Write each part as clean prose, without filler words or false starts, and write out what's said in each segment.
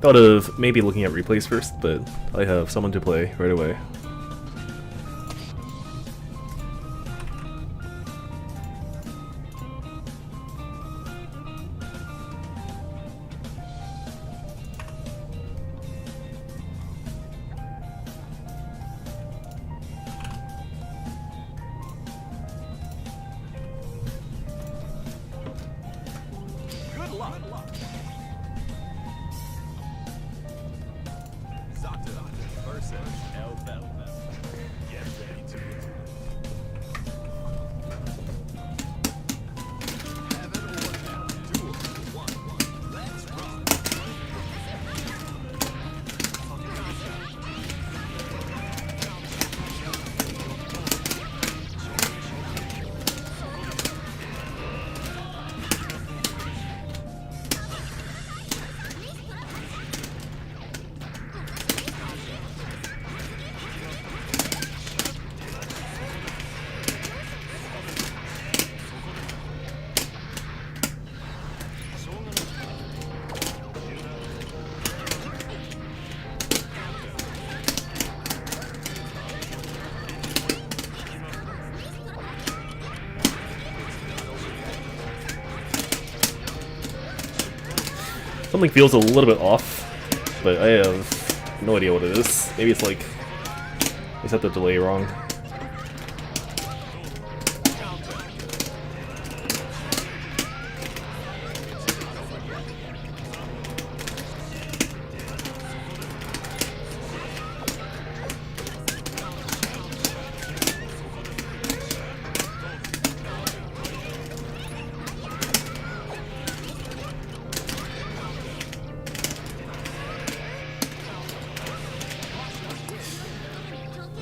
Thought of maybe looking at replays first, but I have someone to play right away. Something feels a little bit off, but I have no idea what it is. Maybe it's like I set the delay wrong.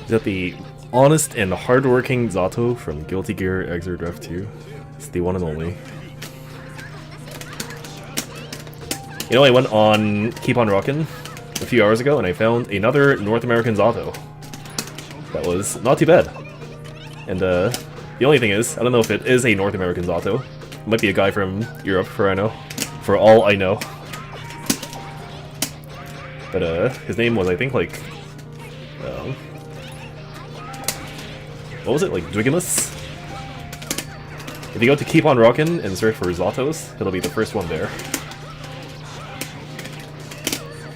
Is that the honest and hardworking Zato from Guilty Gear Xrd 2? It's the one and only. You know, I went on Keep on Rockin' a few hours ago and I found another North American Zato. That was not too bad. And the only thing is, I don't know if it is a North American Zato. It might be a guy from Europe, for all I know. But his name was, I think, like, what was it, like Dwigimus? If you go to Keep on Rockin' and search for Zatos, it'll be the first one there.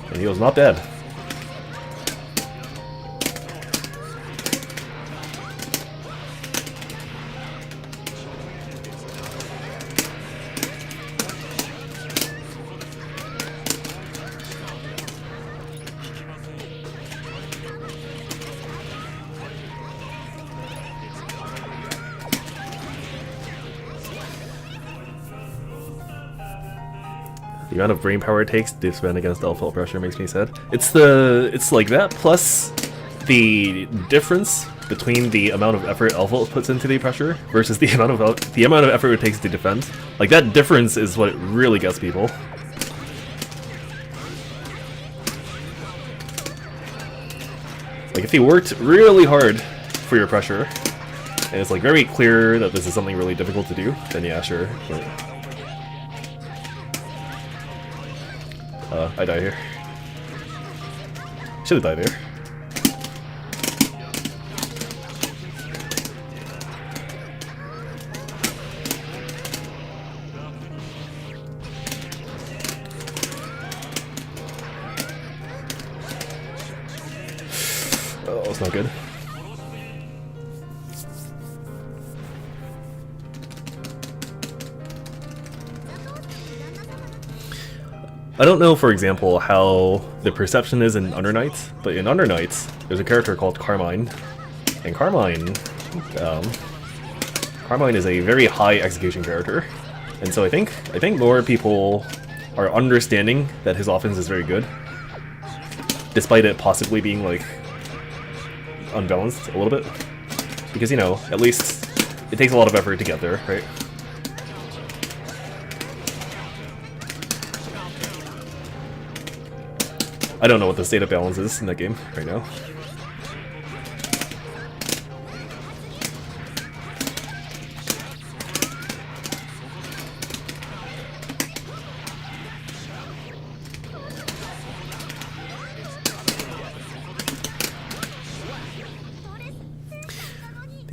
And he was not bad. The amount of brain power it takes to defend against alpha pressure makes me sad. It's like that plus the difference between the amount of effort alpha puts into the pressure versus the amount of effort it takes to defend. Like that difference is what really gets people. Like if you worked really hard for your pressure, and it's like very clear that this is something really difficult to do, then yeah, sure. But I die here. Should've died there. Oh, that's not good. I don't know, for example, how the perception is in Under Night, but in Under Night, there's a character called Carmine, and Carmine is a very high execution character, and so I think more people are understanding that his offense is very good, despite it possibly being like unbalanced a little bit, because you know, at least it takes a lot of effort to get there, right? I don't know what the state of balance is in that game right now.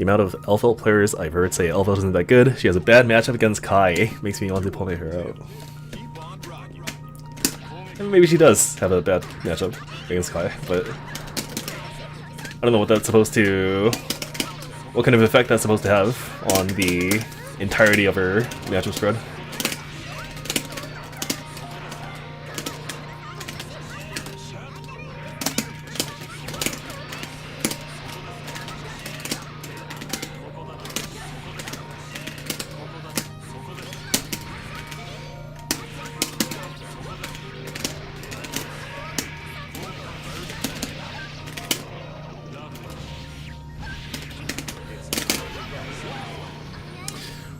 The amount of Elphelt players I've heard say Elphelt isn't that good. She has a bad matchup against Kai. Makes me want to pull my hair out. And maybe she does have a bad matchup against Kai, but I don't know what that's supposed to... what kind of effect that's supposed to have on the entirety of her matchup spread.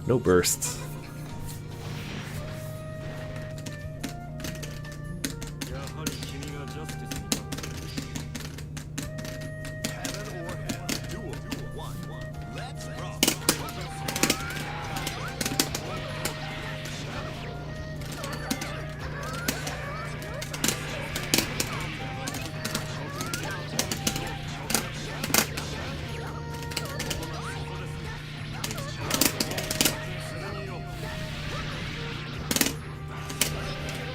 No bursts.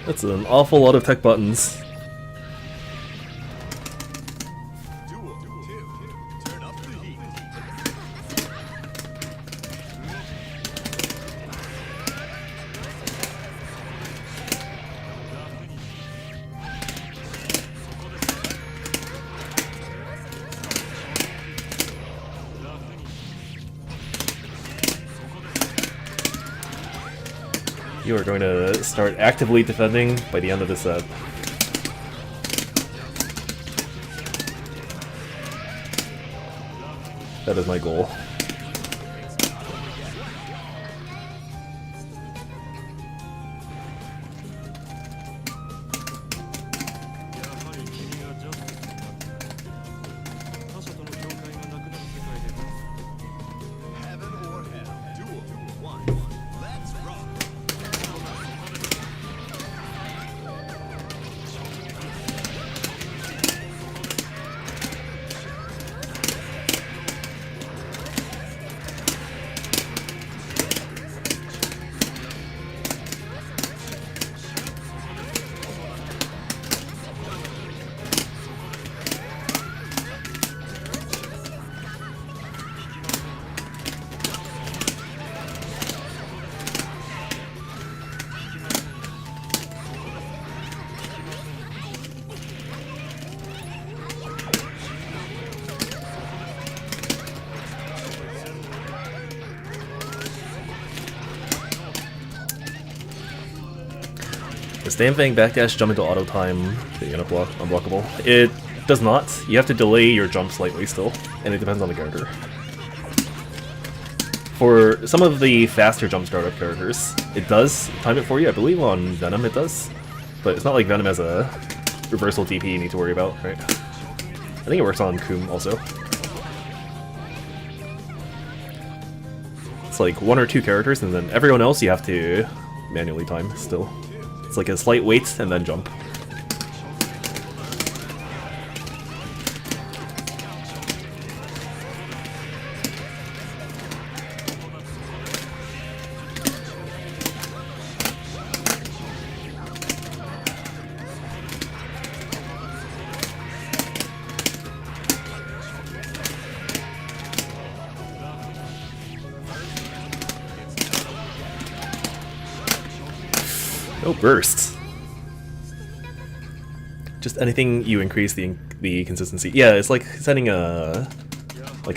That's an awful lot of tech buttons. You are going to start actively defending by the end of the set. That is my goal. The Stamping backdash jump into auto time being unblockable. It does not. You have to delay your jump slightly still, and it depends on the character. For some of the faster jump startup characters, it does time it for you. I believe on Venom it does, but it's not like Venom has a reversal DP you need to worry about, right? I think it works on Coom also. It's like one or two characters, and then everyone else you have to manually time still. It's like a slight wait and then jump. No bursts. Just anything you increase the consistency. Yeah, it's like setting a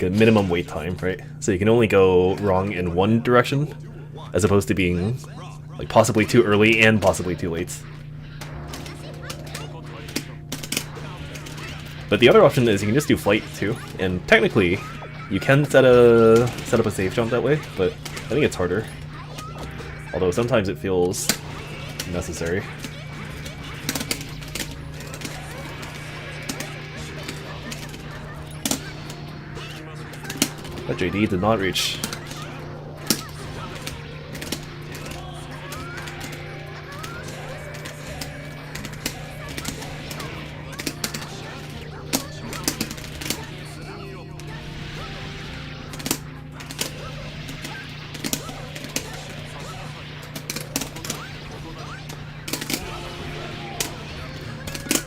minimum wait time, right? So you can only go wrong in one direction, as opposed to being like possibly too early and possibly too late. But the other option is you can just do flight too, and technically you can set up a safe jump that way, but I think it's harder. Although sometimes it feels necessary. That JD did not reach.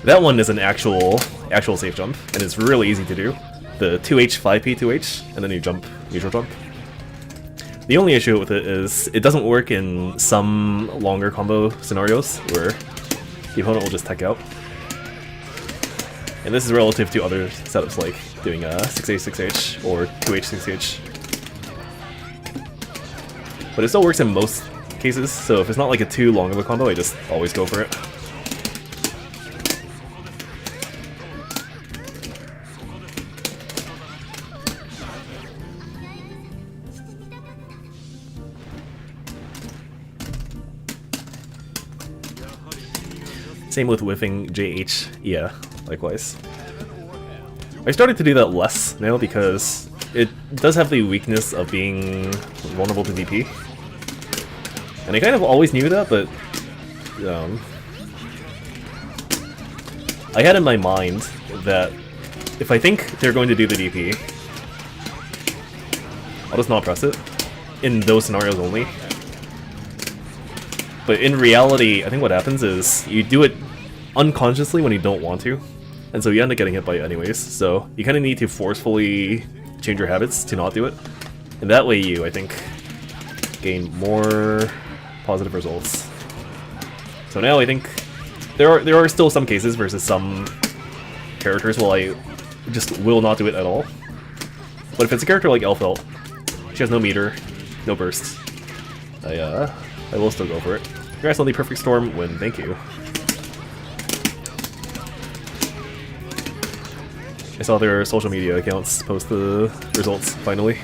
That one is an actual safe jump, and it's really easy to do. The 2H, 5P, 2H, and then you jump, neutral jump. The only issue with it is it doesn't work in some longer combo scenarios where the opponent will just tech out. And this is relative to other setups like doing a 6H, 6H, or 2H, 6H. But it still works in most cases, so if it's not like a too long of a combo, I just always go for it. Same with whiffing JH, yeah, likewise. I started to do that less now because it does have the weakness of being vulnerable to DP. And I kind of always knew that, but I had in my mind that if I think they're going to do the DP, I'll just not press it in those scenarios only. But in reality, I think what happens is you do it unconsciously when you don't want to, and so you end up getting hit by it anyways, so you kind of need to forcefully change your habits to not do it. And that way you, I think, gain more positive results. So now I think there are still some cases versus some characters where I just will not do it at all. But if it's a character like Elphelt, she has no meter, no burst, I will still go for it. Congrats on the perfect storm win, thank you. I saw their social media accounts post the results, finally.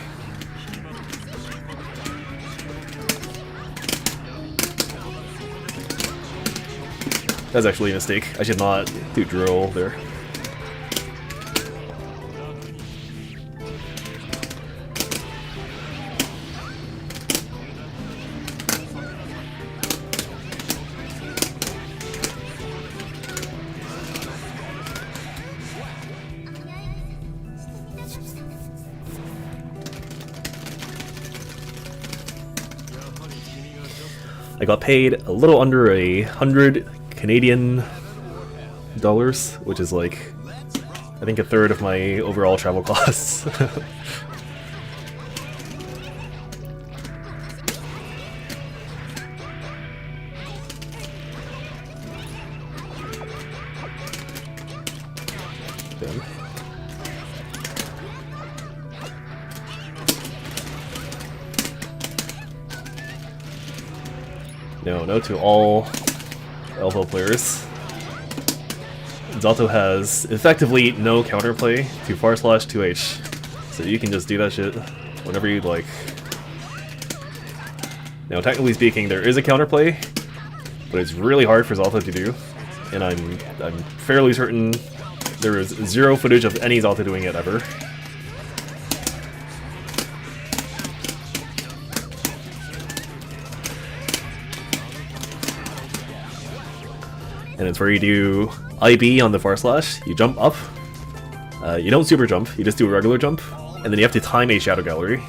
That's actually a mistake. I should not do drill there. I got paid a little under 100 Canadian dollars, which is like, I think, a third of my overall travel costs. Damn. No to all Elvo players. Zato has effectively no counterplay to // 2H, so you can just do that shit whenever you'd like. Now, technically speaking, there is a counterplay, but it's really hard for Zato to do, and I'm fairly certain there is zero footage of any Zato doing it ever. And it's where you do IB on the //, you jump up, you don't super jump, you just do a regular jump, and then you have to time a Shadow Gallery.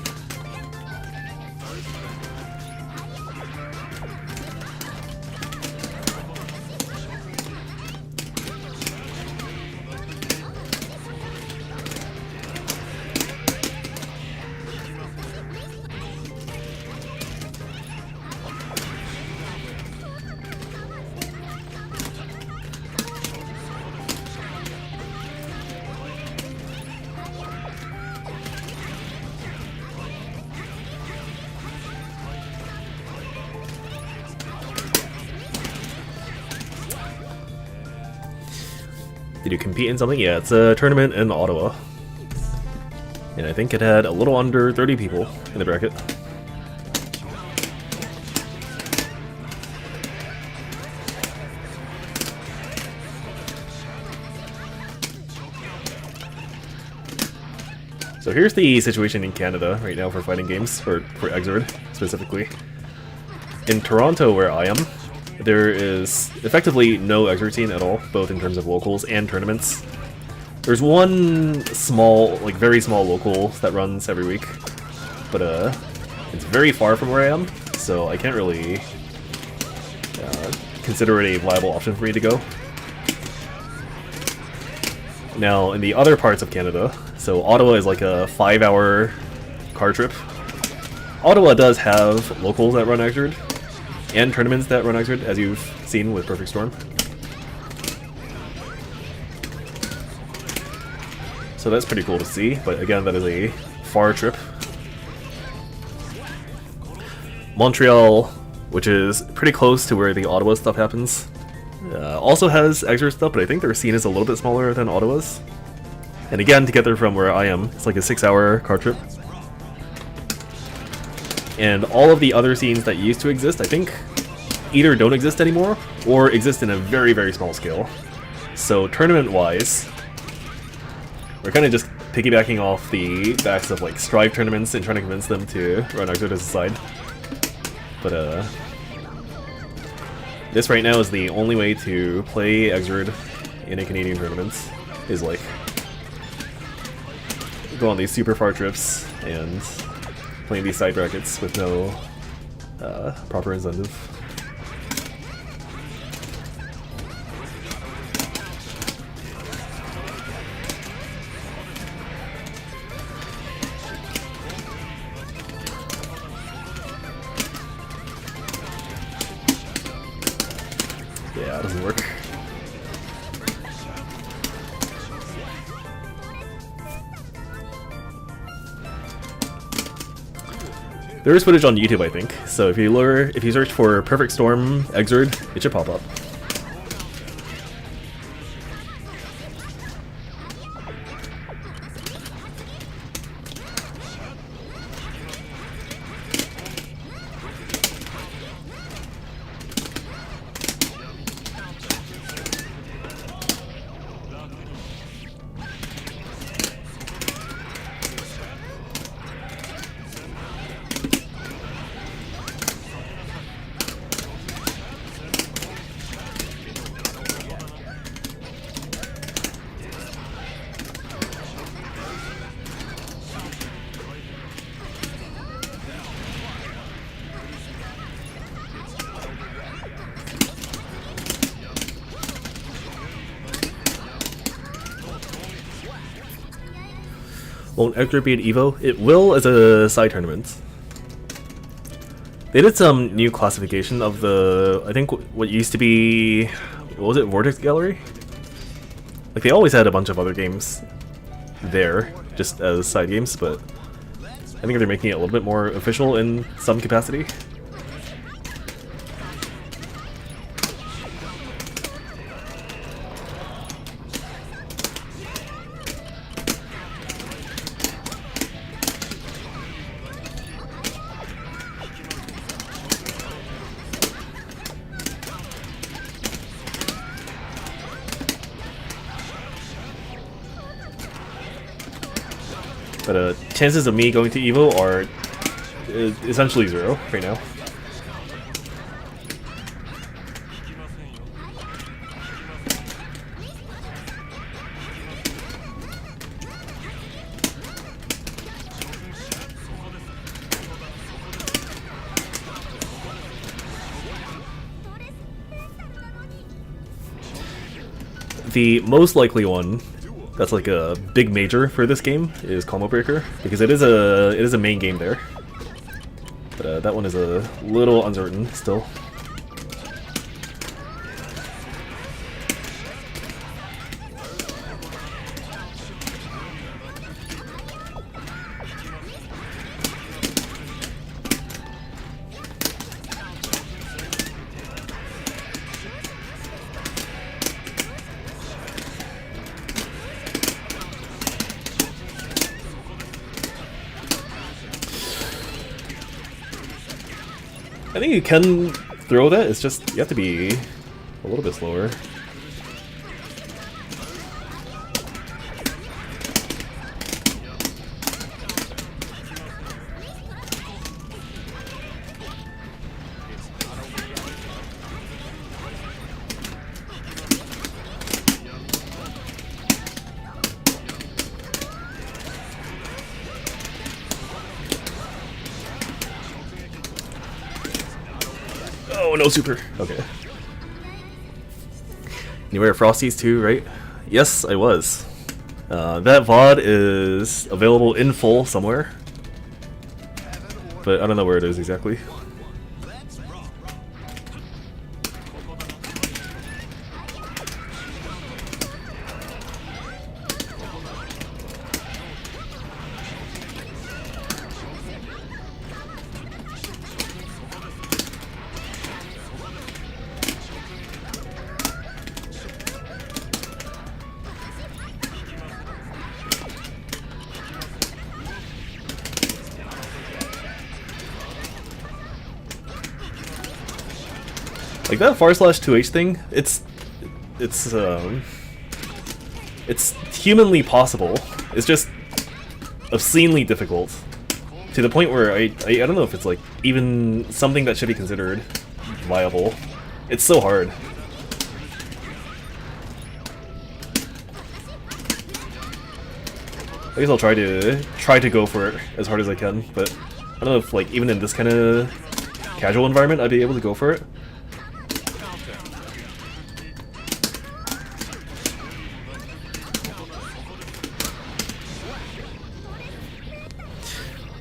Did you compete in something? Yeah, it's a tournament in Ottawa. And I think it had a little under 30 people in the bracket. So here's the situation in Canada right now for fighting games, or for Exord specifically. In Toronto, where I am, there is effectively no Exord scene at all, both in terms of locals and tournaments. There's one small, like very small local that runs every week, but it's very far from where I am, so I can't really consider it a viable option for me to go. Now, in the other parts of Canada, so Ottawa is like a 5-hour car trip. Ottawa does have locals that run Exerd, and tournaments that run Exerd, as you've seen with Perfect Storm. So that's pretty cool to see, but again, that is a far trip. Montreal, which is pretty close to where the Ottawa stuff happens, also has Exerd stuff, but I think their scene is a little bit smaller than Ottawa's. And again, to get there from where I am, it's like a 6-hour car trip. And all of the other scenes that used to exist, I think, either don't exist anymore, or exist in a very, very small scale. So tournament-wise, we're kind of just piggybacking off the backs of like Strive tournaments and trying to convince them to run Exerd as a side. But this right now is the only way to play Exerd in a Canadian tournament, is like go on these super far trips and playing these side brackets with no proper incentive. Yeah, it doesn't work. There is footage on YouTube, I think, so if you search for Perfect Storm Exerd, it should pop up. Won't Exerd be at EVO? It will as a side tournament. They did some new classification of the, I think what used to be, what was it, Vortex Gallery? Like they always had a bunch of other games there, just as side games, but I think they're making it a little bit more official in some capacity. But chances of me going to EVO are essentially 0 right now. The most likely one that's like a big major for this game is Combo Breaker, because it is a main game there. But that one is a little uncertain still. I think you can throw that, it's just you have to be a little bit slower. Oh, no super. Okay. You wear Frosties too, right? Yes, I was. That VOD is available in full somewhere, but I don't know where it is exactly. Like that /2H thing, it's humanly possible. It's just obscenely difficult to the point where I don't know if it's like even something that should be considered viable. It's so hard. I guess I'll try to go for it as hard as I can, but I don't know if like even in this kind of casual environment I'd be able to go for it.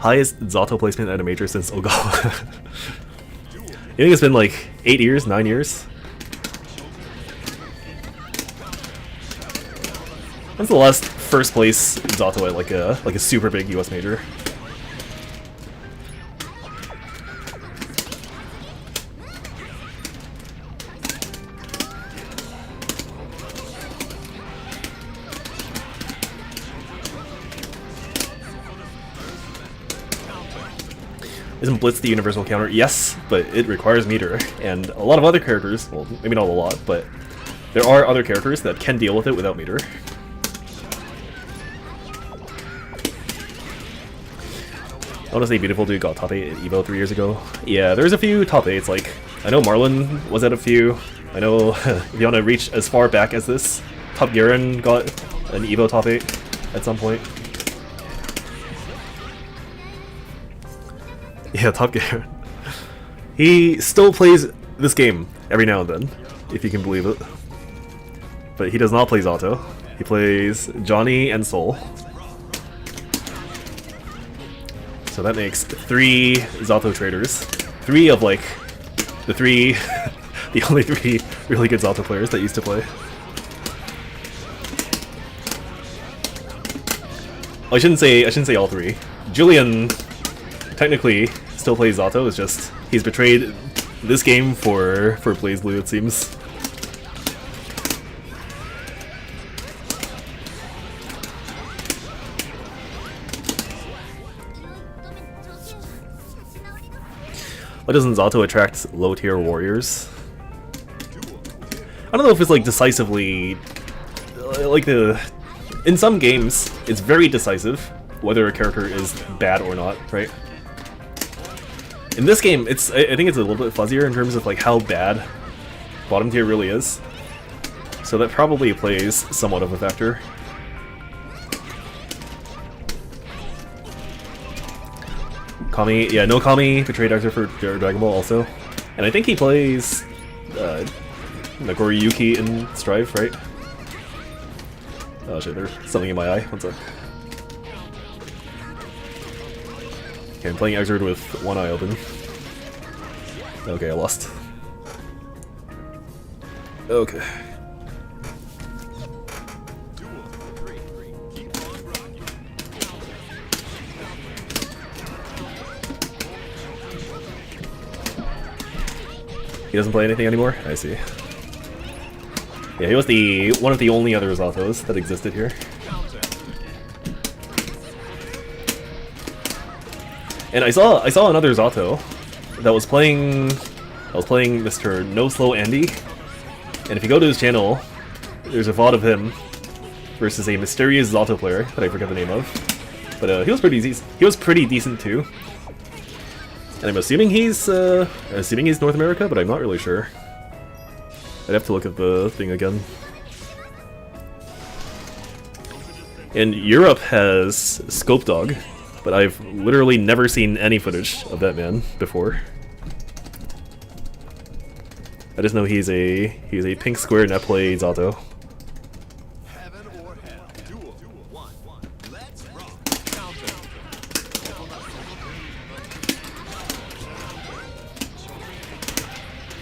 Highest Zato placement at a major since Ogawa. I think it's been like 8 years, 9 years. When's the last first place Zato at like a super big US major? Isn't Blitz the universal counter? Yes, but it requires meter, and a lot of other characters, well, maybe not a lot, but there are other characters that can deal with it without meter. I want to say Beautiful Dude got top 8 at EVO 3 years ago. Yeah, there's a few top 8s, like, I know Marlon was at a few. I know, if you want to reach as far back as this, Top Garen got an EVO top 8 at some point. Yeah, Top Gear. He still plays this game every now and then, if you can believe it. But he does not play Zato. He plays Johnny and Soul. So that makes 3 Zato traders. 3 of like the 3 the only 3 really good Zato players that used to play. Oh, I shouldn't say all 3. Julian technically still plays Zato, it's just he's betrayed this game for BlazBlue, it seems. Why doesn't Zato attract low-tier warriors? I don't know if it's like decisively like in some games it's very decisive whether a character is bad or not, right? In this game, I think it's a little bit fuzzier in terms of like how bad bottom tier really is. So that probably plays somewhat of a factor. Kami, yeah, no Kami, betrayed actor for Dragon Ball also. And I think he plays Nagoriyuki in Strive, right? Oh shit, there's something in my eye. One sec. Okay, I'm playing Exord with one eye open. Okay, I lost. Okay. He doesn't play anything anymore? I see. Yeah, he was one of the only other Zatos that existed here. And I saw another Zato that was playing Mr. No Slow Andy. And if you go to his channel, there's a VOD of him versus a mysterious Zato player that I forget the name of. But he was pretty decent too. And I'm assuming he's North America, but I'm not really sure. I'd have to look at the thing again. And Europe has Scope Dog, but I've literally never seen any footage of that man before. I just know he's a pink square net play Zato.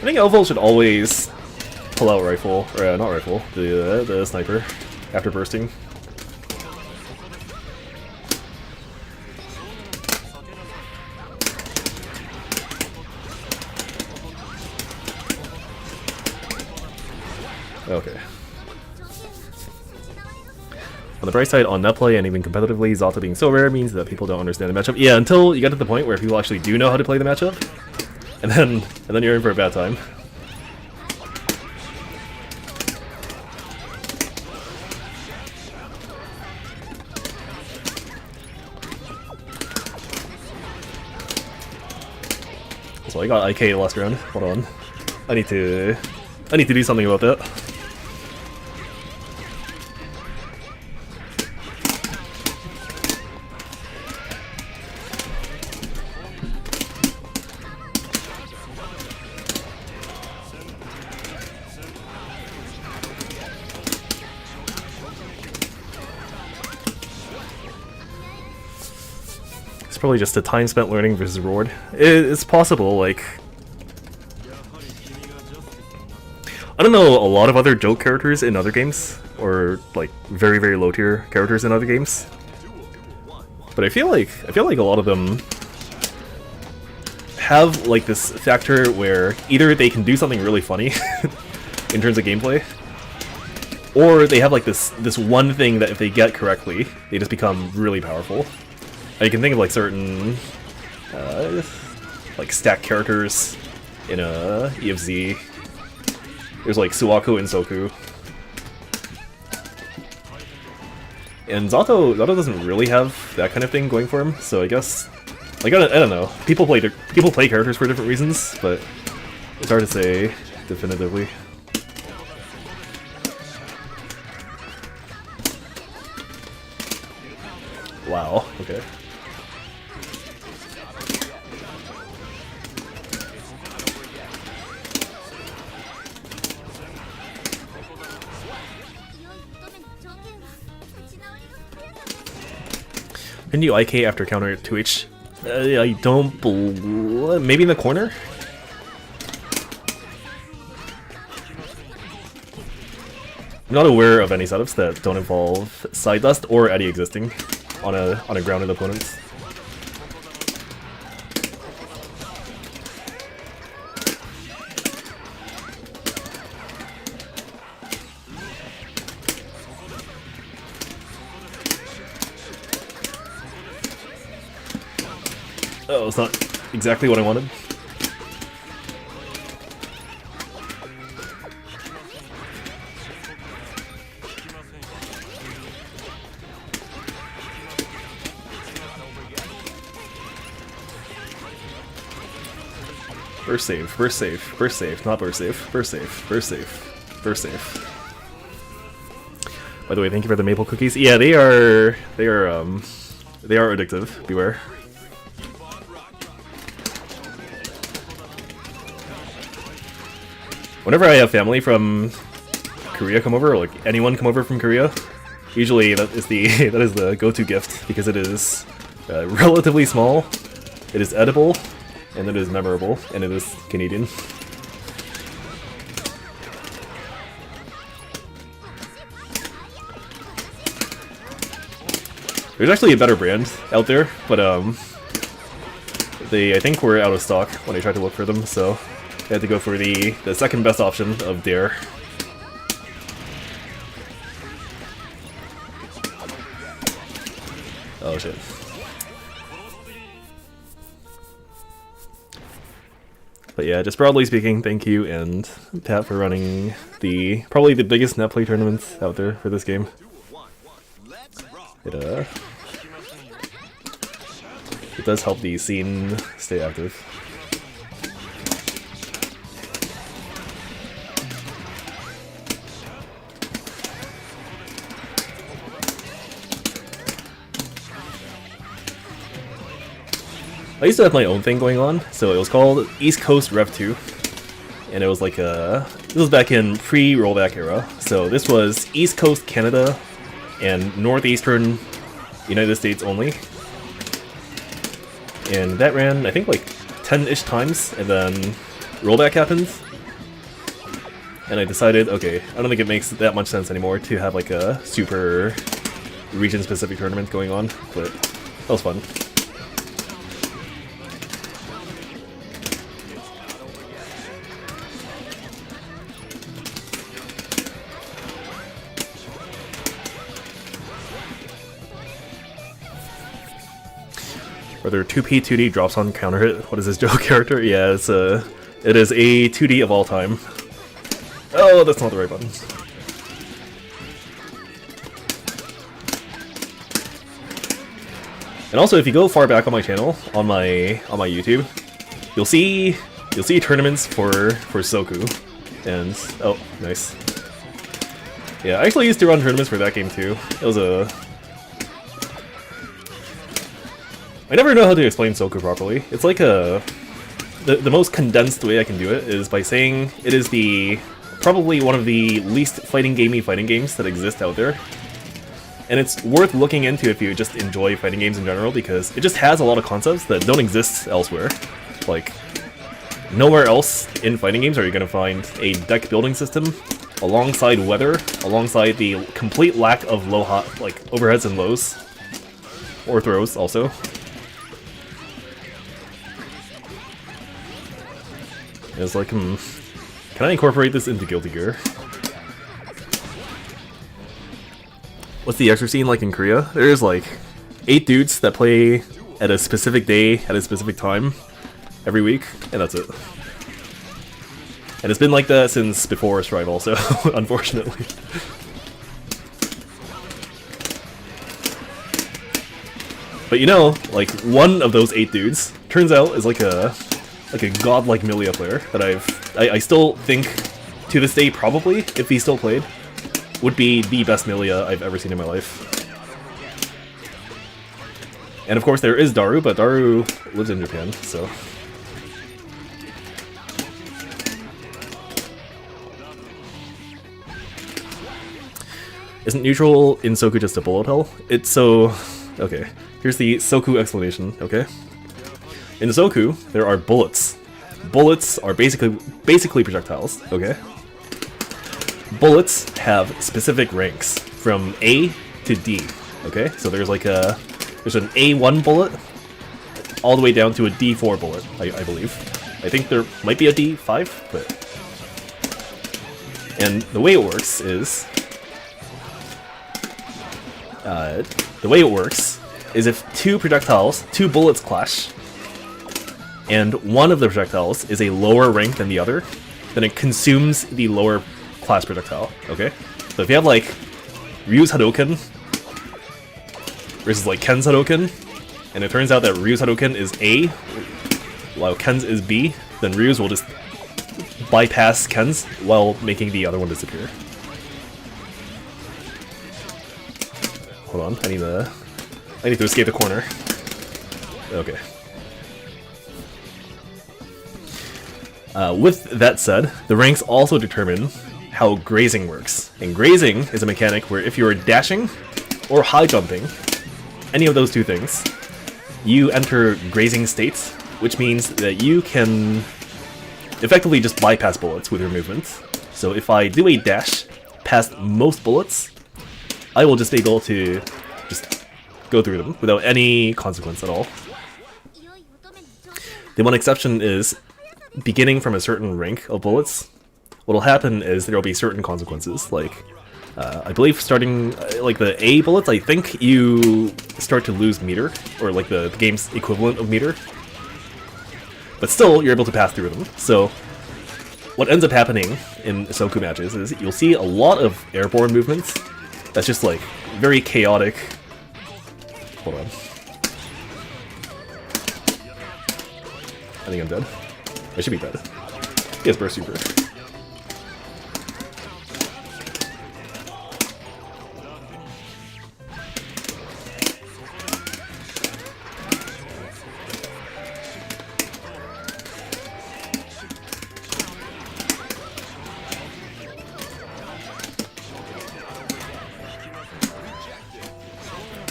think Elval should always pull out rifle, or not rifle, the sniper after bursting. Okay. On the bright side, on netplay and even competitively, Zato being so rare means that people don't understand the matchup. Yeah, until you get to the point where people actually do know how to play the matchup, and then you're in for a bad time. So I got IK last round. Hold on, I need to do something about that. It's probably just a time spent learning versus reward. It's possible, like... I don't know a lot of other joke characters in other games, or like very, very low tier characters in other games. But I feel like a lot of them have like this factor where either they can do something really funny in terms of gameplay, or they have like this one thing that if they get correctly, they just become really powerful. You can think of like certain like stack characters in EFZ. There's like Suwaku and Soku. And Zato doesn't really have that kind of thing going for him, so I guess, like, I don't know. People play characters for different reasons, but it's hard to say definitively. Wow, okay. Can you IK after counter 2H? I don't believe... Maybe in the corner? I'm not aware of any setups that don't involve side dust or Eddy existing on a grounded opponent. Oh, it's not exactly what I wanted. Burst save, burst save, burst save, not burst save, burst save, burst save, burst save. By the way, thank you for the maple cookies. Yeah, they are addictive. Beware. Whenever I have family from Korea come over, or like anyone come over from Korea, usually that is the go-to gift because it is relatively small, it is edible, and it is memorable, and it is Canadian. There's actually a better brand out there, but I think were out of stock when I tried to look for them, so I had to go for the second best option of Dare. Oh shit. But yeah, just broadly speaking, thank you and Pat for running probably the biggest net play tournament out there for this game. It does help the scene stay active. I used to have my own thing going on, so it was called East Coast Rev 2, and it was like this was back in pre-rollback era, so this was East Coast Canada and Northeastern United States only, and that ran I think like 10-ish times, and then rollback happened, and I decided, okay, I don't think it makes that much sense anymore to have like a super region-specific tournament going on, but that was fun. Are there 2P 2D drops on counter hit? What is this Joe character? Yeah, it is a 2D of all time. Oh, that's not the right button. And also, if you go far back on my channel, on my YouTube, you'll see tournaments for Soku, and oh, nice. Yeah, I actually used to run tournaments for that game too. It was a. I never know how to explain Soku properly. It's like the most condensed way I can do it is by saying it is probably one of the least fighting games that exist out there. And it's worth looking into if you just enjoy fighting games in general, because it just has a lot of concepts that don't exist elsewhere. Like, nowhere else in fighting games are you going to find a deck building system alongside weather, alongside the complete lack of like overheads and lows, or throws also. It's like, can I incorporate this into Guilty Gear? What's the extra scene like in Korea? There's like 8 dudes that play at a specific day, at a specific time, every week, and that's it. And it's been like that since before Strive also, unfortunately. But you know, like, one of those 8 dudes turns out is like a godlike Millia player that I still think, to this day probably, if he still played, would be the best Millia I've ever seen in my life. And of course there is Daru, but Daru lives in Japan, so... Isn't neutral in Soku just a bullet hell? It's so... Okay, here's the Soku explanation, okay? In Soku, there are bullets. Bullets are basically projectiles, okay? Bullets have specific ranks, from A to D, okay? So there's like there's an A1 bullet, all the way down to a D4 bullet, I believe. I think there might be a D5, but... And the way it works is... if two bullets clash, and one of the projectiles is a lower rank than the other, then it consumes the lower class projectile, okay? So if you have like Ryu's Hadouken versus like Ken's Hadouken, and it turns out that Ryu's Hadouken is A while Ken's is B, then Ryu's will just bypass Ken's while making the other one disappear. Hold on, I need to escape the corner. Okay. With that said, the ranks also determine how grazing works. And grazing is a mechanic where if you are dashing or high jumping, any of those two things, you enter grazing states, which means that you can effectively just bypass bullets with your movement. So if I do a dash past most bullets, I will just be able to just go through them without any consequence at all. The one exception is beginning from a certain rank of bullets. What'll happen is there'll be certain consequences, like I believe starting like the A bullets, I think you start to lose meter, or like the game's equivalent of meter. But still, you're able to pass through them. So what ends up happening in Soku matches is you'll see a lot of airborne movements that's just like very chaotic. Hold on. I think I'm dead. I should be dead. He has burst super.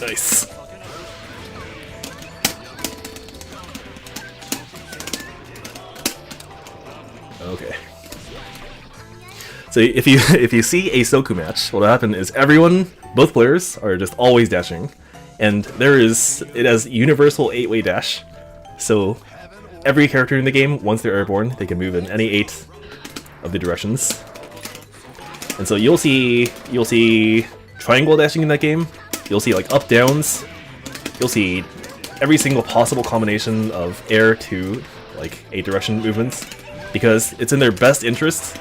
Nice. Okay. So if you if you see a Soku match, what'll happen is both players are just always dashing, and it has universal 8-way dash. So every character in the game, once they're airborne, they can move in any 8 of the directions. And so you'll see triangle dashing in that game. You'll see like up downs. You'll see every single possible combination of air to like 8 direction movements, because it's in their best interest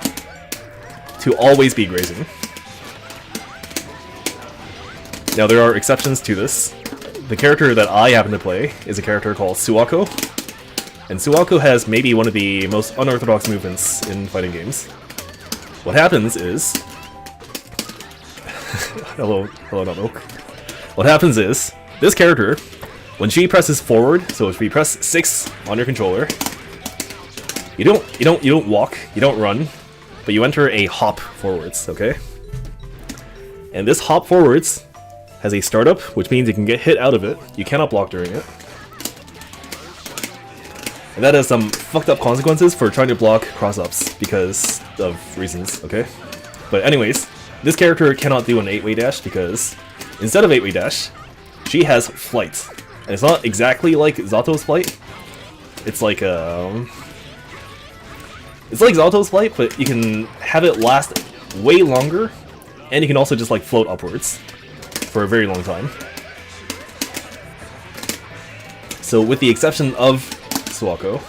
to always be grazing. Now there are exceptions to this. The character that I happen to play is a character called Suwako, and Suwako has maybe one of the most unorthodox movements in fighting games. What happens is... hello, not Oak. What happens is, this character, when she presses forward, so if we press 6 on your controller, you don't walk, you don't run, but you enter a hop forwards, okay? And this hop forwards has a startup, which means you can get hit out of it. You cannot block during it. And that has some fucked up consequences for trying to block cross-ups because of reasons, okay? But anyways, this character cannot do an 8-way dash because instead of 8-way dash, she has flight. And it's not exactly like Zato's flight. It's like Zato's flight, but you can have it last way longer, and you can also just like float upwards for a very long time. So with the exception of Suwako,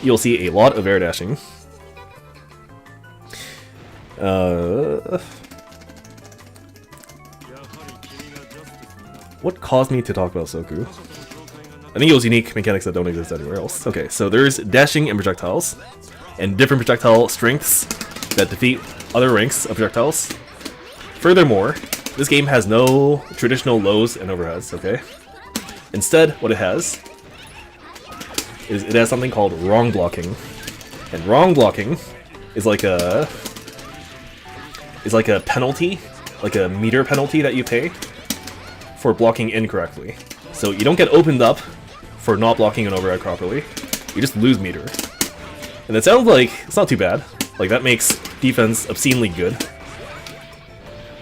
you'll see a lot of air dashing. What caused me to talk about Soku? I think it was unique mechanics that don't exist anywhere else. Okay, so there's dashing and projectiles, and different projectile strengths that defeat other ranks of projectiles. Furthermore, this game has no traditional lows and overheads, okay? Instead, what it has is it has something called wrong blocking. And wrong blocking is like a penalty, like a meter penalty that you pay for blocking incorrectly. So you don't get opened up for not blocking an overhead properly. You just lose meter. And it sounds like it's not too bad. Like that makes defense obscenely good.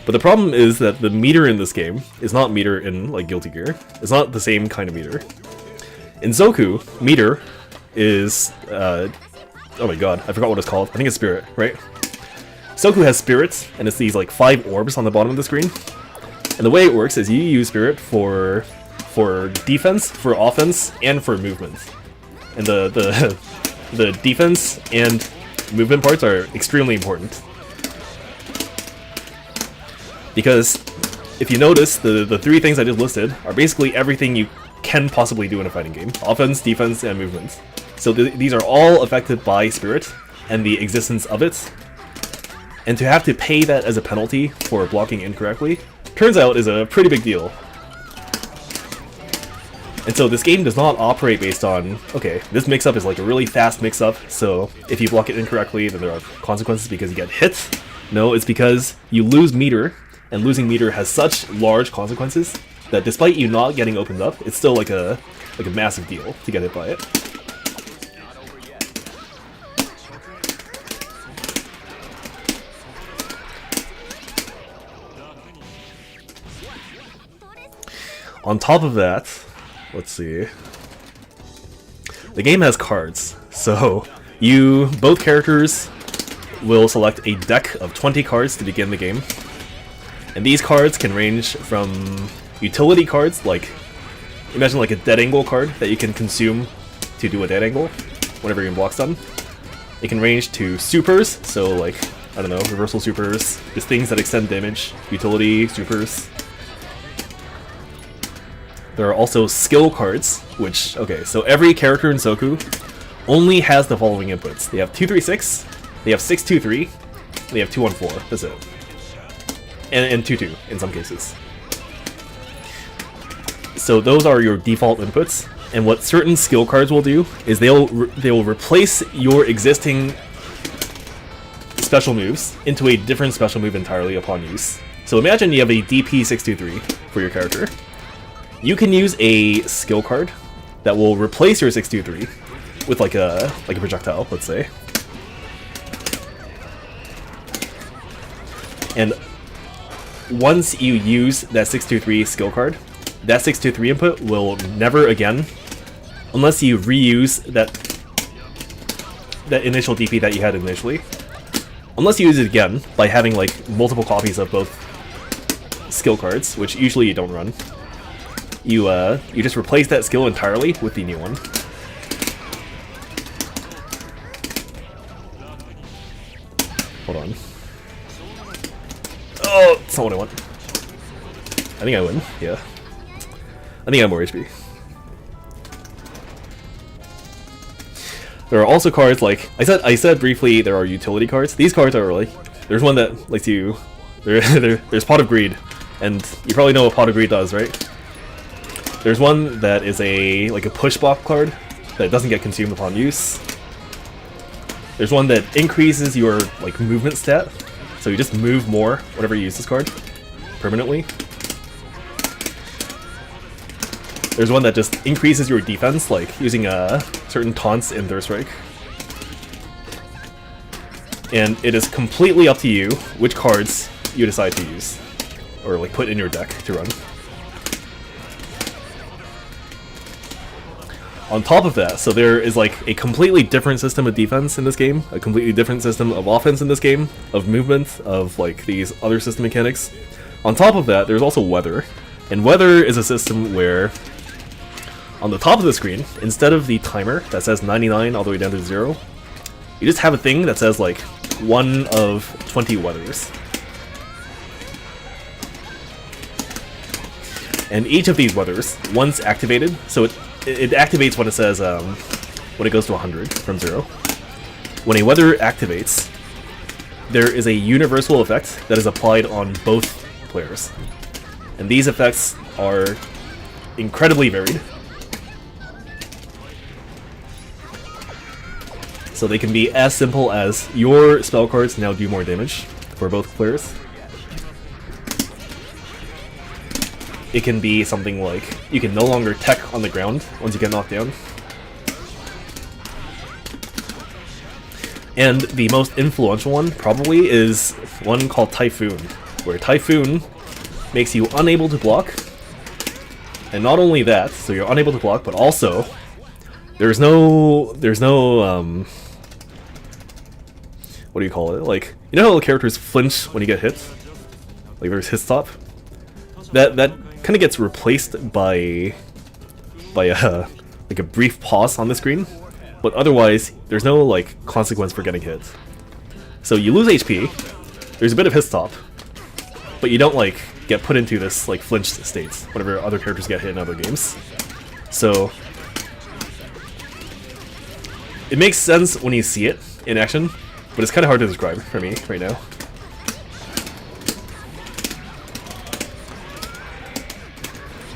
But the problem is that the meter in this game is not meter in like Guilty Gear. It's not the same kind of meter. In Soku, meter is oh my god, I forgot what it's called. I think it's spirit, right? Soku has spirits, and it's these like 5 orbs on the bottom of the screen. And the way it works is you use spirit for defense, for offense, and for movement. And the defense and movement parts are extremely important. Because if you notice, the 3 things I just listed are basically everything you can possibly do in a fighting game. Offense, defense, and movement. So these are all affected by spirit and the existence of it. And to have to pay that as a penalty for blocking incorrectly, turns out is a pretty big deal. And so this game does not operate based on, okay, this mix-up is like a really fast mix-up, so if you block it incorrectly, then there are consequences because you get hit. No, it's because you lose meter, and losing meter has such large consequences that despite you not getting opened up, it's still like a massive deal to get hit by it. On top of that, let's see. The game has cards, so both characters will select a deck of 20 cards to begin the game. And these cards can range from utility cards, like, imagine like a dead angle card that you can consume to do a dead angle whenever your block's done. It can range to supers, so like, I don't know, reversal supers, just things that extend damage, utility supers. There are also skill cards, which, okay, so every character in Soku only has the following inputs. They have 2-3-6, they have 6-2-3, they have 2-1-4, that's it. And 2-2 in some cases. So those are your default inputs, and what certain skill cards will do is they will replace your existing special moves into a different special move entirely upon use. So imagine you have a DP 623 for your character. You can use a skill card that will replace your 623 with like a projectile, let's say. And once you use that 623 skill card, that 623 input will never again, unless you reuse that initial DP that you had initially, unless you use it again by having like multiple copies of both skill cards, which usually you don't run. You just replace that skill entirely with the new one. Hold on. Oh, that's not what I want. I think I win. Yeah. I think I have more HP. There are also cards like I said briefly. There are utility cards. These cards are like there's one that lets you. There's Pot of Greed, and you probably know what Pot of Greed does, right? There's one that is a push block card that doesn't get consumed upon use. There's one that increases your like movement stat, so you just move more whenever you use this card permanently. There's one that just increases your defense, like using certain taunts in Thirst Strike. And it is completely up to you which cards you decide to use, or like put in your deck to run. On top of that, so there is like a completely different system of defense in this game, a completely different system of offense in this game, of movement, of like these other system mechanics. On top of that, there's also weather. And weather is a system where on the top of the screen, instead of the timer that says 99 all the way down to 0, you just have a thing that says like 1 of 20 weathers. And each of these weathers, once activated, so it activates when it says, when it goes to 100 from 0. When a weather activates, there is a universal effect that is applied on both players. And these effects are incredibly varied. So they can be as simple as your spell cards now do more damage for both players. It can be something like you can no longer tech on the ground once you get knocked down. And the most influential one probably is one called Typhoon, where Typhoon makes you unable to block. And not only that, so you're unable to block, but also there's no what do you call it? Like, you know how characters flinch when you get hit? Like there's hit stop. That kind of gets replaced by like a brief pause on the screen, but otherwise there's no like consequence for getting hit. So you lose HP. There's a bit of hit stop, but you don't like get put into this like flinch states whenever other characters get hit in other games. So it makes sense when you see it in action, but it's kind of hard to describe for me right now.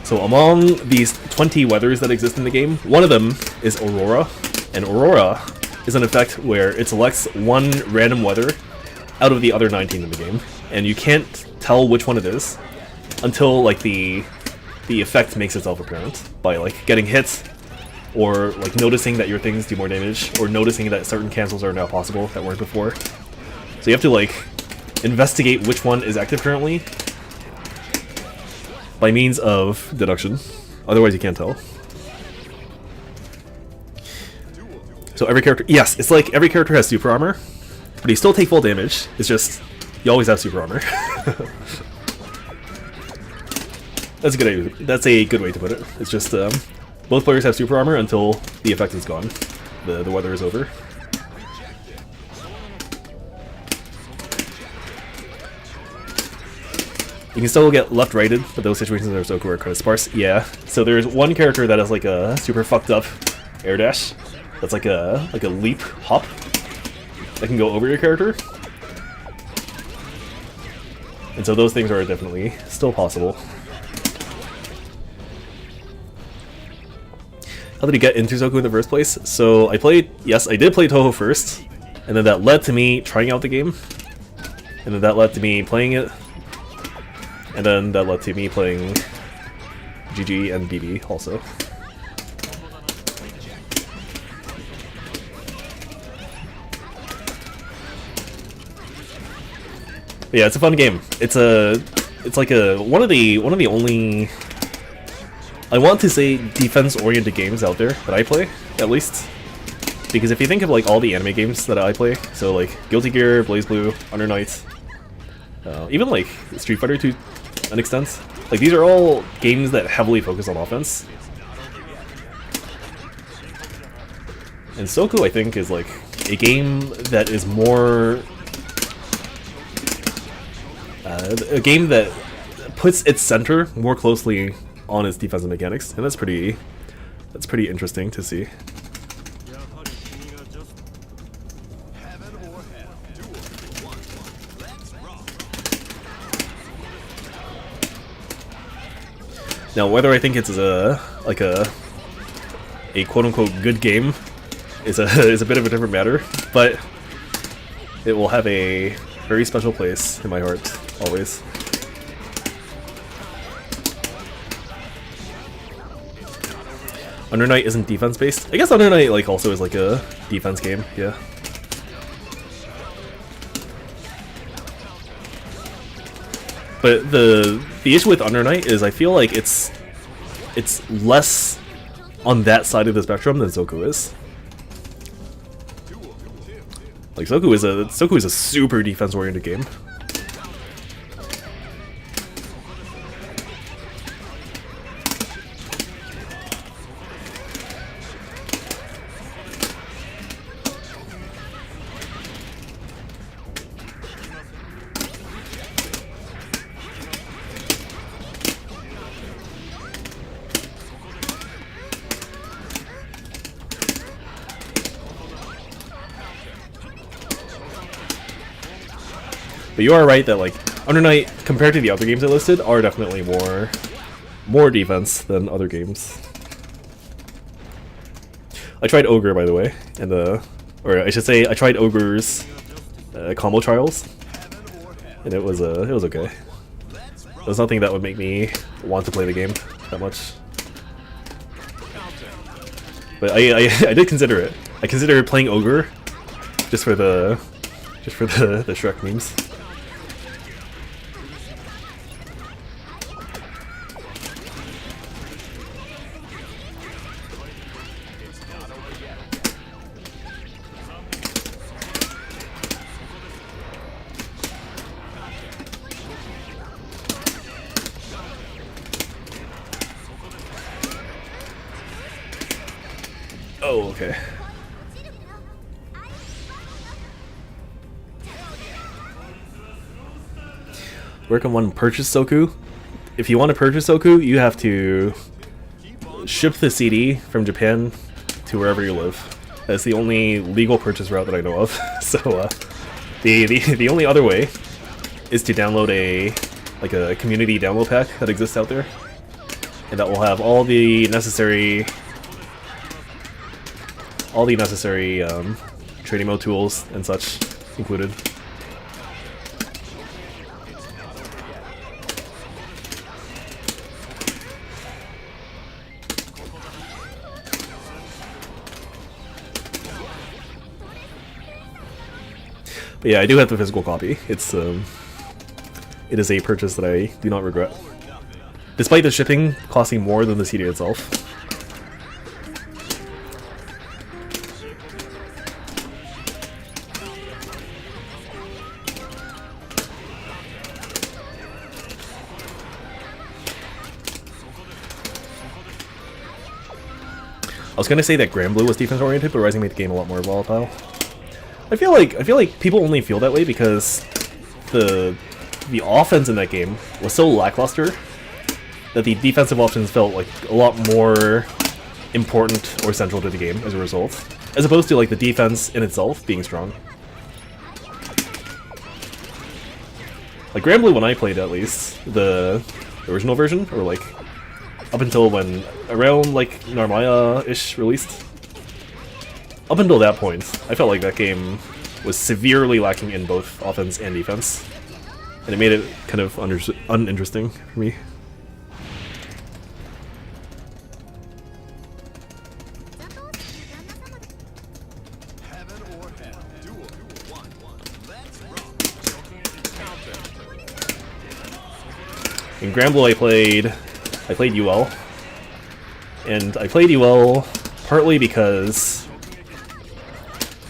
So among these 20 weathers that exist in the game, one of them is Aurora, and Aurora is an effect where it selects one random weather out of the other 19 in the game, and you can't tell which one it is until like the effect makes itself apparent by like getting hit, or like noticing that your things do more damage, or noticing that certain cancels are now possible that weren't before. So you have to like investigate which one is active currently by means of deduction, otherwise you can't tell. So every character, yes, it's like every character has super armor, but you still take full damage. It's just you always have super armor. That's a good way to put it. It's just both players have super armor until the effect is gone, the weather is over. You can still get left-righted, but those situations are so kind of sparse. Yeah. So there's one character that has like a super fucked up air dash. That's like a leap hop that can go over your character. And so those things are definitely still possible. How did he get into Zoku in the first place? So I did play Touhou first, and then that led to me trying out the game, and then that led to me playing it, and then that led to me playing GG and BB also. But yeah, it's a fun game. It's like one of the only, I want to say, defense-oriented games out there that I play, at least. Because if you think of like all the anime games that I play, so like Guilty Gear, BlazBlue, Under Night, even like Street Fighter to an extent, like these are all games that heavily focus on offense. And Soku, I think, is like a game that is more a game that puts its center more closely on its defensive mechanics, and that's pretty interesting to see. Now, whether I think it's a quote-unquote good game is a bit of a different matter, but it will have a very special place in my heart, always. Under Night isn't defense-based. I guess Under Night like also is like a defense game, yeah. But the issue with Under Night is I feel like it's less on that side of the spectrum than Soku is. Like Soku is a super defense-oriented game. But you are right that like Under Night, compared to the other games I listed, are definitely more defense than other games. I tried Ogre, by the way, and or I should say I tried Ogre's combo trials, and it was okay. There's nothing that would make me want to play the game that much. But I did consider it. I considered playing Ogre just for the Shrek memes. Oh, okay. Where can one purchase Soku? If you want to purchase Soku, you have to ship the CD from Japan to wherever you live. That's the only legal purchase route that I know of. So the only other way is to download a community download pack that exists out there, and that will have all the necessary trading mode tools and such included. But yeah, I do have the physical copy. It is a purchase that I do not regret, despite the shipping costing more than the CD itself. I was gonna say that Granblue was defense oriented, but Rising made the game a lot more volatile. I feel like people only feel that way because the offense in that game was so lackluster that the defensive options felt like a lot more important or central to the game as a result, as opposed to like the defense in itself being strong. Like Granblue, when I played at least the original version, or like up until when around like Narmaya-ish released, up until that point, I felt like that game was severely lacking in both offense and defense, and it made it kind of uninteresting for me. In Granblue I played UL. And I played UL partly because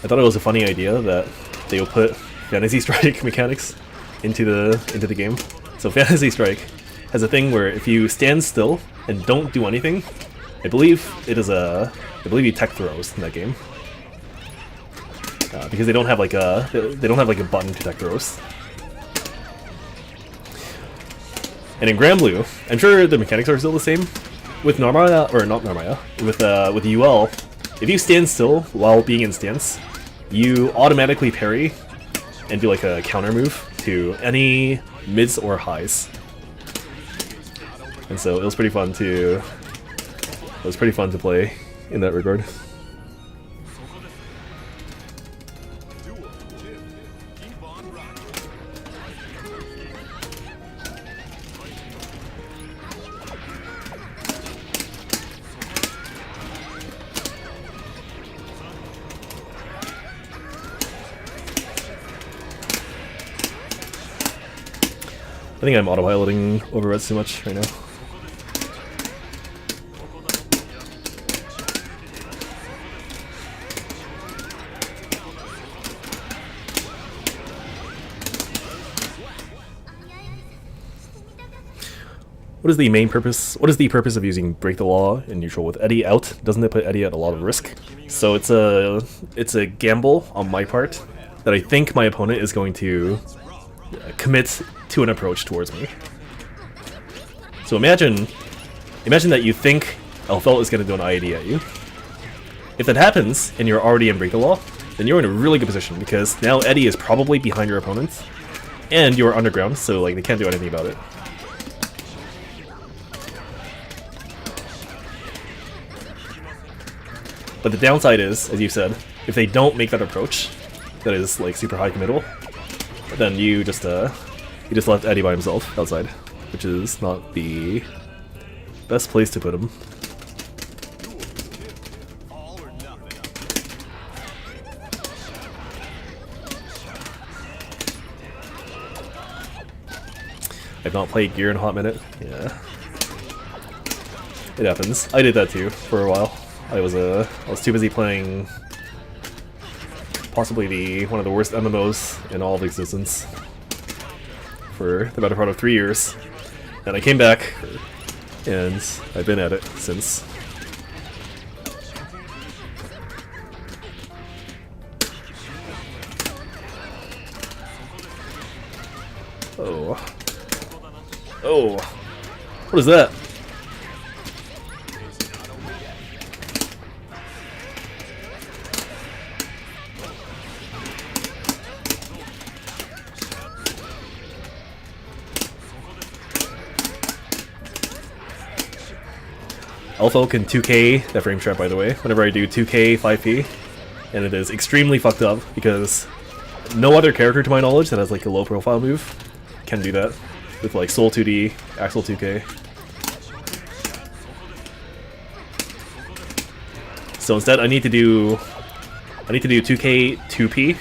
I thought it was a funny idea that they would put Fantasy Strike mechanics into the game. So Fantasy Strike has a thing where if you stand still and don't do anything, I believe you tech throws in that game. Because they don't have like a button to tech throws. And in Granblue, I'm sure the mechanics are still the same. With Narmaya, or not Narmaya, with UL, if you stand still while being in stance, you automatically parry and do like a counter move to any mids or highs. And so it was pretty fun to play in that regard. I think I'm autopiloting overruns too much right now. What is the main purpose? What is the purpose of using Break the Law in neutral with Eddie out? Doesn't it put Eddie at a lot of risk? So it's a gamble on my part that I think my opponent is going to commit to an approach towards me. So imagine that you think Elphelt is going to do an IAD at you. If that happens, and you're already in Break the Law, then you're in a really good position, because now Eddie is probably behind your opponent, and you're underground, so like they can't do anything about it. But the downside is, as you said, if they don't make that approach, that is like super high committal, then you just left Eddie by himself outside, which is not the best place to put him. I've not played Gear in a hot minute. Yeah, it happens. I did that too for a while. I was too busy playing possibly one of the worst MMOs in all of existence for the better part of 3 years, and I came back, and I've been at it since. Oh, what is that? Elphelt can 2k that frame trap, by the way, whenever I do 2k 5p, and it is extremely fucked up because no other character to my knowledge that has like a low profile move can do that with like Soul 2D, Axel 2k. So instead I need to do 2k 2p.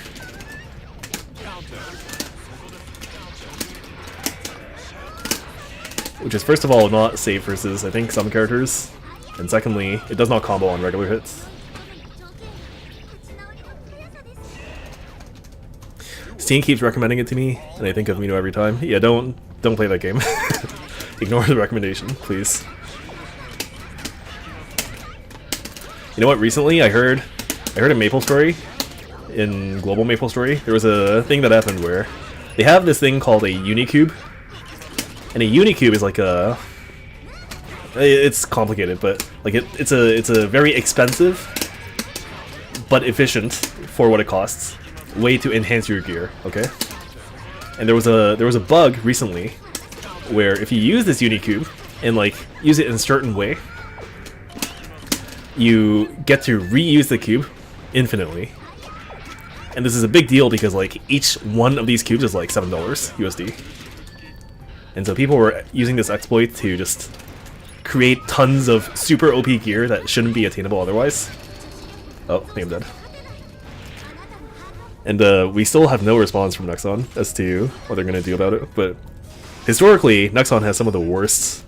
Which is first of all not safe versus I think some characters. And secondly, it does not combo on regular hits. Steam keeps recommending it to me, and I think of Mino every time. Yeah, don't play that game. Ignore the recommendation, please. You know what? Recently, I heard in MapleStory, in Global MapleStory, there was a thing that happened where they have this thing called a Unicube, and a Unicube is like a. It's complicated, but like it's a very expensive but efficient for what it costs way to enhance your gear. Okay, and there was a bug recently where if you use this Unicube and like use it in a certain way, you get to reuse the cube infinitely. And this is a big deal because like each one of these cubes is like $7 USD, and so people were using this exploit to just create tons of super OP gear that shouldn't be attainable otherwise. Oh, I think I'm dead. And we still have no response from Nexon as to what they're gonna do about it, but historically, Nexon has some of the worst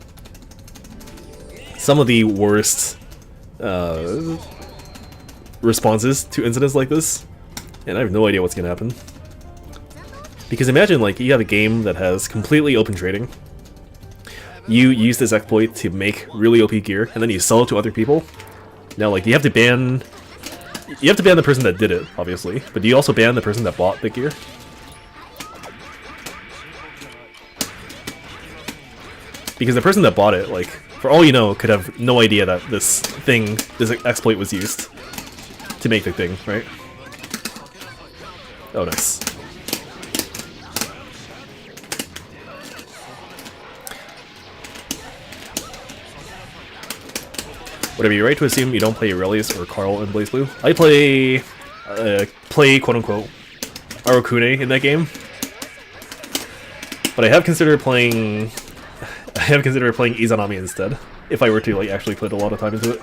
responses to incidents like this, and I have no idea what's gonna happen. Because imagine, like, you have a game that has completely open trading. You use this exploit to make really OP gear, and then you sell it to other people. Now, like, you have to ban the person that did it, obviously, but do you also ban the person that bought the gear? Because the person that bought it, like, for all you know, could have no idea that this exploit was used to make the thing, right? Oh, nice. Would it be right to assume you don't play Aurelius or Carl in BlazBlue? I play quote-unquote Arokune in that game, but I have considered playing Izanami instead, if I were to, like, actually put a lot of time into it.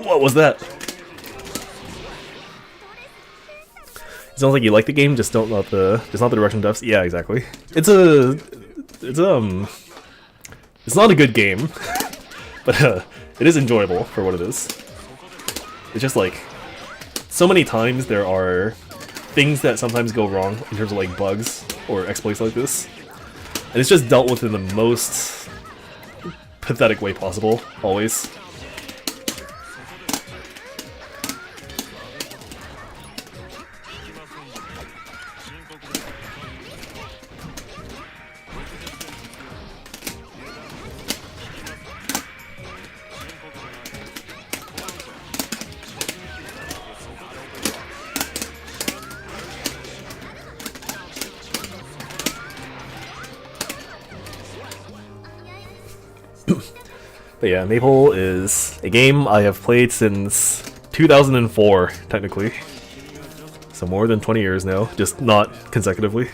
What was that? It sounds like you like the game, just not the direction depths. Yeah, exactly. It's not a good game, but it is enjoyable for what it is. It's just like so many times there are things that sometimes go wrong in terms of like bugs or exploits like this, and it's just dealt with in the most pathetic way possible, always. But yeah, Maple is a game I have played since 2004, technically. So more than 20 years now, just not consecutively.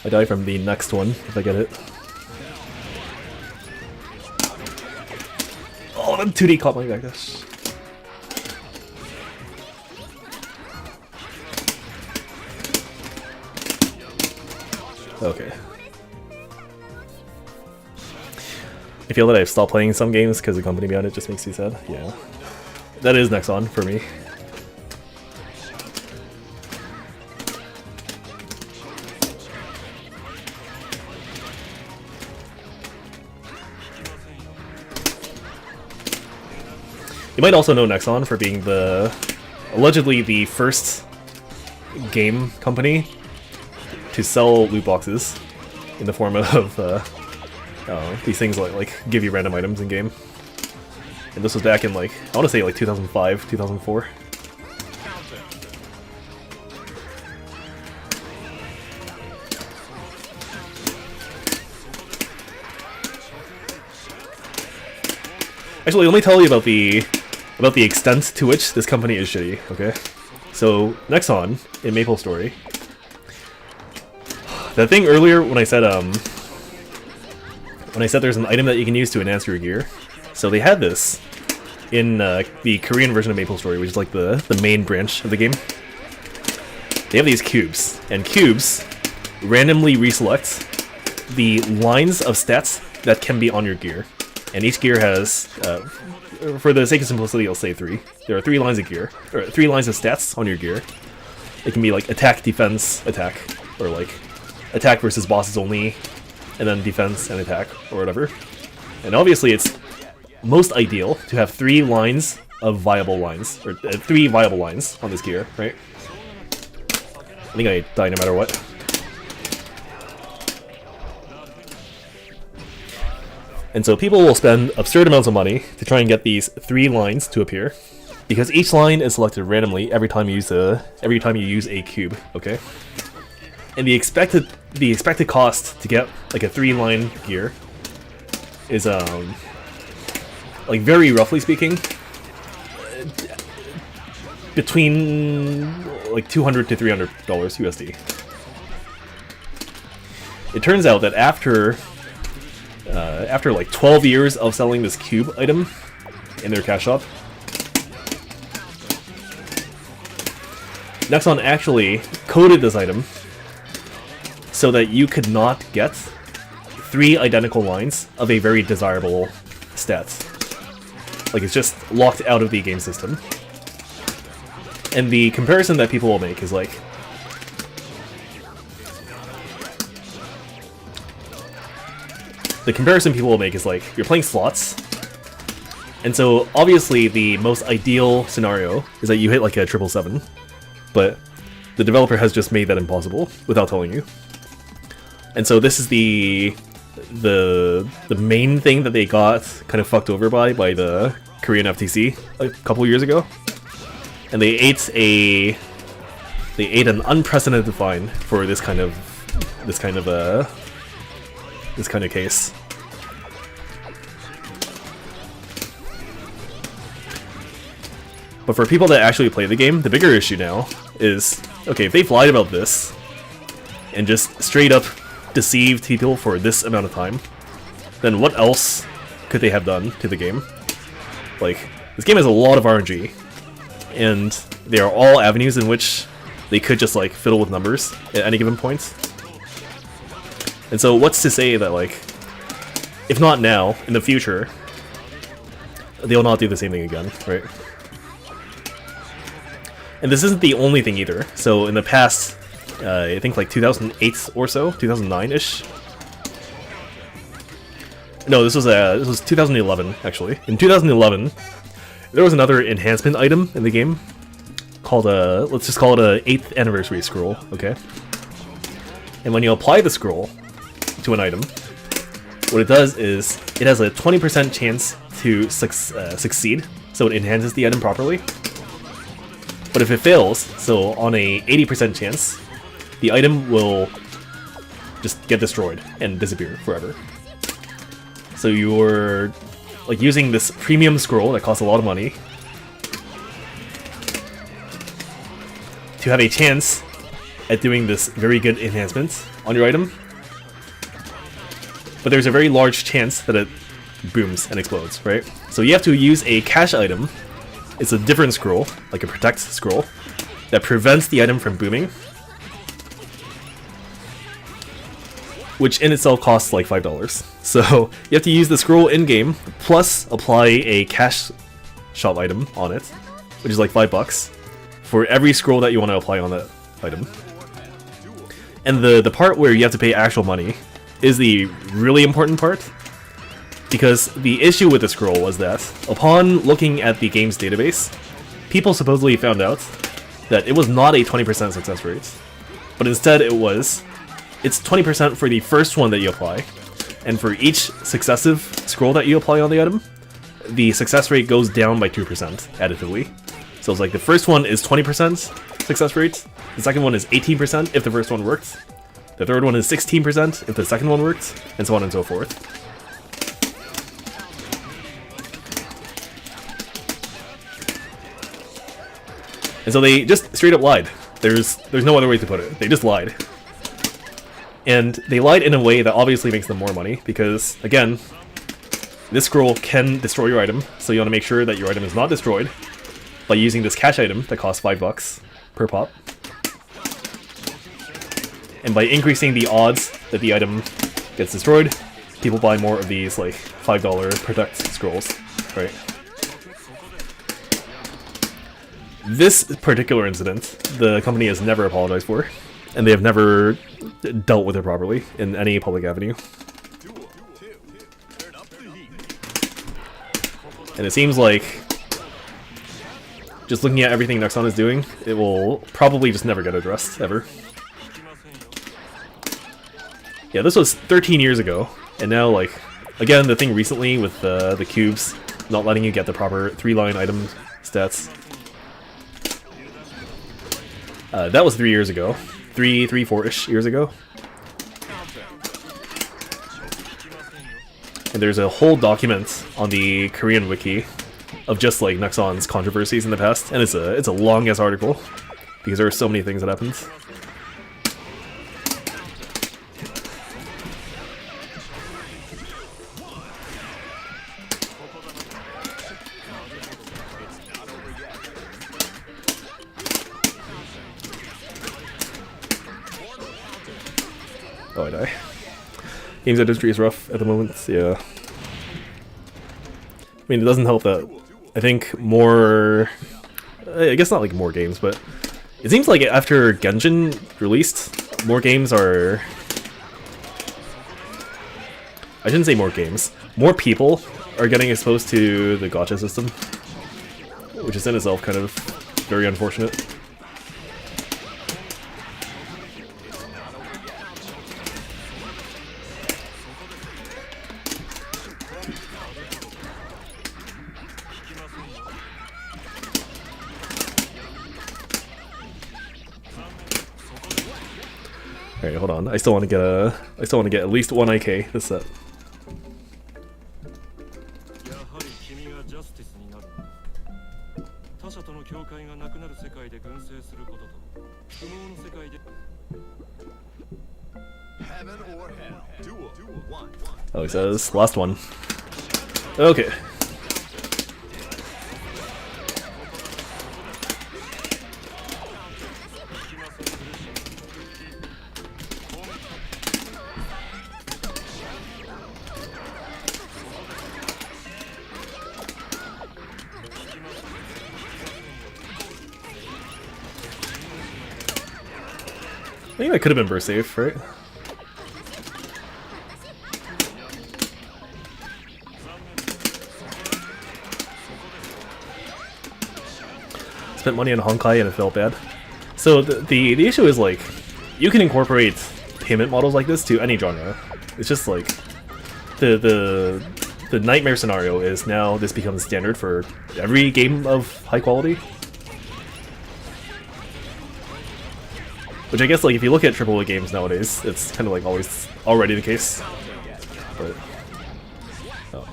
I die from the next one, if I get it. Oh, that 2D caught my backdash. Okay. I feel that I've stopped playing some games because the company behind it just makes me sad. Yeah. That is Nexon for me. You might also know Nexon for being allegedly the first game company to sell loot boxes in the form of these things like give you random items in game. And this was back in, like, I want to say like 2005, 2004. Actually, let me tell you about the extent to which this company is shitty, okay? So, Nexon, in MapleStory, that thing earlier when I said there's an item that you can use to enhance your gear, so they had this in the Korean version of MapleStory, which is like the main branch of the game. They have these cubes, and cubes randomly reselect the lines of stats that can be on your gear. And each gear has, for the sake of simplicity, I'll say 3. There are 3 lines of gear, or 3 lines of stats on your gear. It can be like attack, defense, attack, or like attack versus bosses only, and then defense and attack, or whatever. And obviously it's most ideal to have 3 lines of viable lines, or 3 viable lines on this gear, right? I think I die no matter what. And so people will spend absurd amounts of money to try and get these 3 lines to appear, because each line is selected randomly every time you use a cube, okay? And the expected cost to get like a 3-line gear is like very roughly speaking between like $200 to $300 USD. It turns out that after like 12 years of selling this cube item in their cash shop, Nexon actually coded this item so that you could not get 3 identical lines of a very desirable stat. Like, it's just locked out of the game system. And the comparison that people will make is like, you're playing slots, and so obviously the most ideal scenario is that you hit like a 777, but the developer has just made that impossible without telling you. And so this is the main thing that they got kind of fucked over by the Korean FTC a couple years ago, and they ate an unprecedented fine for this kind of case. But for people that actually play the game, the bigger issue now is, okay, if they've lied about this and just straight up deceived people for this amount of time, then what else could they have done to the game? Like, this game has a lot of RNG, and they are all avenues in which they could just like fiddle with numbers at any given point. And so what's to say that, like, if not now, in the future, they'll not do the same thing again, right? And this isn't the only thing either. So in the past, I think like 2008 or so, 2009-ish. No, this was 2011 actually. In 2011, there was another enhancement item in the game called let's just call it a 8th anniversary scroll, okay? And when you apply the scroll to an item, what it does is it has a 20% chance to succeed, so it enhances the item properly. But if it fails, so on a 80% chance, the item will just get destroyed and disappear forever. So you're like using this premium scroll that costs a lot of money to have a chance at doing this very good enhancement on your item. But there's a very large chance that it booms and explodes, right? So you have to use a cache item. It's a different scroll, like a protect scroll, that prevents the item from booming, which in itself costs like $5. So you have to use the scroll in-game, plus apply a cache shop item on it, which is like $5, for every scroll that you want to apply on that item. And the part where you have to pay actual money is the really important part, because the issue with the scroll was that, upon looking at the game's database, people supposedly found out that it was not a 20% success rate, but instead it's 20% for the first one that you apply, and for each successive scroll that you apply on the item, the success rate goes down by 2% additively. So it's like the first one is 20% success rate, the second one is 18% if the first one worked, the third one is 16% if the second one worked, and so on and so forth. And so they just straight up lied. There's no other way to put it. They just lied. And they lied in a way that obviously makes them more money, because, again, this scroll can destroy your item, so you want to make sure that your item is not destroyed by using this cache item that costs $5 per pop. And by increasing the odds that the item gets destroyed, people buy more of these like $5 Protect scrolls, right? This particular incident, the company has never apologized for, and they have never dealt with it properly in any public avenue. And it seems like, just looking at everything Nexon is doing, it will probably just never get addressed, ever. Yeah, this was 13 years ago, and now, like, again, the thing recently with the cubes not letting you get the proper 3-line item stats. That was 3 years ago. 4-ish years ago. And there's a whole document on the Korean wiki of just like Nexon's controversies in the past, and it's a long-ass article because there are so many things that happened. Oh, I die. Games industry is rough at the moment, yeah. I mean, it doesn't help that I think more... I guess not like more games, but it seems like after Genshin released, more games are... I shouldn't say more games. More people are getting exposed to the gacha system, which is in itself kind of very unfortunate. Alright, hold on. I still want to get at least one IK this set. Oh, he says last one. Okay. I think that could have been burst safe, right? Spent money on Honkai and it felt bad. So the issue is like, you can incorporate payment models like this to any genre. It's just like the nightmare scenario is now this becomes standard for every game of high quality. Which I guess, like, if you look at AAA games nowadays, it's kind of like always already the case. But oh.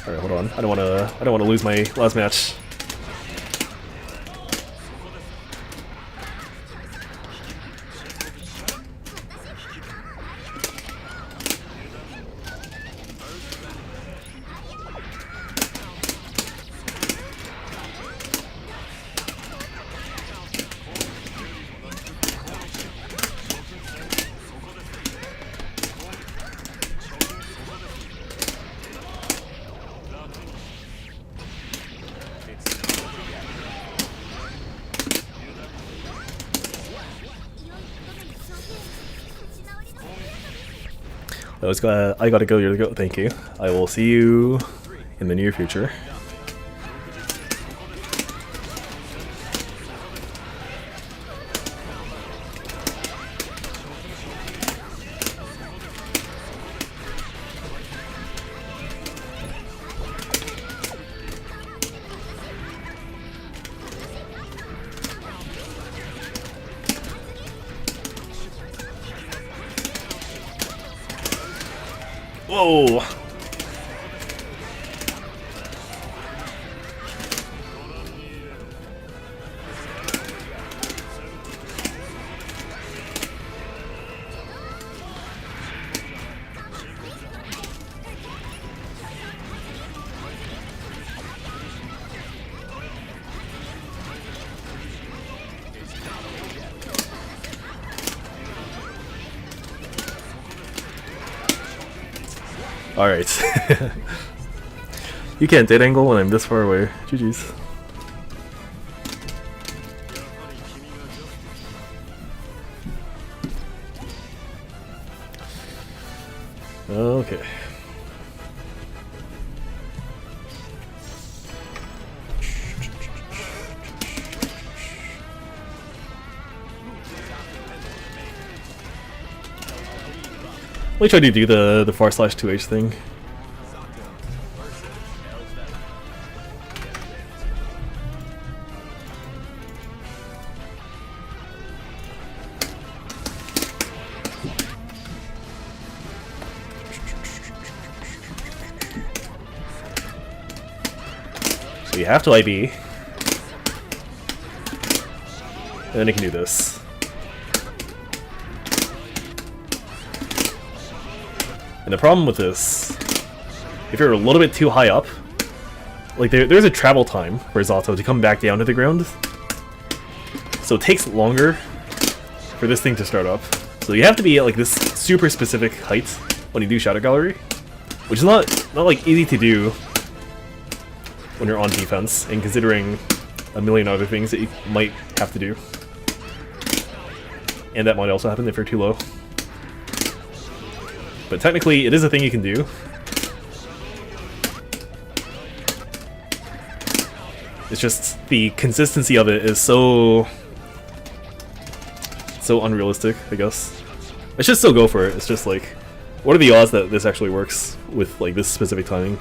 All right, hold on. I don't want to lose my last match. I gotta go, you're the go. Thank you. I will see you in the near future. Whoa! Alright. You can't dead angle when I'm this far away. GG's. Okay. Let me try to do the /2H thing. So you have to IB. And then you can do this. And the problem with this, if you're a little bit too high up, like there's a travel time for Zato to come back down to the ground. So it takes longer for this thing to start up. So you have to be at like this super specific height when you do Shadow Gallery, which is not like easy to do when you're on defense, and considering a million other things that you might have to do. And that might also happen if you're too low. But technically, it is a thing you can do. It's just the consistency of it is so unrealistic, I guess. I should still go for it. It's just like, what are the odds that this actually works with like this specific timing?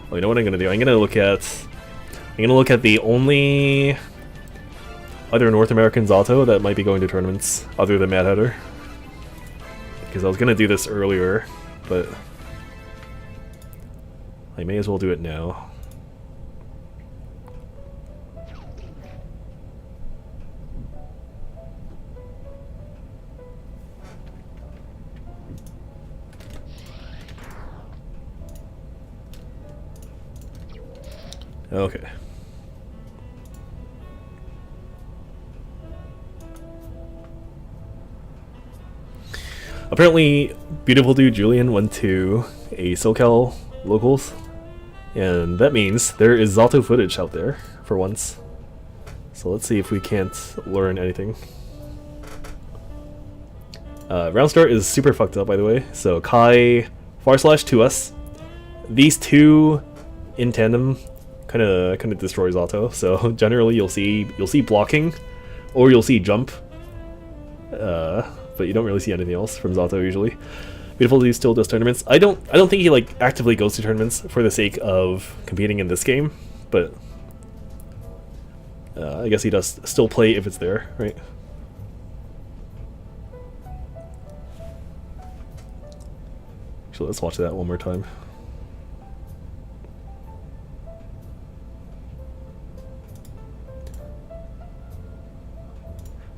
Oh, you know what I'm gonna do? I'm gonna look at the only other North American Zato that might be going to tournaments other than Mad Hatter. Because I was gonna do this earlier, but I may as well do it now. Okay. Apparently, beautiful dude Julian went to a SoCal locals, and that means there is Zato footage out there for once. So let's see if we can't learn anything. Round start is super fucked up, by the way. So Kai, /2S, these two in tandem kind of destroys Zato. So generally you'll see blocking, or you'll see jump, but you don't really see anything else from Zato usually. Beautiful dude still does tournaments. I don't think he like actively goes to tournaments for the sake of competing in this game, but I guess he does still play if it's there, right? So let's watch that one more time.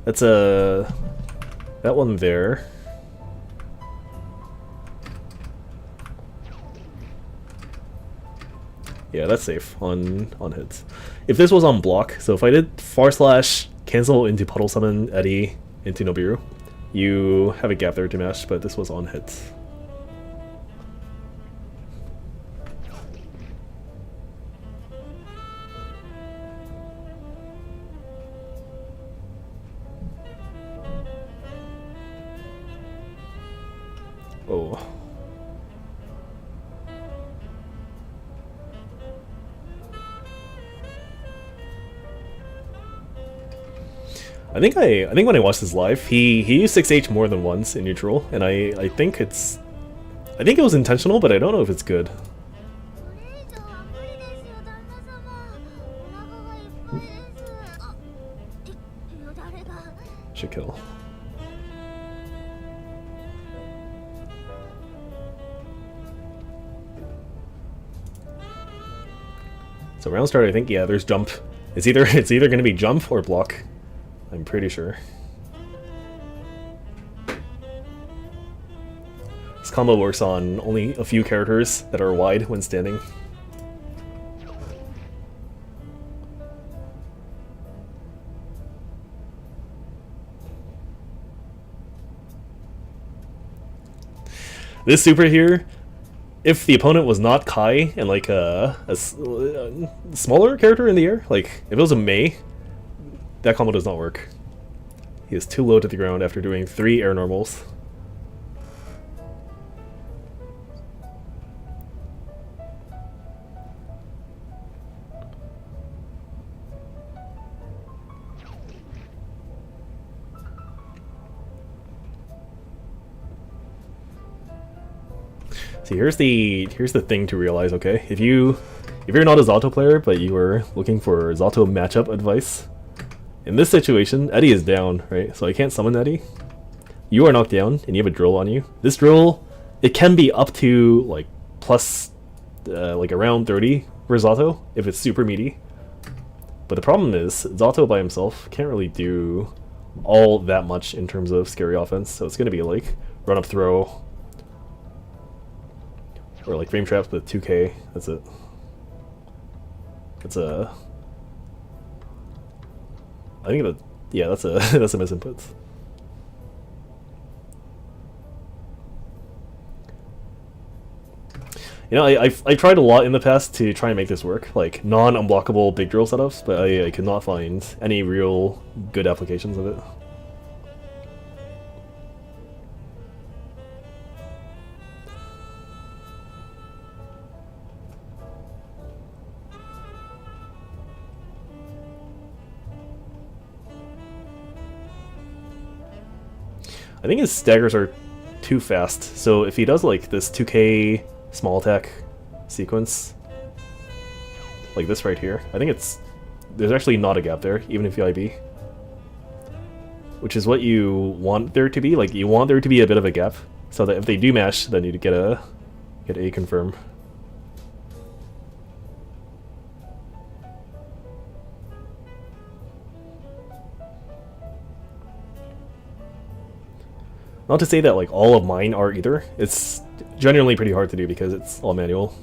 That's that one there. Yeah, that's safe on hits. If this was on block, so if I did / cancel into Puddle Summon Eddie into Nobiru, you have a gap there to mash, but this was on hits. Oh. I think when I watched this live, he used 6H more than once in neutral, and I think it was intentional, but I don't know if it's good. Should kill. So round start, I think, yeah, there's jump. It's either going to be jump or block. I'm pretty sure. This combo works on only a few characters that are wide when standing. This super here, if the opponent was not Kai and like a smaller character in the air, like if it was a Mei, that combo does not work. He is too low to the ground after doing 3 air normals. See, here's the thing to realize, okay? If you're not a Zato player, but you were looking for Zato matchup advice, in this situation, Eddie is down, right? So I can't summon Eddie. You are knocked down, and you have a drill on you. This drill, it can be up to like plus, like around 30 for Zato if it's super meaty. But the problem is, Zato by himself can't really do all that much in terms of scary offense. So it's gonna be like run up throw. Or like frame traps with 2k, that's it. That's a... I think that, yeah, that's a that's a misinput. You know, I tried a lot in the past to try and make this work, like non-unblockable big drill setups, but I could not find any real good applications of it. I think his staggers are too fast, so if he does like this 2k small attack sequence, like this right here, I think there's actually not a gap there, even if you IB. Which is what you want there to be, like you want there to be a bit of a gap, so that if they do mash, then you get a confirm. Not to say that like all of mine are either. It's generally pretty hard to do because it's all manual.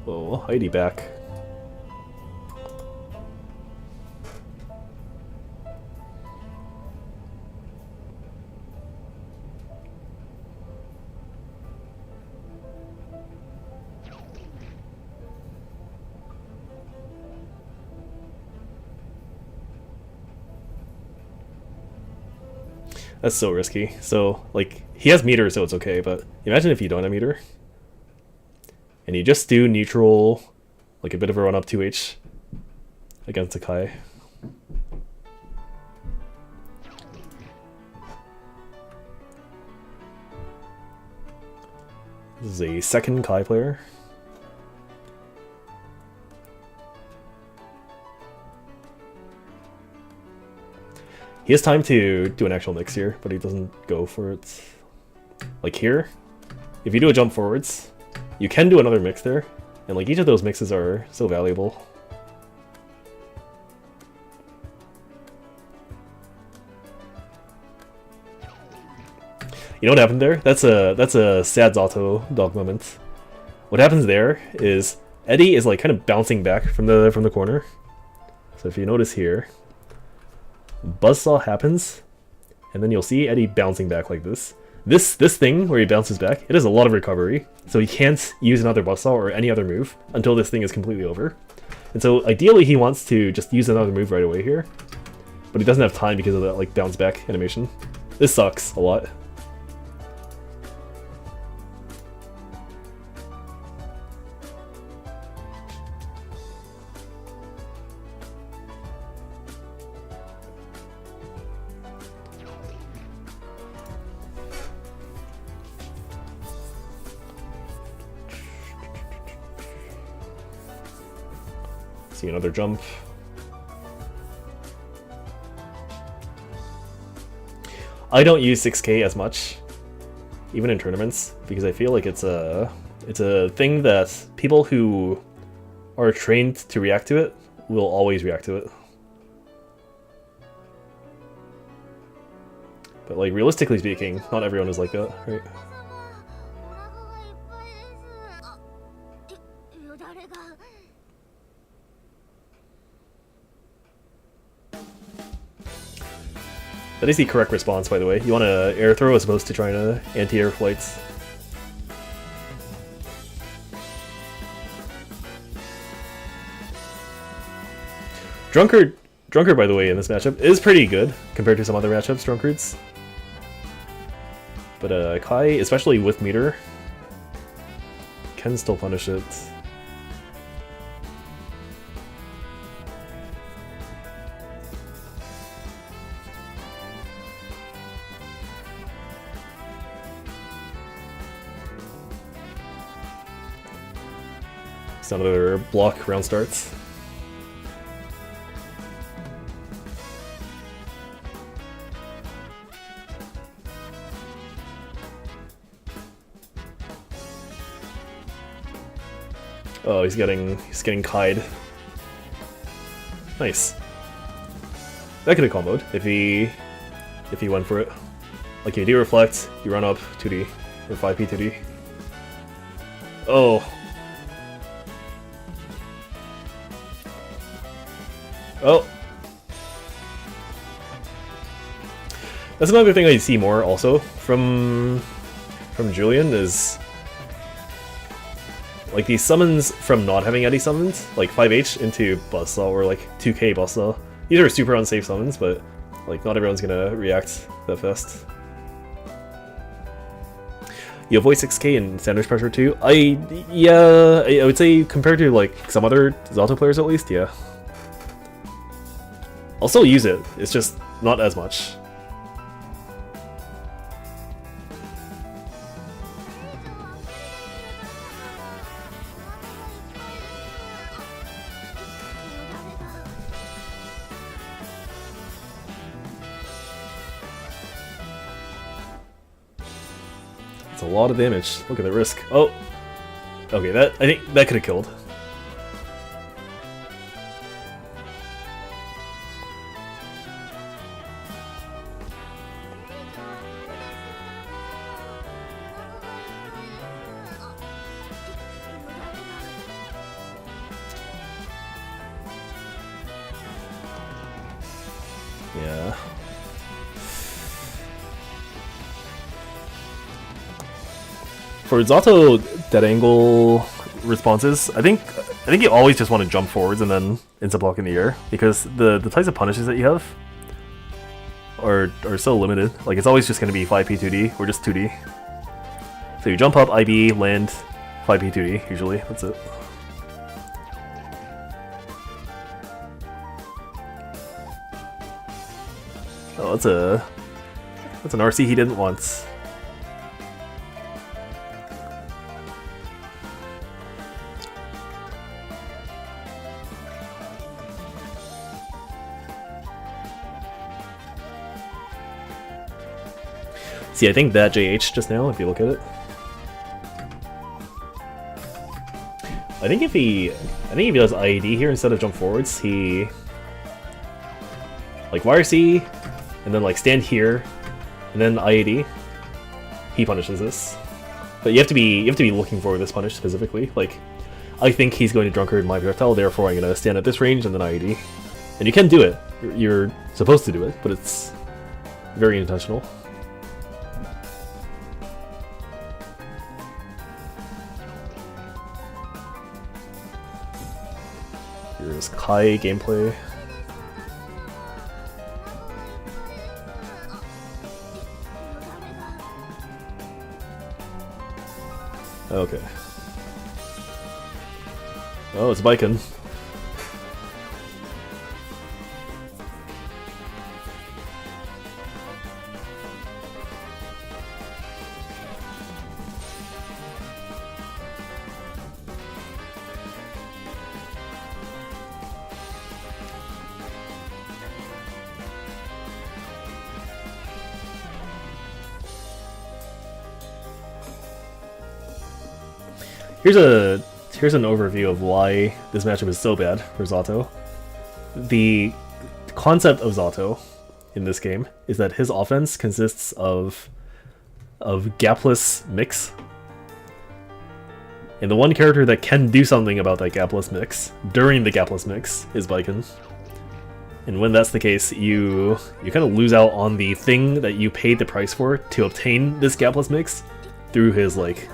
Oh, Heidi back. That's so risky. So, like, he has meter, so it's okay, but imagine if you don't have meter. And you just do neutral, like a bit of a run up 2H against a Kai. This is a second Kai player. He has time to do an actual mix here, but he doesn't go for it. Like here, if you do a jump forwards, you can do another mix there, and like each of those mixes are so valuable. You know what happened there? That's a sad Zato dog moment. What happens there is Eddie is like kind of bouncing back from the corner. So if you notice here, buzzsaw happens, and then you'll see Eddie bouncing back like this. This thing where he bounces back, it has a lot of recovery, so he can't use another buzzsaw or any other move until this thing is completely over. And so ideally he wants to just use another move right away here, but he doesn't have time because of that like bounce back animation. This sucks a lot. See another jump. I don't use 6k as much, even in tournaments, because I feel like it's a thing that people who are trained to react to it will always react to it. But like realistically speaking, not everyone is like that, right? That is the correct response, by the way. You want to air throw as opposed to trying to anti-air flights. Drunkard, by the way, in this matchup is pretty good compared to some other matchups, Drunkards. But Kai, especially with meter, can still punish it. It's another block round starts. Oh, he's getting Kai'd. Nice. That could have comboed if he went for it. Like you do reflect, you run up 2D or 5p 2D. Oh. Oh. That's another thing I see more also from Julian is like these summons from not having any summons, like 5H into Buzzsaw or like 2K Buzzsaw. These are super unsafe summons, but like not everyone's gonna react that fast. You avoid 6K and Sandwich Pressure too? I would say compared to like some other Zato players at least, yeah. I'll still use it, it's just not as much. It's a lot of damage. Look at the risk. Oh! Okay, I think that could have killed. Yeah. For Zato dead angle responses, I think you always just want to jump forwards and then insta block in the air because the types of punishes that you have are so limited. Like it's always just going to be 5p 2D or just 2D. So you jump up, IB, land, 5p 2D usually. That's it. Oh, that's an RC he didn't want. See, I think that JH just now, if you look at it. I think if he does IED here instead of jump forwards, he like YRC and then like stand here and then IED, he punishes this. But you have to be looking for this punish specifically. Like I think he's going to drunkard my projectile, therefore I'm gonna stand at this range and then IED. And you can do it. You're supposed to do it, but it's very intentional. Here's Kai gameplay. Okay. Oh, it's Baiken. Here's an overview of why this matchup is so bad for Zato. The concept of Zato in this game is that his offense consists of gapless mix. And the one character that can do something about that gapless mix during the gapless mix is Baiken. And when that's the case, you kind of lose out on the thing that you paid the price for to obtain this gapless mix through his like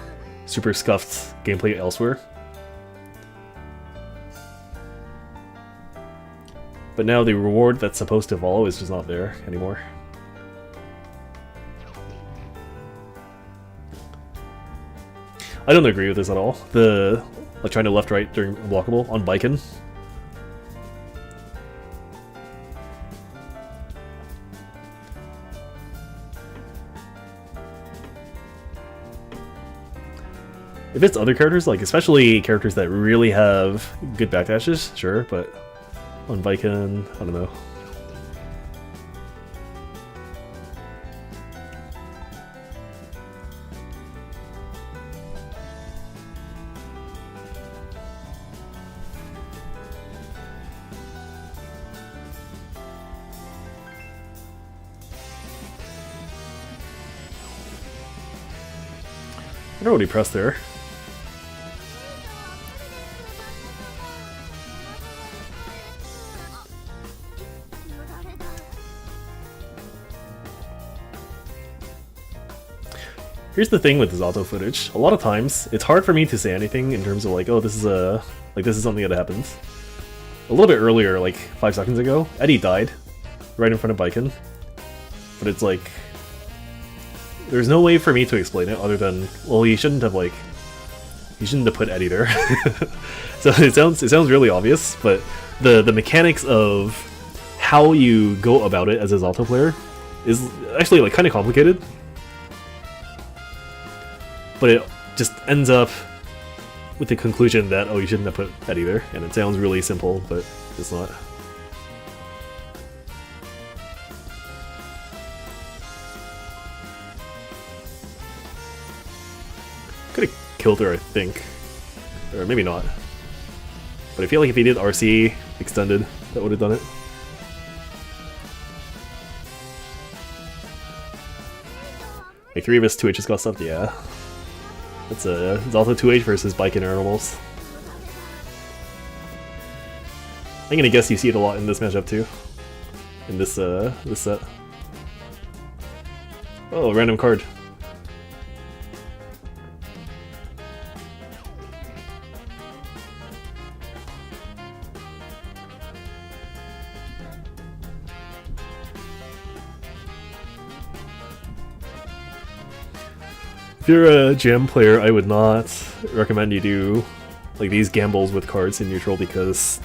super scuffed gameplay elsewhere. But now the reward that's supposed to follow is just not there anymore. I don't agree with this at all. The like trying to left-right during unblockable on Baiken. If it's other characters, like especially characters that really have good backdashes, sure, but on Baiken, I don't know. I don't know what he pressed there. Here's the thing with this auto footage. A lot of times, it's hard for me to say anything in terms of like, oh, this is something that happens. A little bit earlier, like 5 seconds ago, Eddie died right in front of Baiken. But it's like, there's no way for me to explain it other than, well, he shouldn't have put Eddie there. So it sounds really obvious, but the mechanics of how you go about it as his auto player is actually like kind of complicated. But it just ends up with the conclusion that, oh, you shouldn't have put Eddie there, and it sounds really simple, but it's not. Could have killed her, I think. Or maybe not. But I feel like if he did RC extended, that would have done it. Like 3 of us 2H's got stuff, yeah. It's also 2H versus Baiken animals. I'm gonna guess you see it a lot in this matchup too. In this this set. Oh, random card. If you're a gem player, I would not recommend you do like these gambles with cards in neutral, because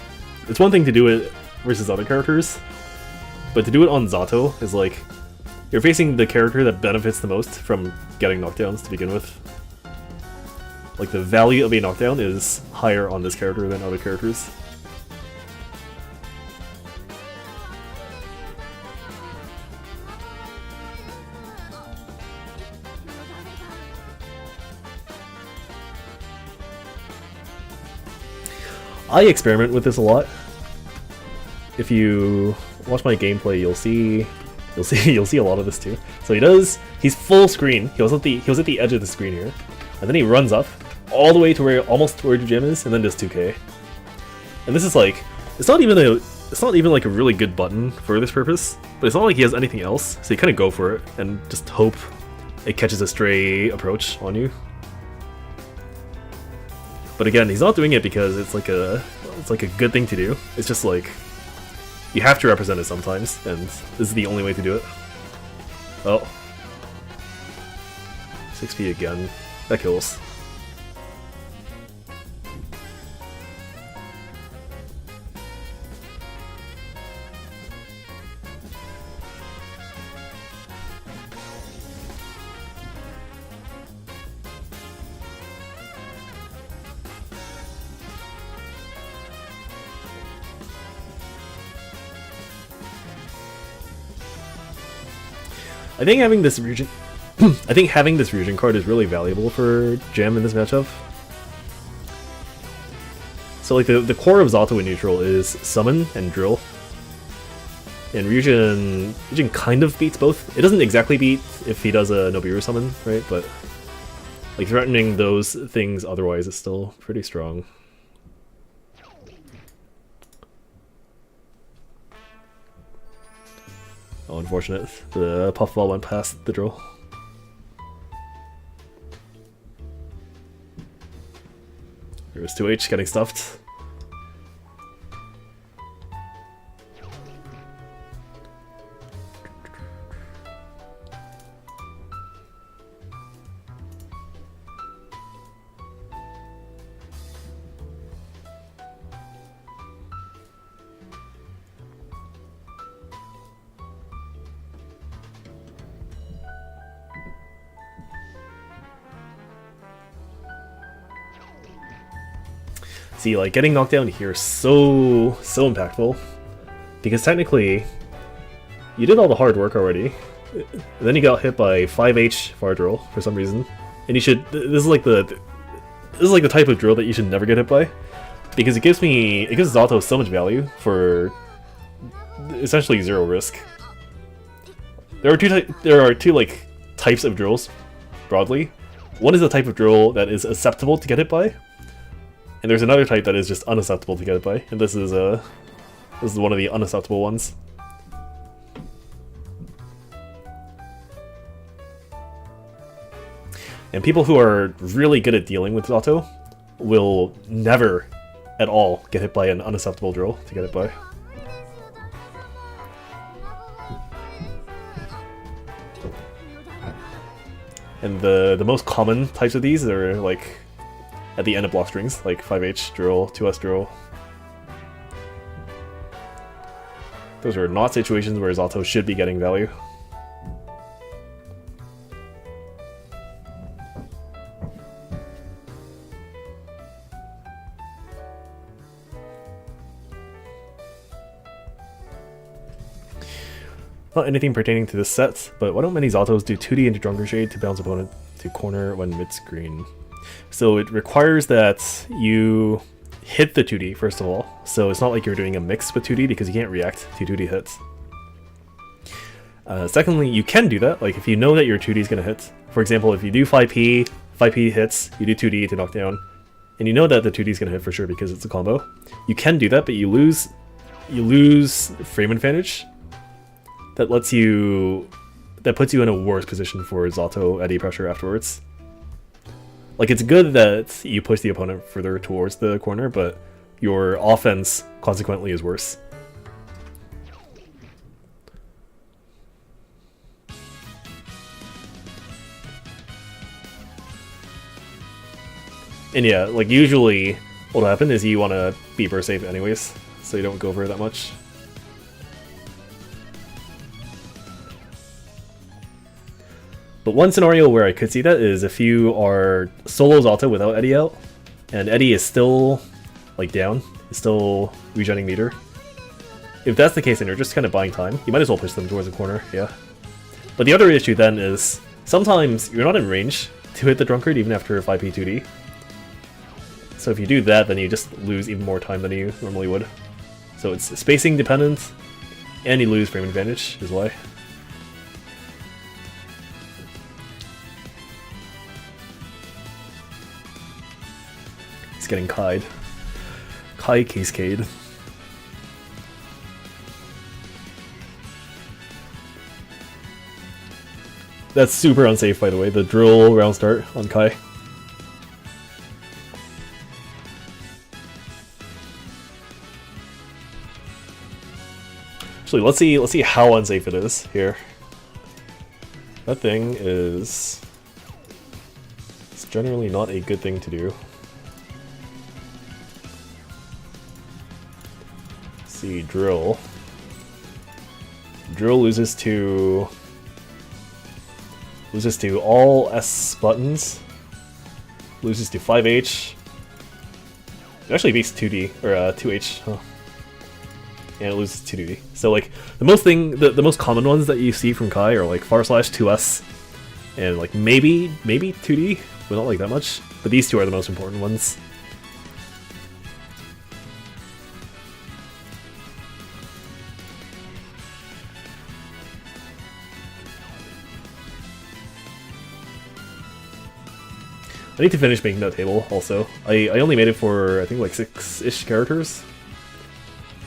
it's one thing to do it versus other characters, but to do it on Zato is like you're facing the character that benefits the most from getting knockdowns to begin with. Like the value of a knockdown is higher on this character than other characters. I experiment with this a lot. If you watch my gameplay, you'll see a lot of this too. So he's full screen. He was at the edge of the screen here, and then he runs up all the way to almost where the gem is, and then does 2K. And this is like, it's not even like a really good button for this purpose, but it's not like he has anything else, so you kind of go for it and just hope it catches a stray approach on you. But again, he's not doing it because it's like a good thing to do. It's just like you have to represent it sometimes, and this is the only way to do it. Oh. 6p again. That kills. I think having this Ryujin card is really valuable for Gem in this matchup. So like the core of Zato in neutral is summon and drill. And Ryujin kind of beats both. It doesn't exactly beat if he does a Nobiru summon, right? But like threatening those things otherwise is still pretty strong. Oh, unfortunate. The puffball went past the drill. There's 2H getting stuffed. See, like, getting knocked down here is so impactful. Because technically, you did all the hard work already. And then you got hit by 5H far drill for some reason. And you should... This is like the type of drill that you should never get hit by. Because it gives Zato so much value for essentially 0 risk. There are two like types of drills, broadly. One is a type of drill that is acceptable to get hit by. And there's another type that is just unacceptable to get it by, and this is one of the unacceptable ones. And people who are really good at dealing with Zato will never at all get hit by an unacceptable drill to get it by. And the most common types of these are like at the end of block strings, like 5H drill, 2S drill. Those are not situations where Zato should be getting value. Not anything pertaining to this set, but why don't many Zatos do 2D into Drunker Shade to bounce opponent to corner when mid-screen? So it requires that you hit the 2D first of all, so it's not like you're doing a mix with 2D because you can't react to 2D hits. Secondly, you can do that, like if you know that your 2D is going to hit. For example, if you do 5P hits, you do 2D to knock down, and you know that the 2D is going to hit for sure because it's a combo. You can do that, but you lose frame advantage. That puts you in a worse position for Zato Eddy pressure afterwards. Like, it's good that you push the opponent further towards the corner, but your offense consequently is worse. And yeah, like usually what'll happen is you want to be burst safe anyways, so you don't go for it that much. But one scenario where I could see that is if you are solo Zato without Eddy out, and Eddy is still like down, is still regenerating meter. If that's the case and you're just kind of buying time, you might as well push them towards the corner, yeah. But the other issue then is, sometimes you're not in range to hit the Drunkard even after 5P 2D. So if you do that, then you just lose even more time than you normally would. So it's spacing dependent, and you lose frame advantage, is why. He's getting Kai'd. Kai Cascade. That's super unsafe, by the way, the drill round start on Kai. Actually, let's see how unsafe it is here. That thing is... it's generally not a good thing to do. See, drill. Drill loses to all S buttons. Loses to 5H. It actually beats 2D or 2H. Huh. And it loses to 2D. So like the most common ones that you see from Kai are like / 2S and like maybe 2D, but not like that much. But these two are the most important ones. I need to finish making that table also. I only made it for I think like 6-ish characters.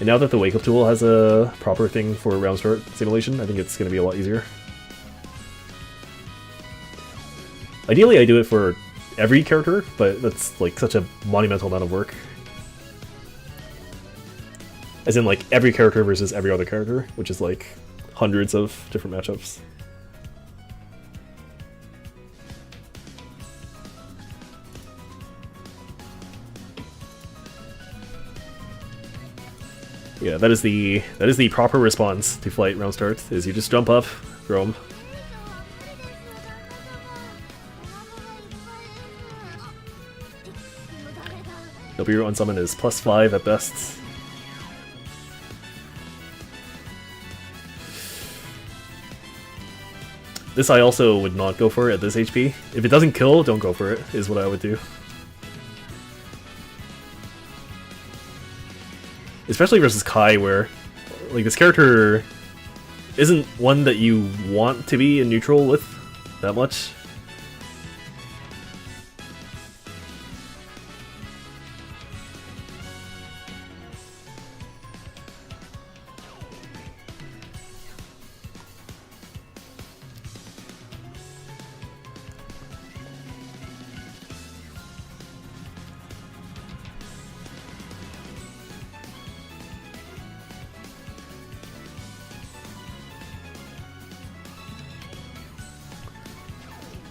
And now that the Wake Up tool has a proper thing for round start simulation, I think it's going to be a lot easier. Ideally, I do it for every character, but that's like such a monumental amount of work. As in, like, every character versus every other character, which is like hundreds of different matchups. Yeah, that is the proper response to Flight round start, is you just jump up, throw them. W on summon is +5 at best. This I also would not go for at this HP. If it doesn't kill, don't go for it, is what I would do. Especially versus Kai, where like this character isn't one that you want to be in neutral with that much.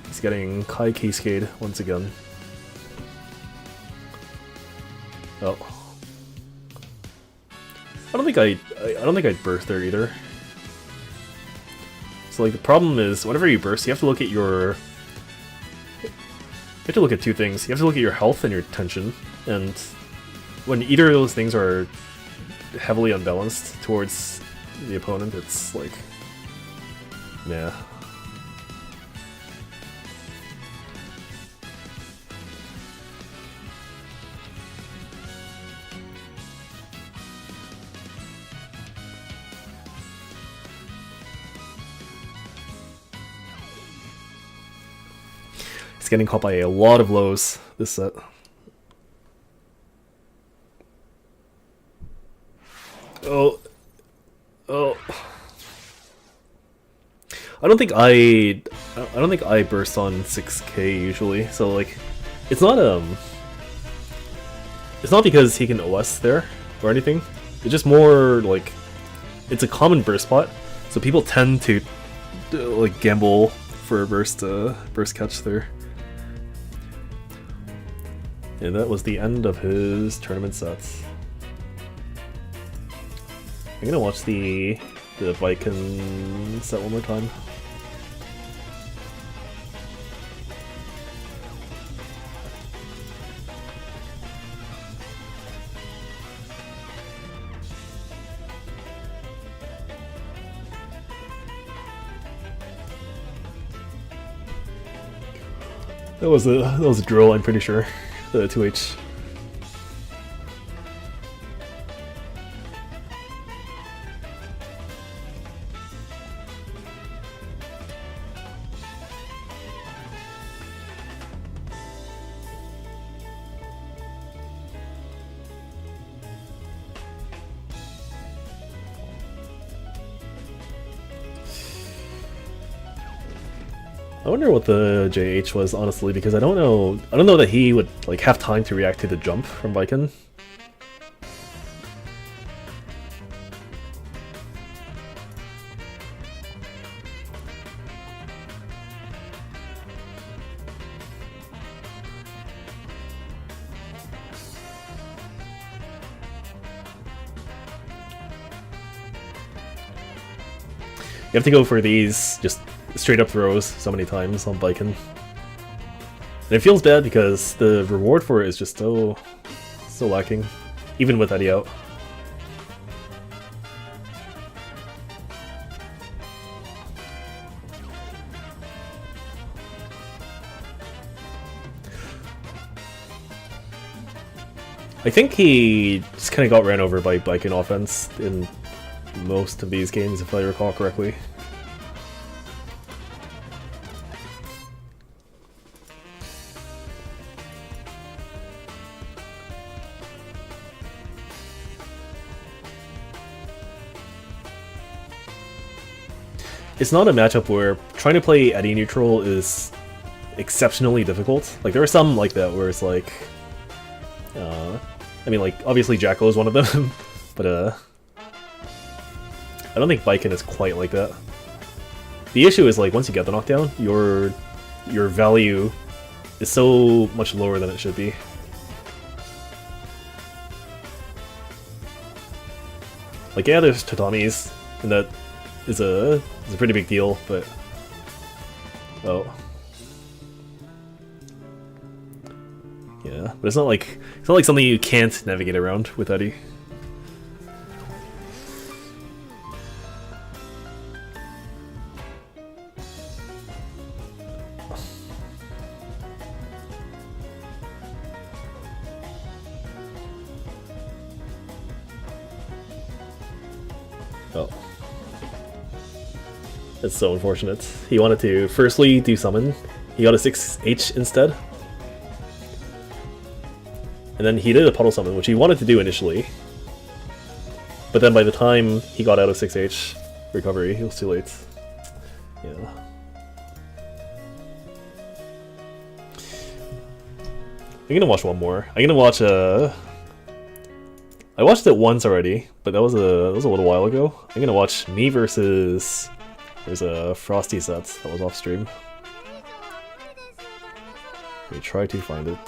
He's getting Kai Cascade once again. Oh, I don't think I'd burst there either. So like the problem is, whenever you burst, you have to look at your. You have to look at two things. You have to look at your health and your tension, and when either of those things are heavily unbalanced towards the opponent, it's like, nah. He's getting caught by a lot of lows this set. Oh. I don't think I burst on 6k usually. So like, it's not because he can OS there or anything. It's just more like it's a common burst spot, so people tend to like gamble for a burst catch there. And that was the end of his tournament sets. I'm gonna watch the Viking set one more time. That was a drill, I'm pretty sure. The 2H. I wonder what the JH was, honestly, because I don't know that he would like have time to react to the jump from Viken. You have to go for these just straight up throws so many times on Viken. And it feels bad because the reward for it is just so lacking, even with Eddie out. I think he just kind of got ran over by Viken offense in most of these games, if I recall correctly. it's not a matchup where trying to play Eddie neutral is exceptionally difficult. Like there are some like that where it's like, I mean, like obviously Jacko is one of them, but I don't think Baiken is quite like that. The issue is like once you get the knockdown, your value is so much lower than it should be. Like yeah, there's tatamis, and that is a pretty big deal, but oh. Yeah, but it's not like something you can't navigate around with Eddie. Oh. That's so unfortunate. He wanted to firstly do summon. He got a 6H instead. And then he did a puddle summon, which he wanted to do initially. But then by the time he got out of 6H recovery, it was too late. Yeah. I'm gonna watch one more. I'm gonna watch I watched it once already, but that was a little while ago. I'm gonna watch me versus there's a Frosty set that was off stream. Let me try to find it.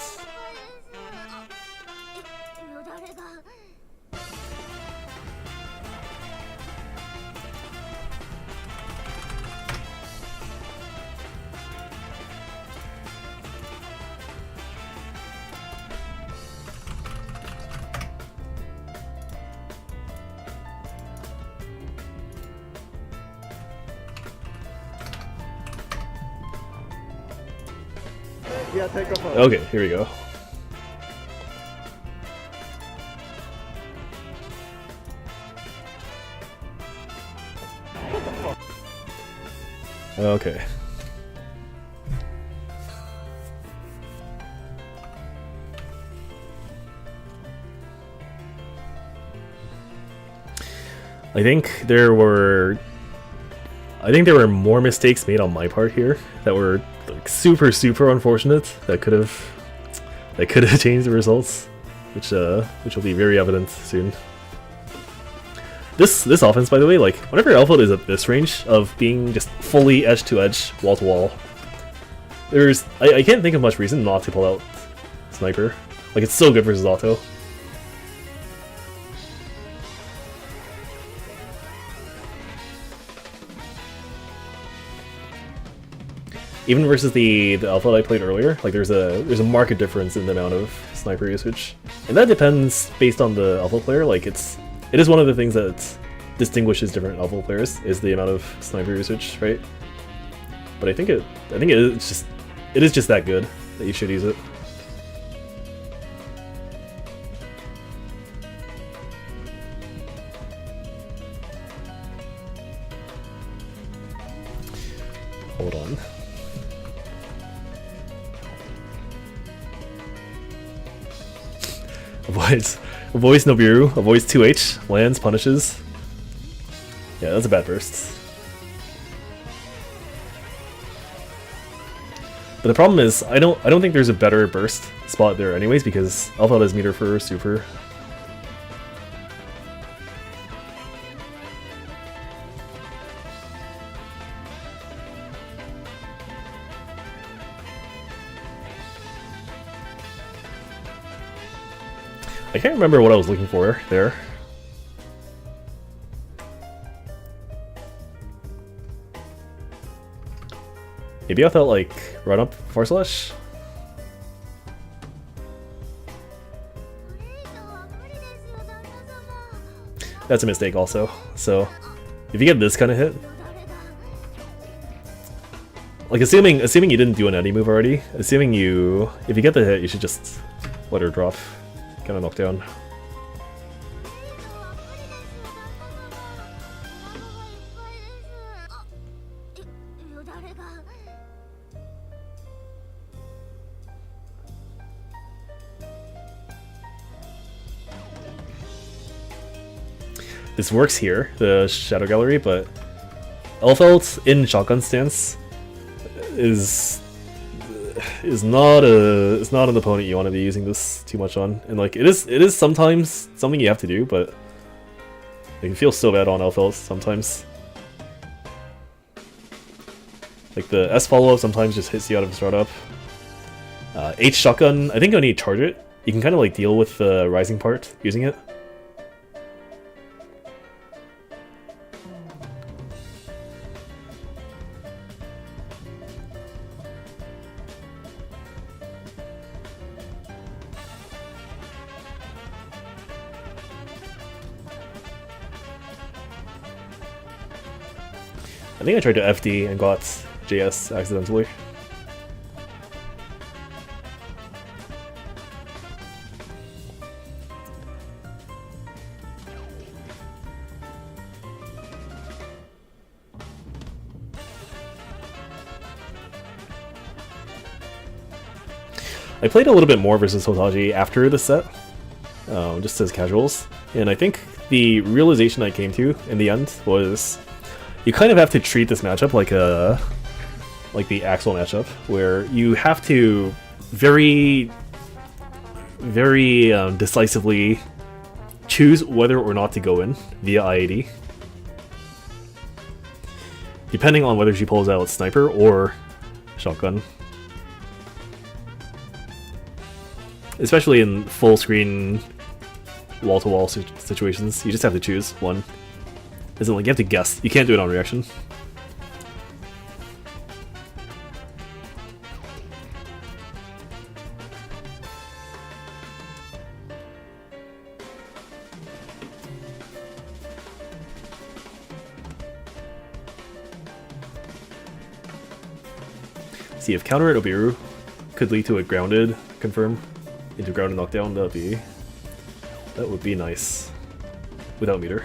Yeah, take off. Okay, here we go. Okay. I think there were more mistakes made on my part here that were like super unfortunate that could have changed the results, which will be very evident soon. This offense, by the way, like whenever Alpha is at this range of being just fully edge to edge, wall to wall, I can't think of much reason not to pull out Sniper. Like it's so good versus auto. Even versus the alpha that I played earlier, like there's a marked difference in the amount of sniper usage, and that depends based on the alpha player. Like it is one of the things that distinguishes different alpha players is the amount of sniper usage, right? But I think it is just that good that you should use it. Hold on. Avoids Nobiru, avoids 2H, lands, punishes. Yeah, that's a bad burst. But the problem is, I don't think there's a better burst spot there anyways, because Alpha does meter for super. I can't remember what I was looking for there. Maybe I felt like run up Force Slash? That's a mistake also. So if you get this kind of hit, like assuming you didn't do an Eddie move already, if you get the hit, you should just let her drop. Kind of knockdown. This works here, the Shadow Gallery, but Elfelt in shotgun stance is not an opponent you want to be using this too much on, and like it is sometimes something you have to do, but it can feel so bad on Elfelt sometimes. Like the S follow up sometimes just hits you out of startup. H shotgun, I think when you charge it, you can kind of like deal with the rising part using it. I think I tried to FD and got JS accidentally. I played a little bit more versus Hotaji after the set, just as casuals, and I think the realization I came to in the end was you kind of have to treat this matchup like the Axel matchup, where you have to very decisively choose whether or not to go in via IAD, depending on whether she pulls out sniper or shotgun. Especially in full screen wall-to-wall situations, you just have to choose one. Isn't like you have to guess. You can't do it on reaction. See, if counter at Obiru could lead to a grounded confirm into grounded knockdown, that would be nice. Without meter.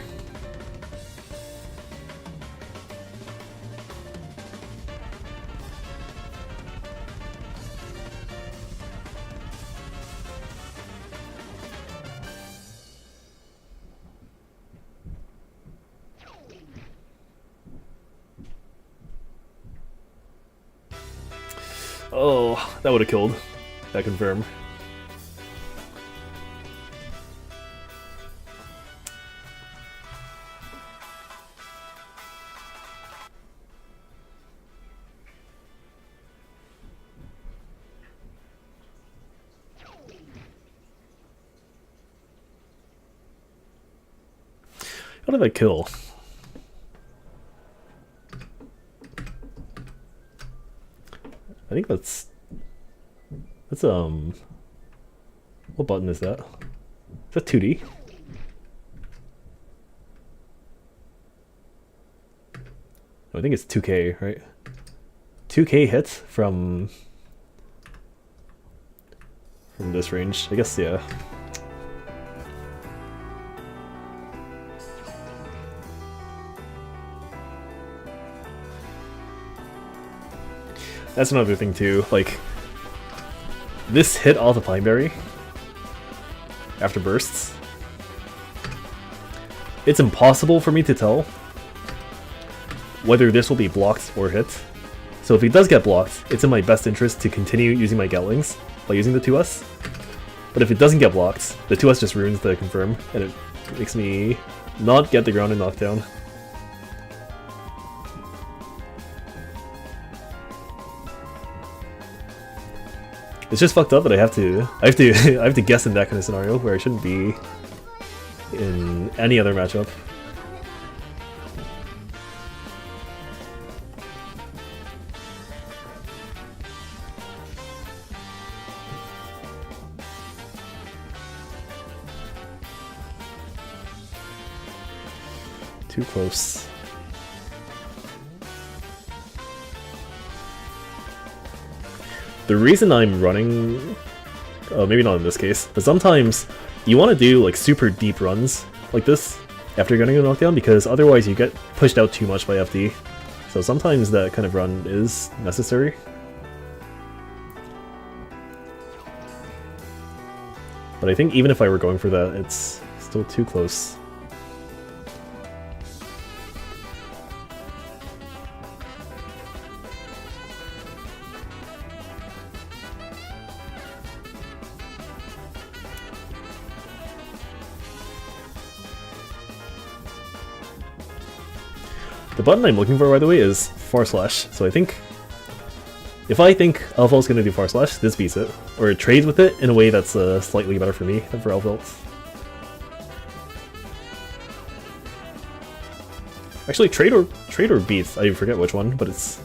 Oh, that would have killed that confirm. How did I kill? I think that's what button is that? Is that 2D? I think it's 2K, right? 2K hit from this range. I guess, yeah. That's another thing too, like, this hit off the Pineberry after bursts, it's impossible for me to tell whether this will be blocked or hit. So if it does get blocked, it's in my best interest to continue using my Gatlings by using the 2S. But if it doesn't get blocked, the 2S just ruins the confirm, and it makes me not get the grounded knockdown. It's just fucked up that I have to guess in that kind of scenario where I shouldn't be in any other matchup. Too close. The reason I'm running, maybe not in this case, but sometimes you want to do like super deep runs like this after getting a knockdown, because otherwise you get pushed out too much by FD. So sometimes that kind of run is necessary. But I think even if I were going for that, it's still too close. The button I'm looking for, by the way, is far slash. So I think if I think Elphelt's gonna do far slash, this beats it, or it trades with it in a way that's slightly better for me than for Elphelt. Actually, trade or beats. I forget which one, but it's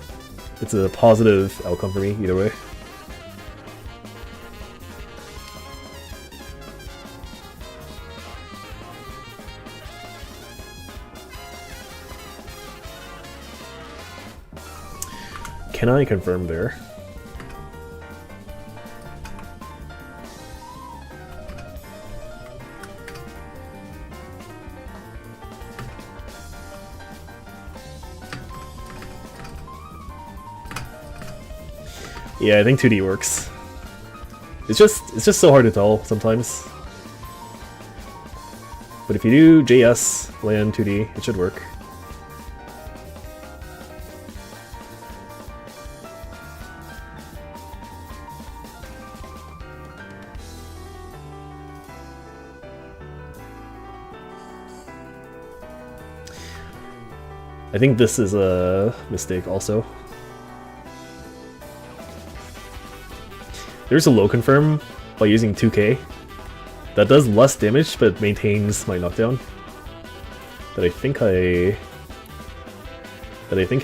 a positive outcome for me either way. Can I confirm there? Yeah, I think 2D works. It's just so hard to tell sometimes. But if you do JS, land 2D, it should work. I think this is a mistake also. There's a low confirm by using 2k that does less damage but maintains my knockdown. That I think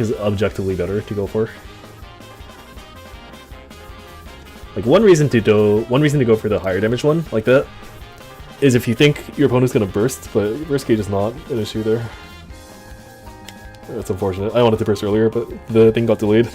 is objectively better to go for. Like one reason to go for the higher damage one like that is if you think your opponent's gonna burst, but burst gauge is not an issue there. That's unfortunate. I wanted to burst earlier, but the thing got delayed.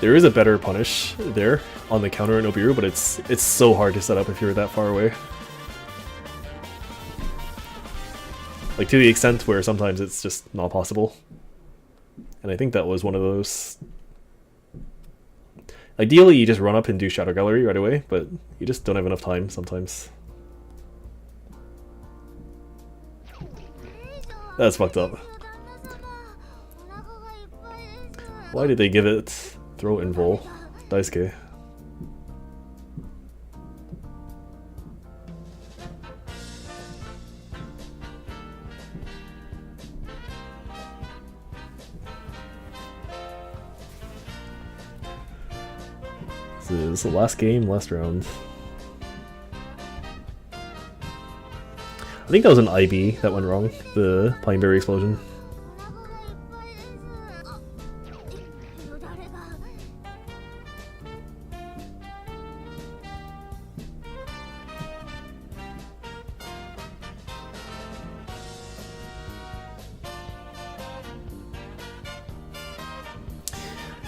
There is a better punish there on the counter in Obiru, but it's so hard to set up if you're that far away. Like to the extent where sometimes it's just not possible. And I think that was one of those. Ideally you just run up and do Shadow Gallery right away, but you just don't have enough time sometimes. That's fucked up. Why did they give it throw invul? Daisuke. This is the last game, last round. I think that was an IB that went wrong, the Pineberry explosion.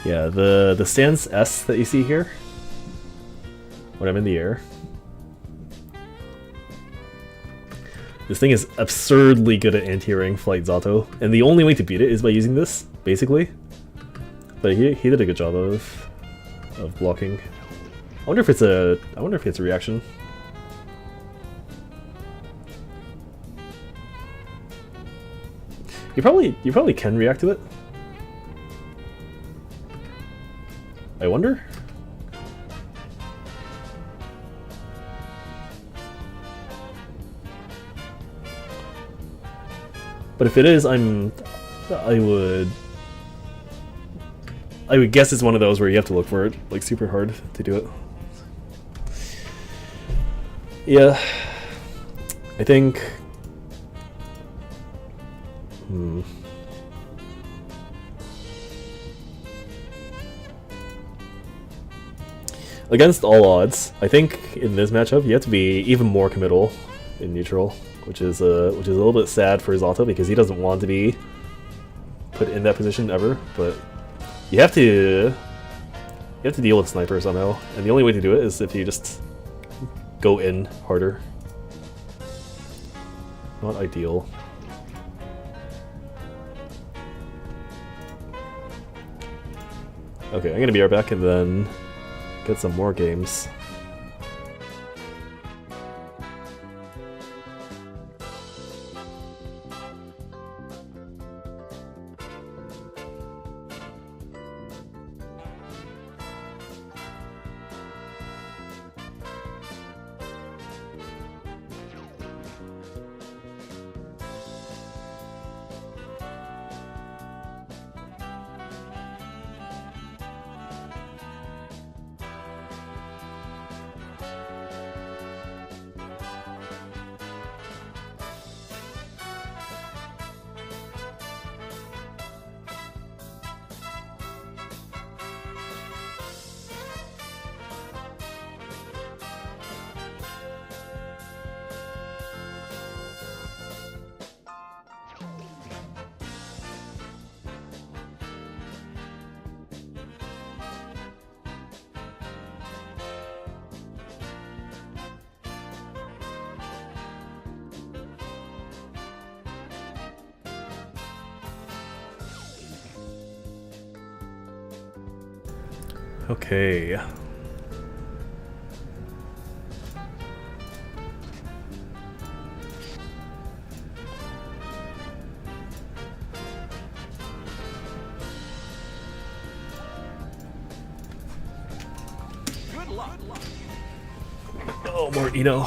Yeah, the stance S that you see here, when I'm in the air, this thing is absurdly good at anti-airing Flight Zato, and the only way to beat it is by using this, basically. But he did a good job of blocking. I wonder if it's a reaction. You probably can react to it. I wonder? But if it is, I would guess it's one of those where you have to look for it, like super hard to do it. Yeah, I think. Against all odds, I think in this matchup you have to be even more committal in neutral, which is a little bit sad for Zato because he doesn't want to be put in that position ever. But you have to deal with Sniper somehow, and the only way to do it is if you just go in harder. Not ideal. Okay, I'm gonna be right back and then get some more games. Okay. Oh, more Eno.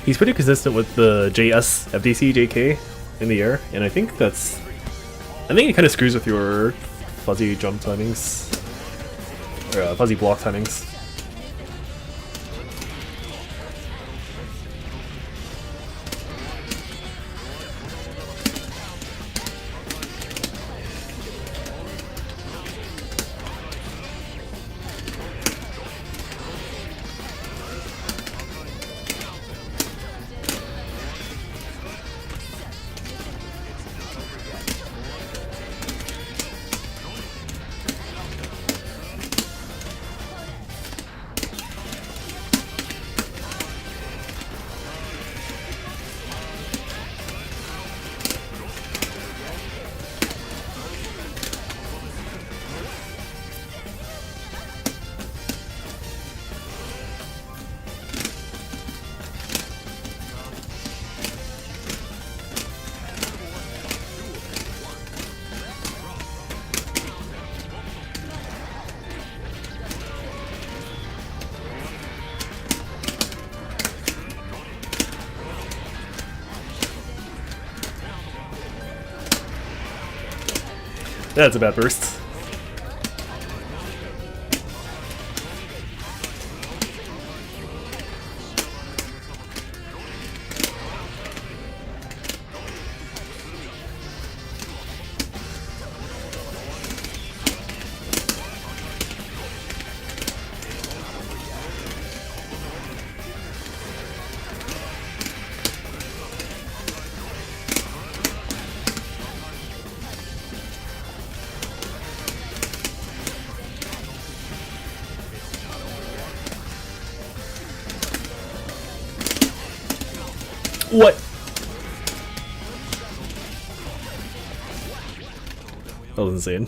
He's pretty consistent with the JS, FDC, JK in the air, and I think it kind of screws with your fuzzy jump timings, or fuzzy block timings. That's a bad burst. What? That was insane.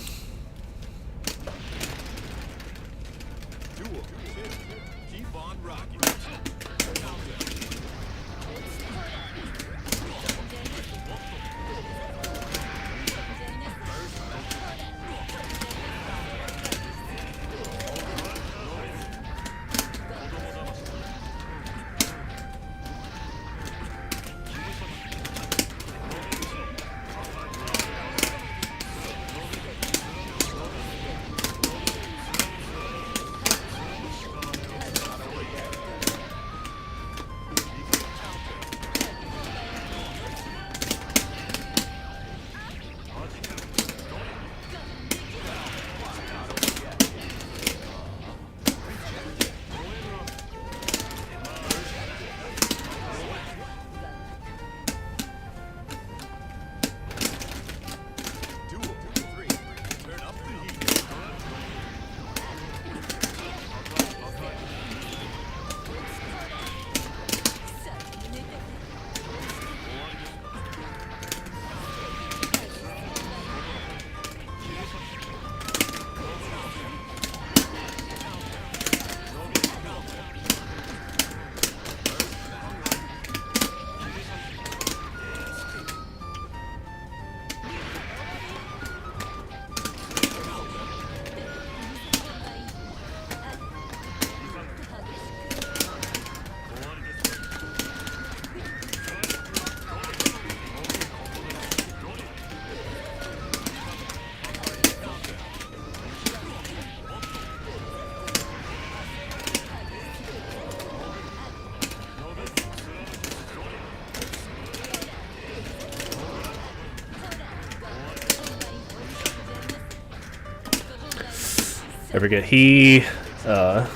I forget,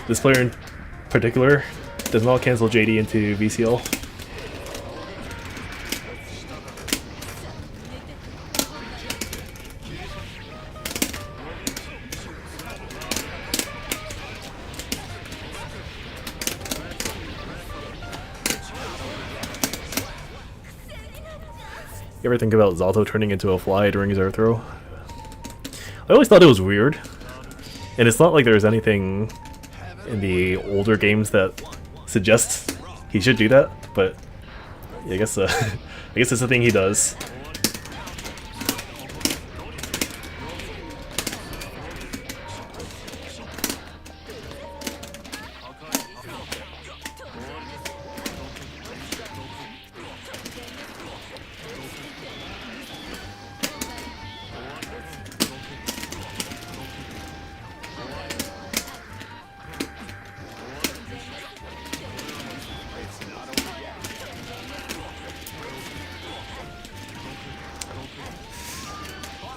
this player in particular does not cancel JD into VCL. You ever think about Zato turning into a fly during his air throw? I always thought it was weird. And it's not like there's anything in the older games that suggests he should do that, but I guess I guess it's the thing he does.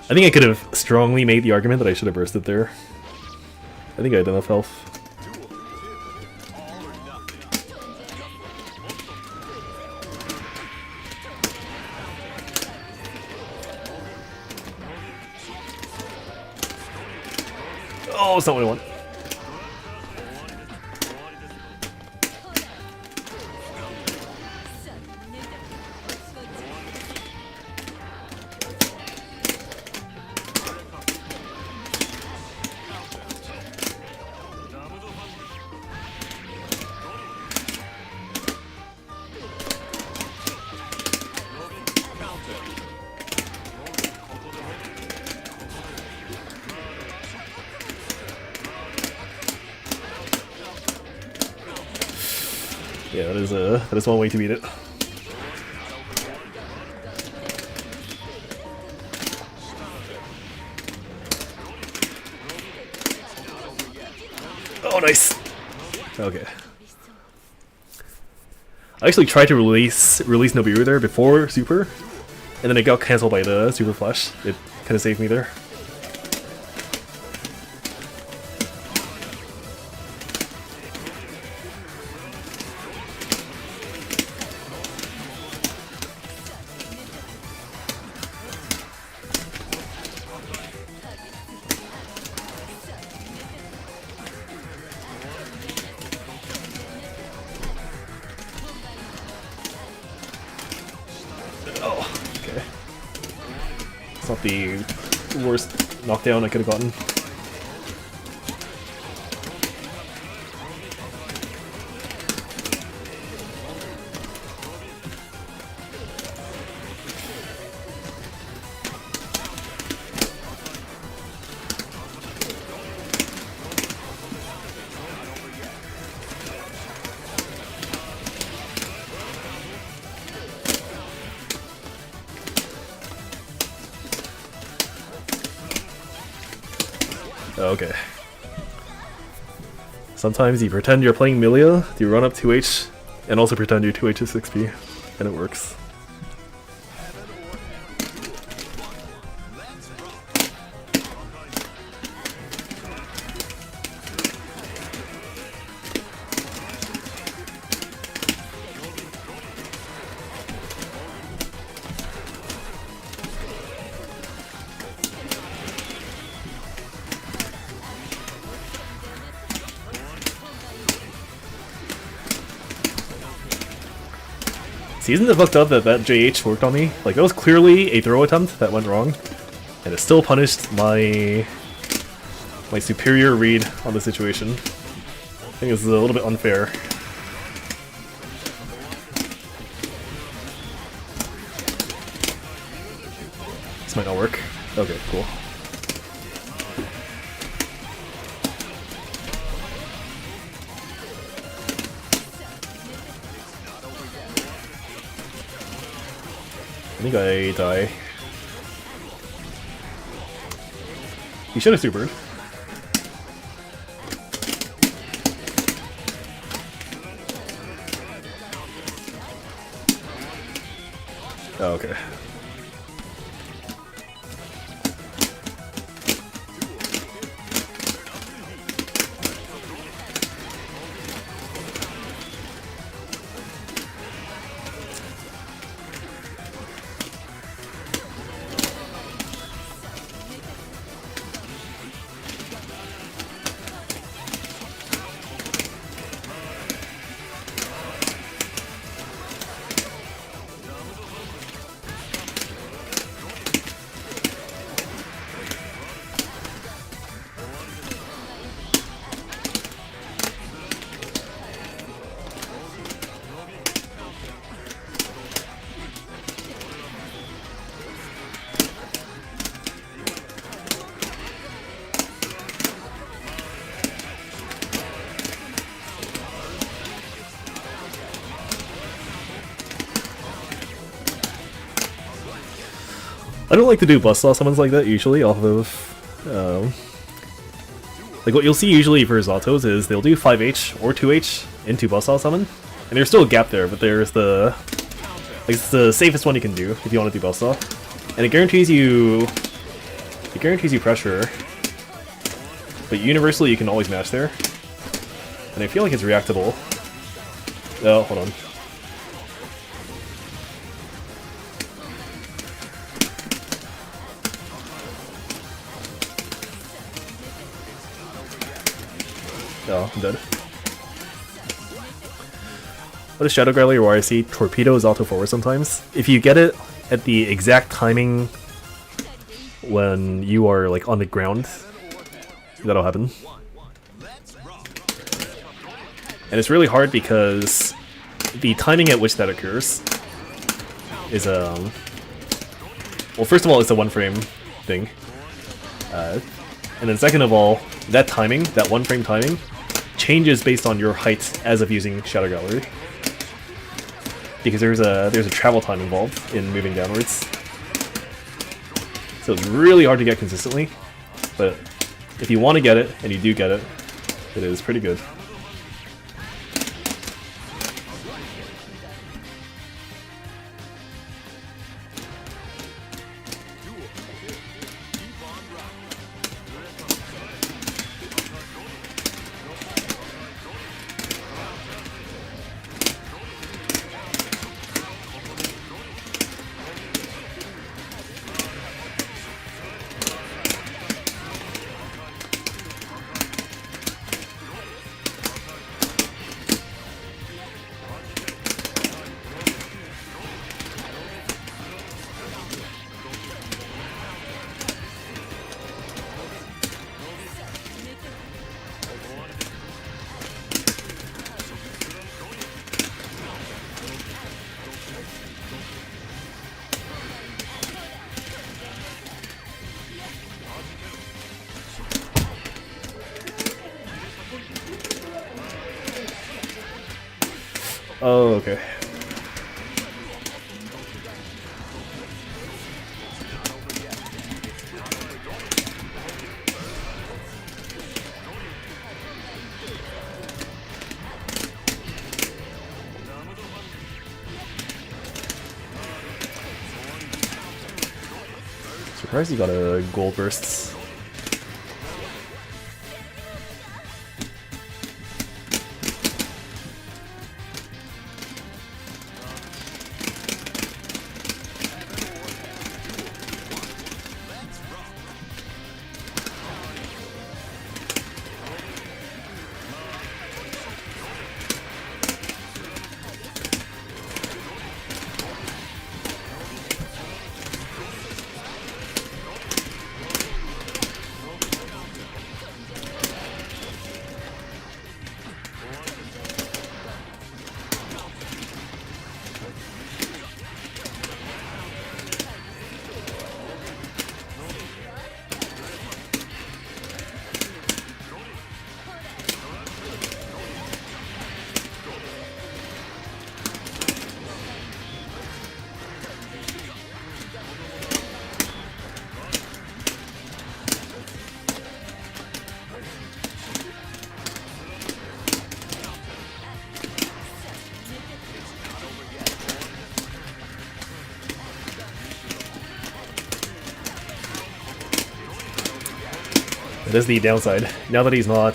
I think I could have strongly made the argument that I should have bursted there. I think I had enough health. Oh, it's not what I want. Yeah, that is one way to beat it. Oh, nice! Okay. I actually tried to release Nobiru there before Super, and then it got cancelled by the Super Flash. It kind of saved me there. It's not the worst knockdown I could have gotten. Okay. Sometimes you pretend you're playing Milia, you run up 2H, and also pretend you're 2H to 6P, and it works. See, isn't it fucked up that that JH worked on me? Like, that was clearly a throw attempt that went wrong, and it still punished my superior read on the situation. I think this is a little bit unfair. This might not work. Okay, cool. I think I die. He should have supered. Oh, okay. I don't like to do bust saw summons like that usually off of like what you'll see usually for Zatos is they'll do 5H or 2H into bust saw summon, and there's still a gap there, but there's the it's the safest one you can do if you want to do bust saw, and it guarantees you pressure, but universally you can always match there, and I feel like it's reactable. Oh, hold on. Oh, I'm dead. What is Shadow Growler where I see torpedoes auto forward sometimes? If you get it at the exact timing when you are like on the ground, that'll happen. And it's really hard because the timing at which that occurs is well, first of all, it's a one frame thing. And then second of all, that timing, that one frame timing, changes based on your height as of using Shadow Gallery. Because there's a travel time involved in moving downwards. So it's really hard to get consistently, but if you want to get it, and you do get it, It is pretty good. Oh, okay. Surprised you got a gold bursts. That is the downside. Now that he's not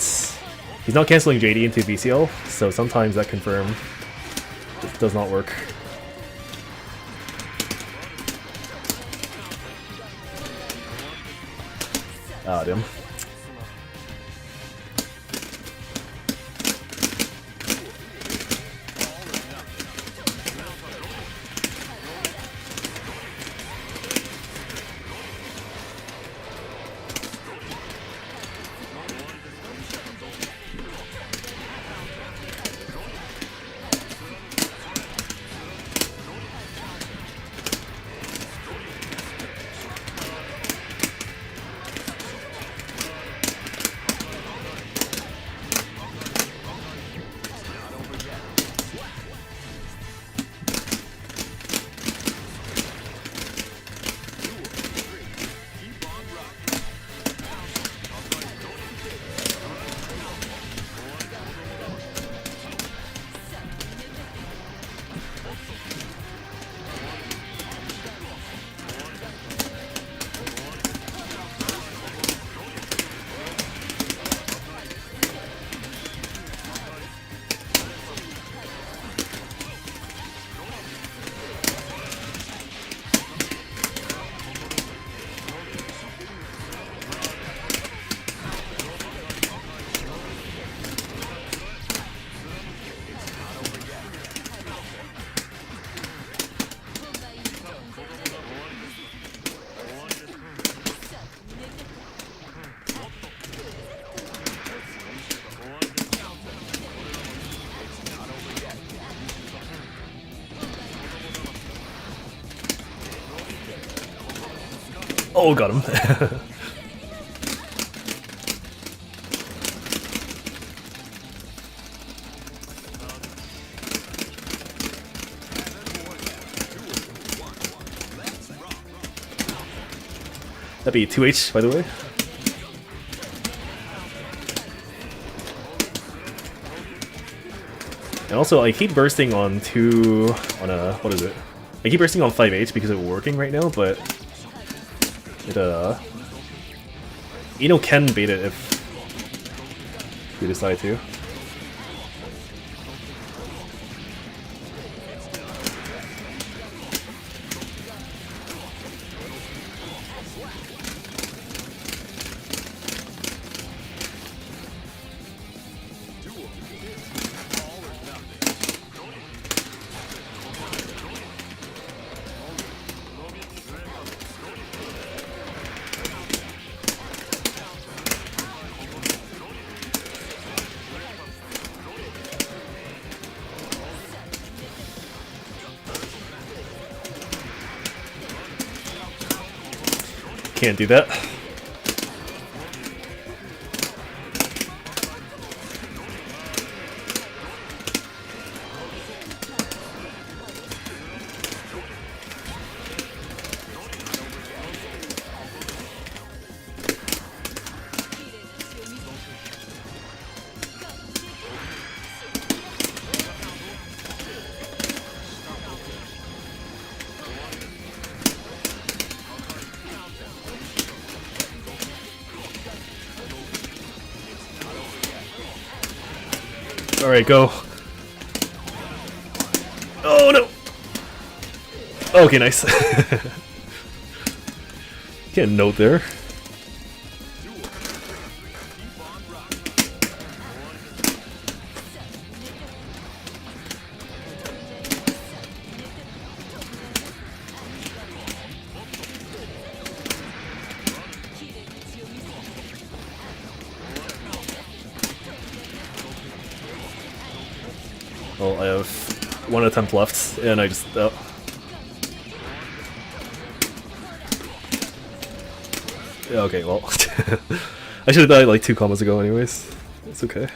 canceling JD into VCL, so sometimes that confirm does not work. Ah, damn. Oh, got him. That'd be 2H, by the way. And also, I keep bursting on what is it? I keep bursting on 5H because it's working right now, but it Ino can bait it if we decide to. Can't do that. Alright, go. Oh no! Okay, nice. Get a note there. Well, I have one attempt left, and I just... Oh. Yeah, okay, well... I should have died like 2 combos ago anyways. It's okay.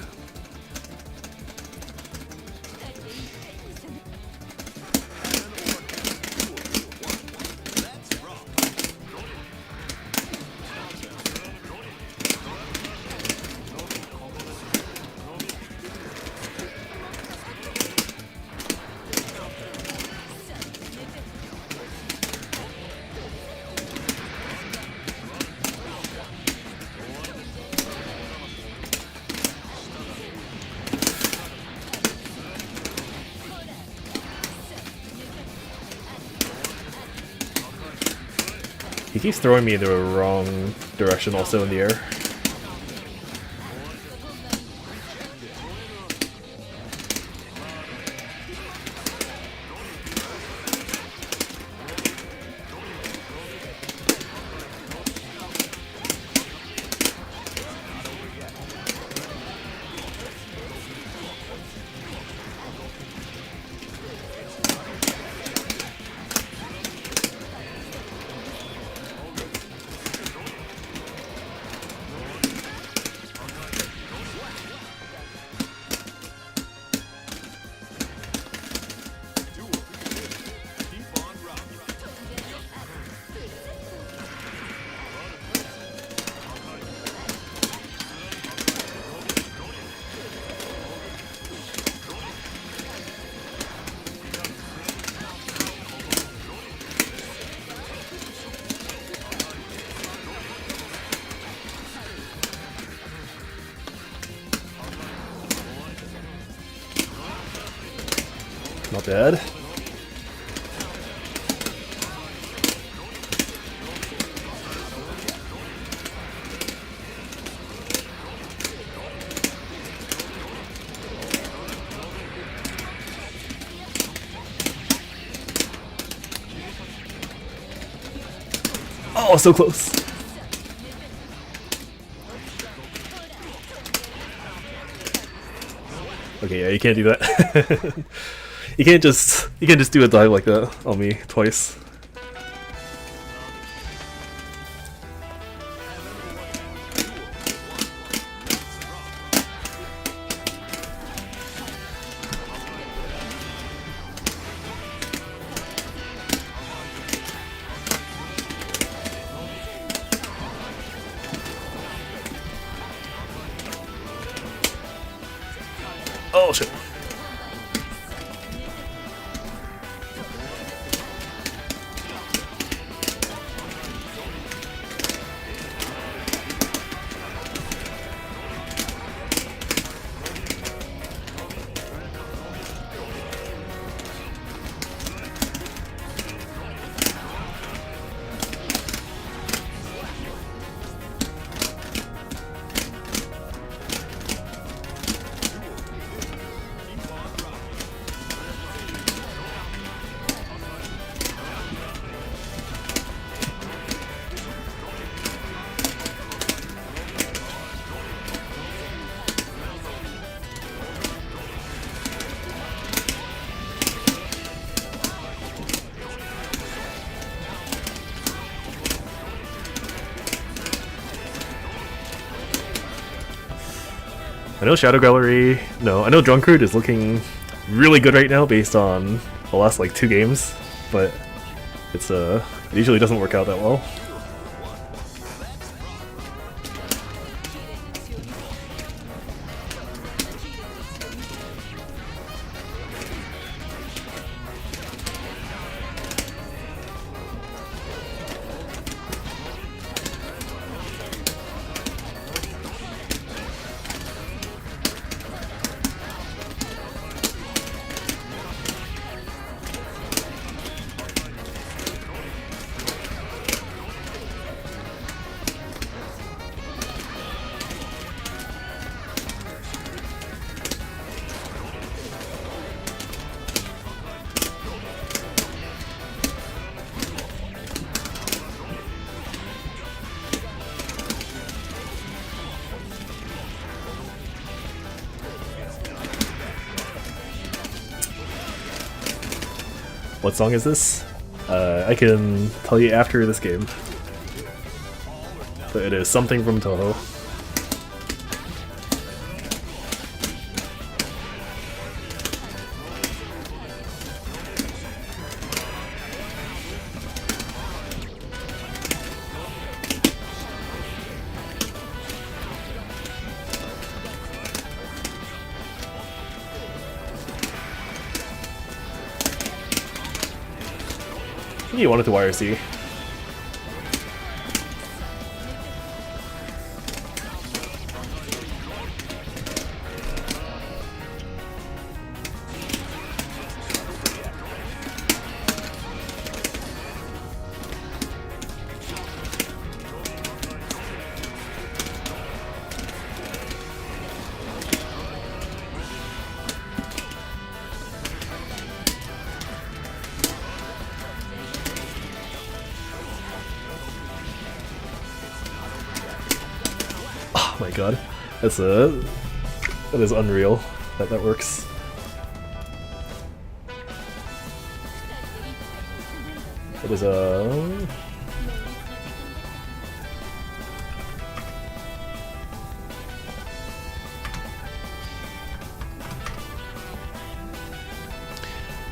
He keeps throwing me in the wrong direction also in the air. Not bad. Oh, so close. Okay, yeah, you can't do that. You can't just do a dive like that on me twice. Oh shit. I know Shadow Gallery. No, I know Drunkard is looking really good right now based on the last like 2 games, but it usually doesn't work out that well. What song is this? I can tell you after this game. But it is something from Touhou. I think you wanted to YRC. Oh my god, that is unreal that works. It is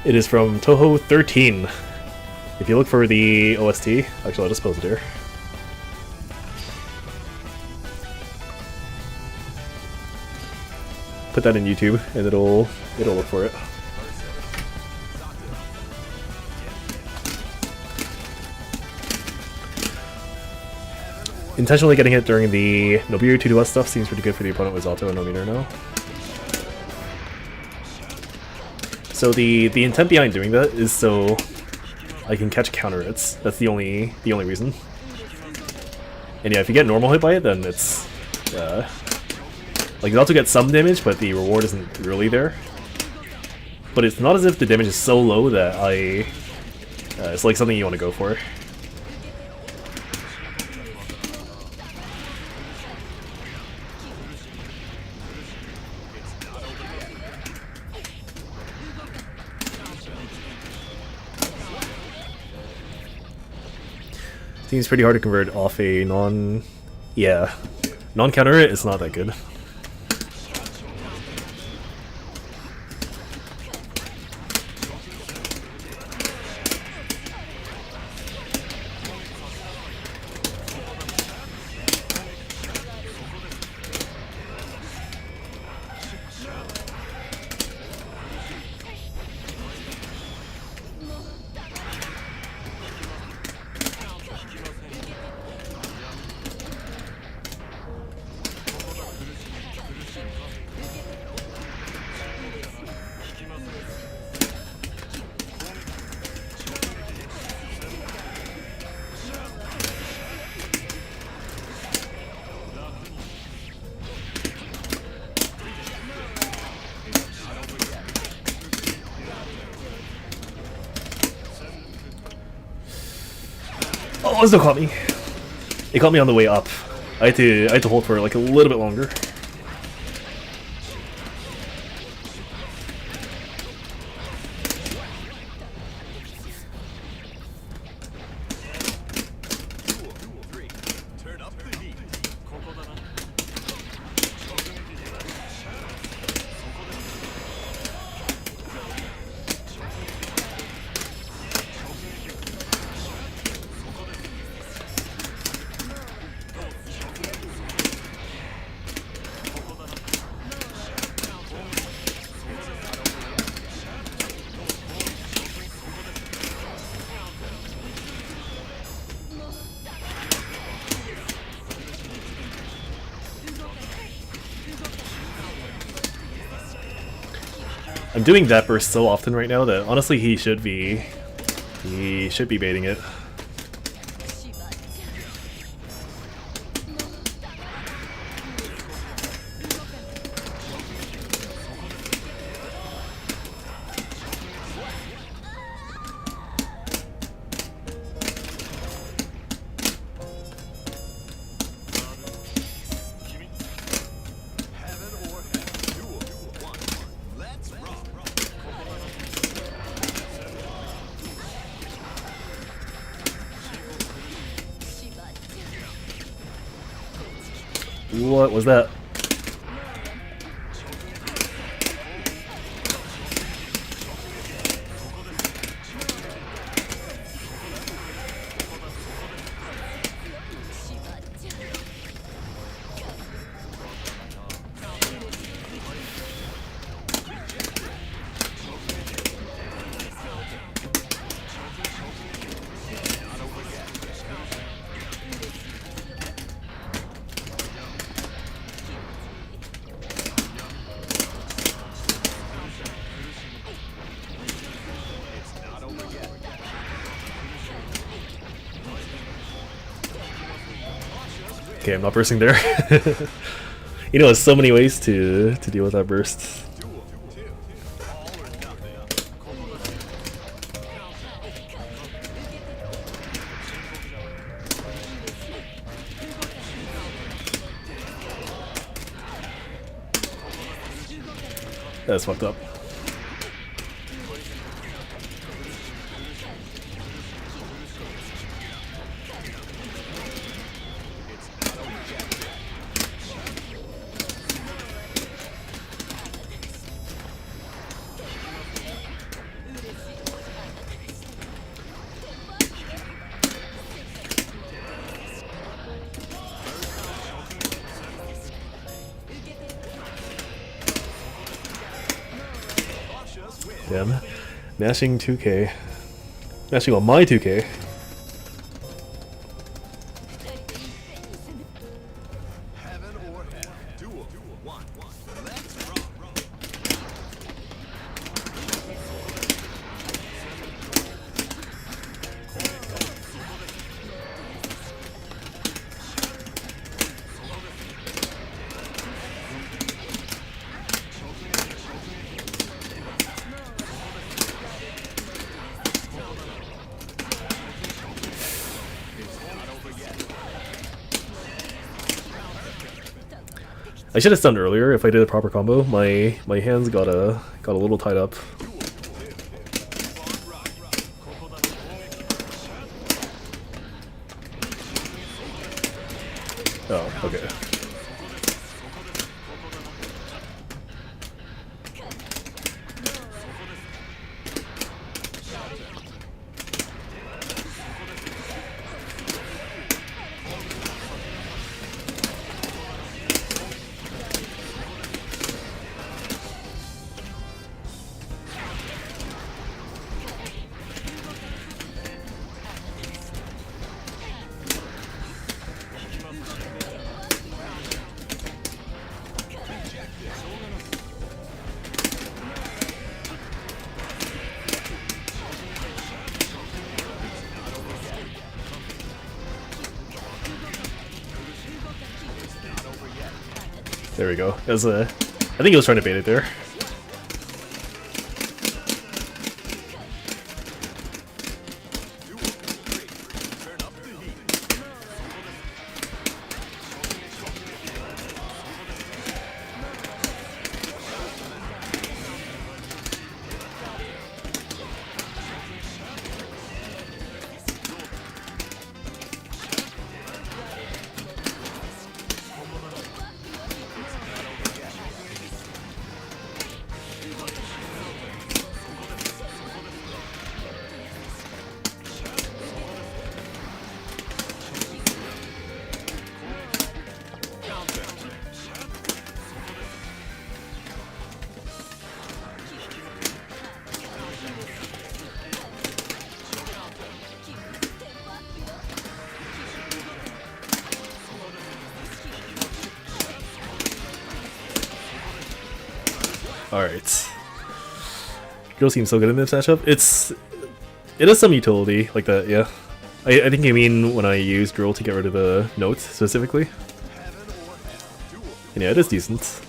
It is from Touhou 13. If you look for the OST, actually I'll just post it here. Put that in YouTube and it'll look for it. Intentionally getting hit during the Nobiru 2-2S stuff seems pretty good for the opponent with Zato and Nominer now. So the intent behind doing that is so I can catch counter hits. That's the only reason. And yeah, if you get normal hit by it, then it's like Zato gets some damage, but the reward isn't really there. But it's not as if the damage is so low that it's like something you want to go for. Seems pretty hard to convert off a non-counter hit. It's not that good. Oh, it still caught me. It caught me on the way up. I had to hold for like a little bit longer. I'm doing that burst so often right now that honestly he should be baiting it. What was that? Okay, I'm not bursting there. You know, there's so many ways to deal with that burst. That's fucked up. Damn. Mashing 2K. Mashing on my 2K. I should have stunned earlier if I did a proper combo. My hands got a little tied up. Oh, okay. There we go. It was I think he was trying to bait it there. Alright. Drill seems so good in this matchup. It has some utility like that, yeah. I think you mean when I use Drill to get rid of the notes specifically. And yeah, it is decent.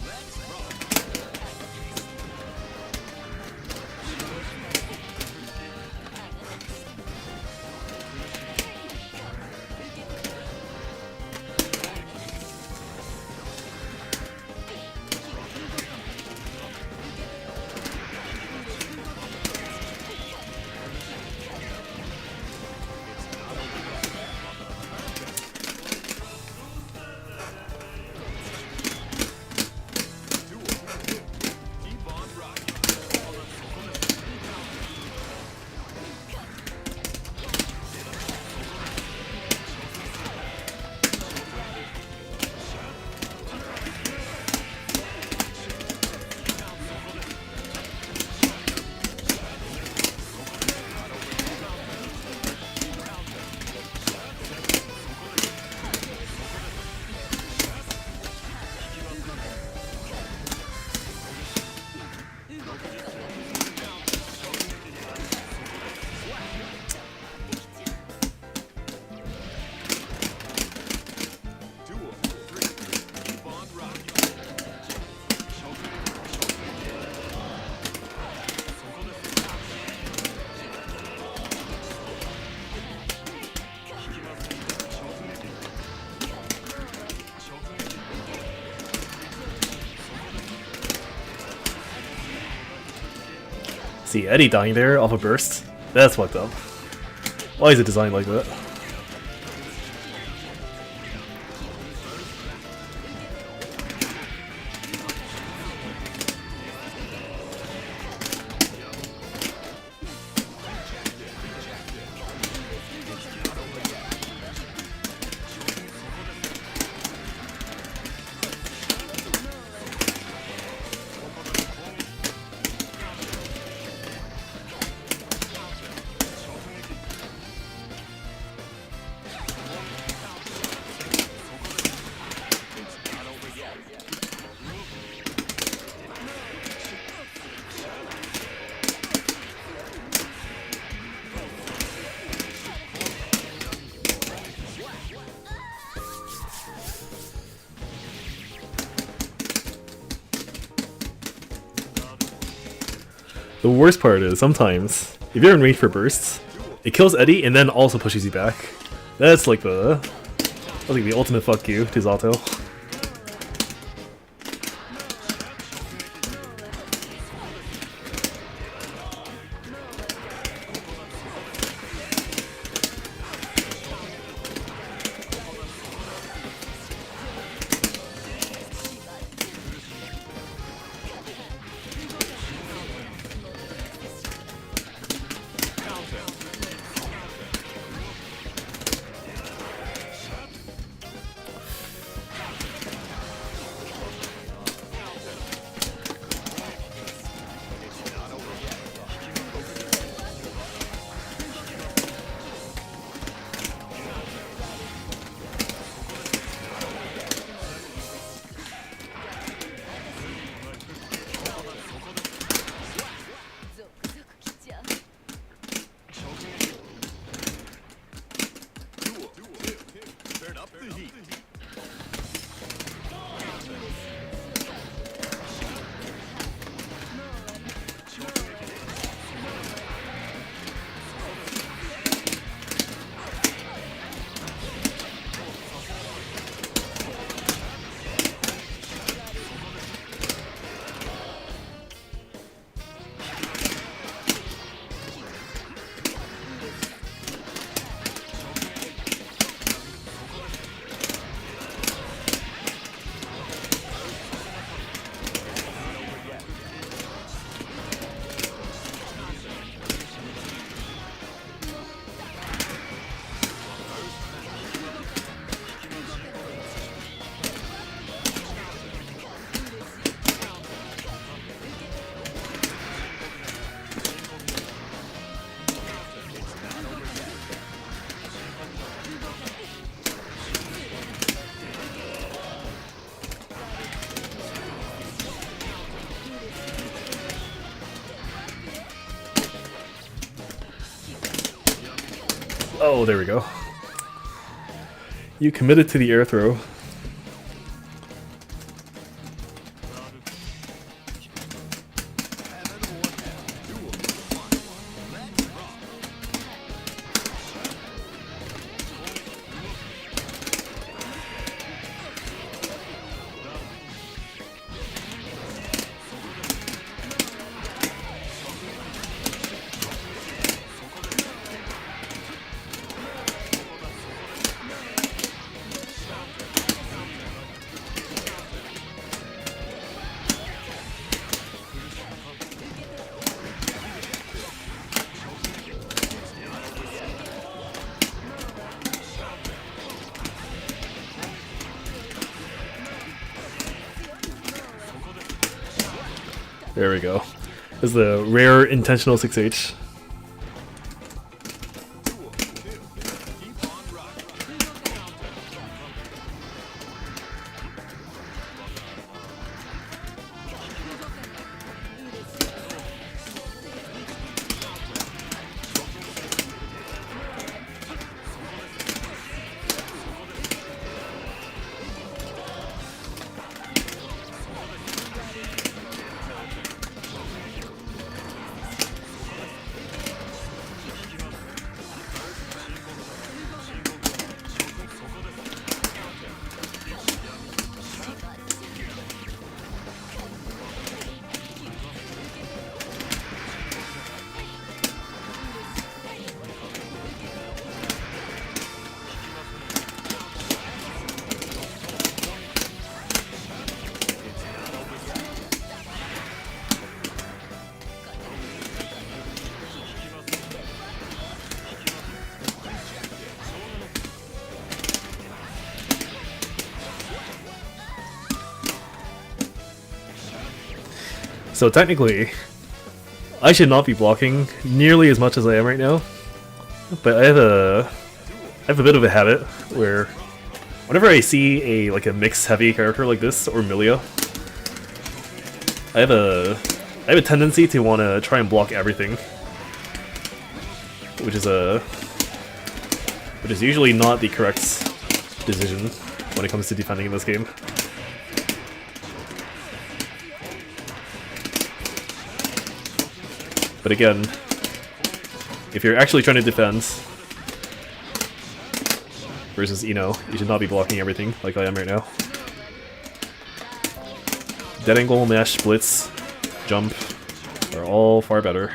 See Eddie dying there off a burst. That's fucked up. Why is it designed like that? The worst part is, sometimes, if you're in range for bursts, it kills Eddie and then also pushes you back. That's like the ultimate fuck you to Zato. Oh, there we go. You committed to the air throw. There we go. This is the rare intentional 6H. So technically, I should not be blocking nearly as much as I am right now, but I have a bit of a habit where whenever I see a mixed heavy character like this or Millia, I have a tendency to want to try and block everything, which is usually not the correct decision when it comes to defending in this game. But again, if you're actually trying to defend versus Ino, you should not be blocking everything like I am right now. Dead angle, mash, blitz, jump are all far better.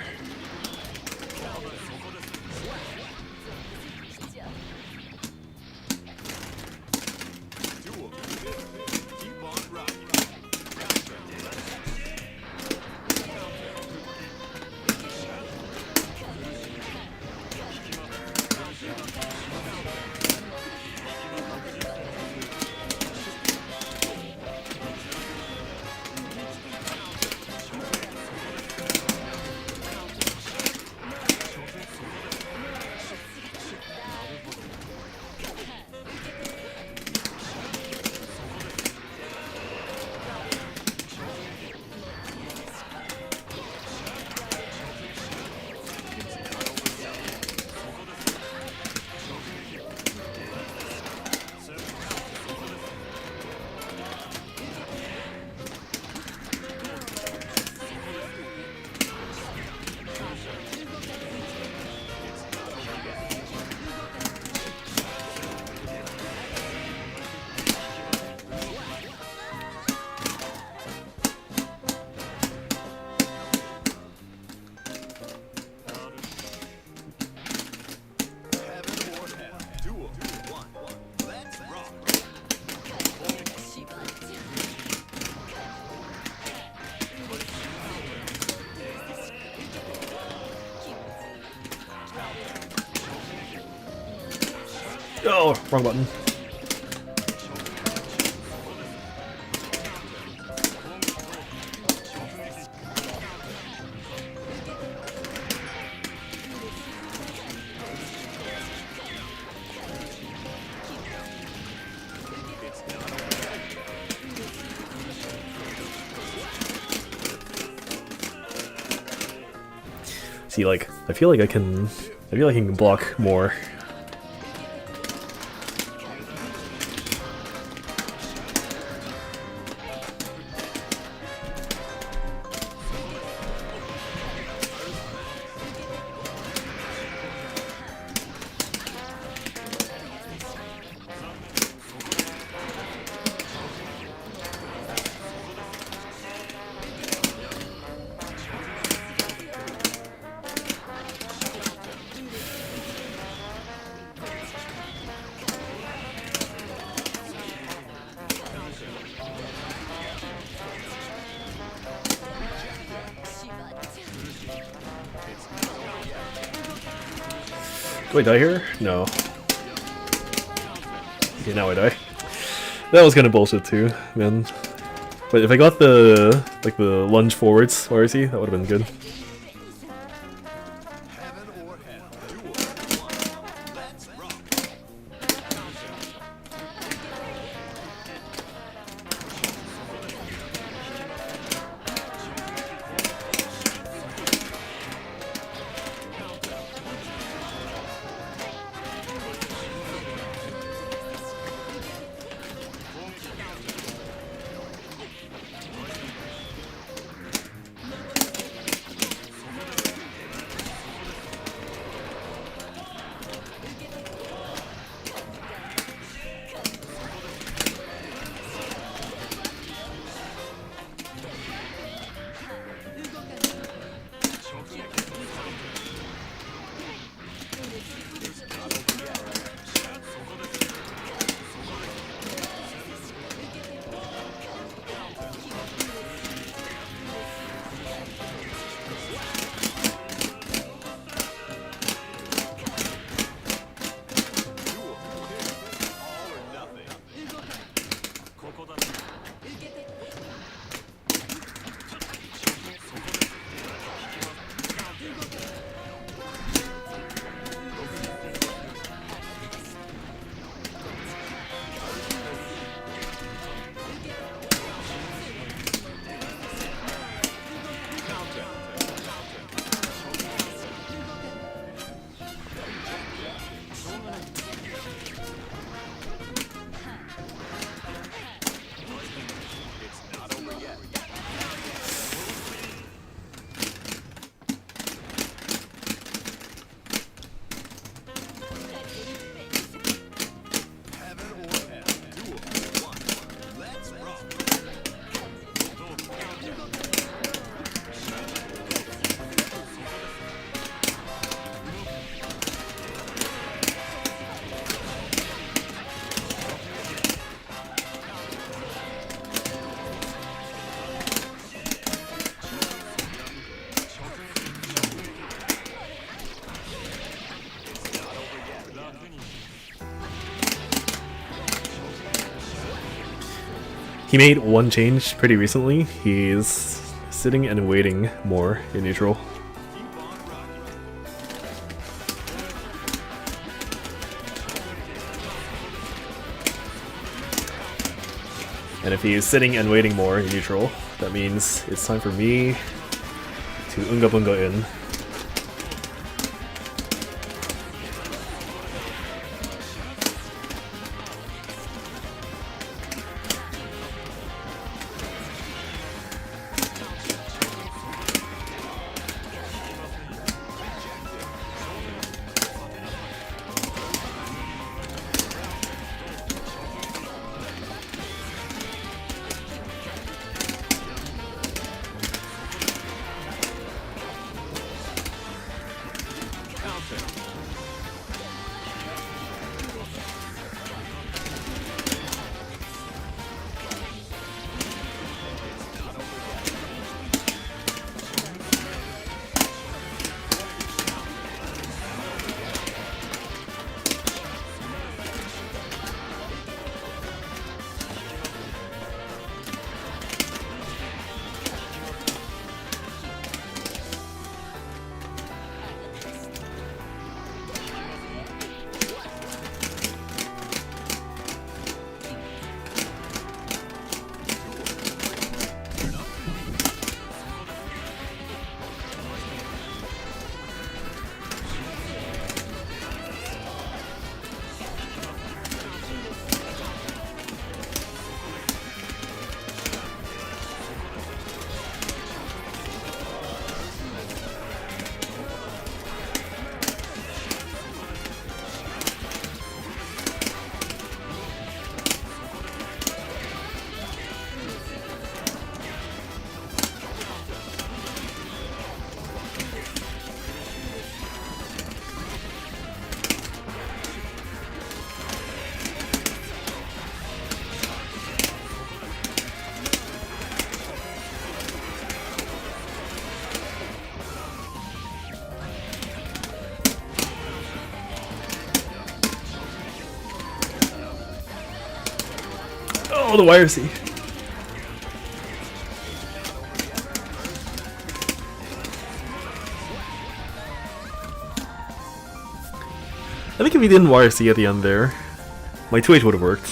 Oh, wrong button. See, like, I feel like I can block more Do I die here? No. Okay, now I die. That was kind of bullshit too, man. But if I got the like the lunge forwards RC, that would have been good. He made one change pretty recently. He's sitting and waiting more in neutral. And if he's sitting and waiting more in neutral, that means it's time for me to Unga Bunga in. Oh, the YRC. I think if he didn't YRC at the end there, my 2H would have worked.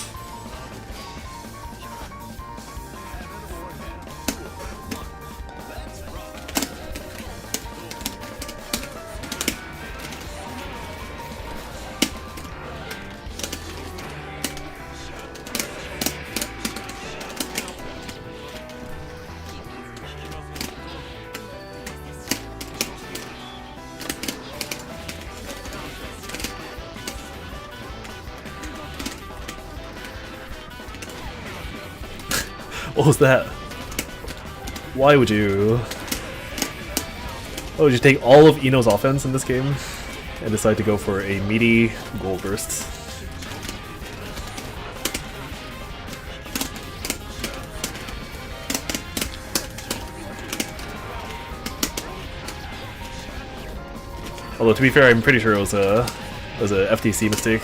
What was that? Why would you... Oh, did you take all of Ino's offense in this game and decide to go for a meaty goal burst? Although to be fair, I'm pretty sure it was a FTC mistake.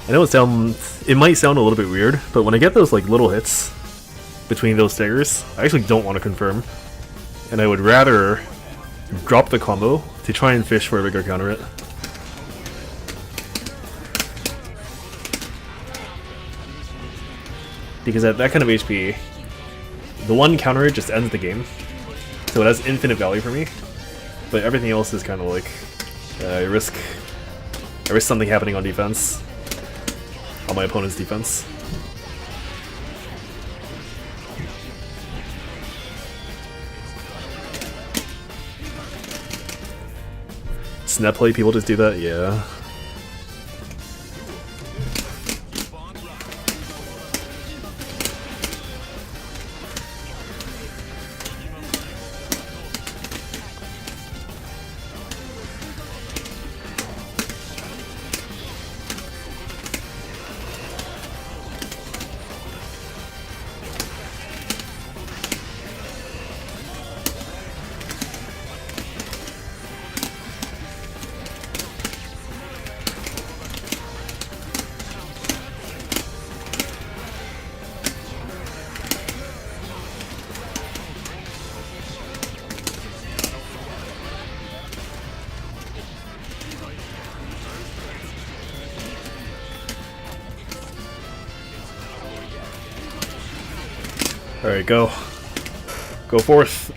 I know it might sound a little bit weird, but when I get those like little hits between those staggers, I actually don't want to confirm. And I would rather drop the combo to try and fish for a bigger counter hit. Because at that kind of HP, the one counter hit just ends the game. So it has infinite value for me. But everything else is kind of like, I risk something happening on defense. On my opponent's defense. Snap play, people just do that? Yeah. Alright, go. Go forth.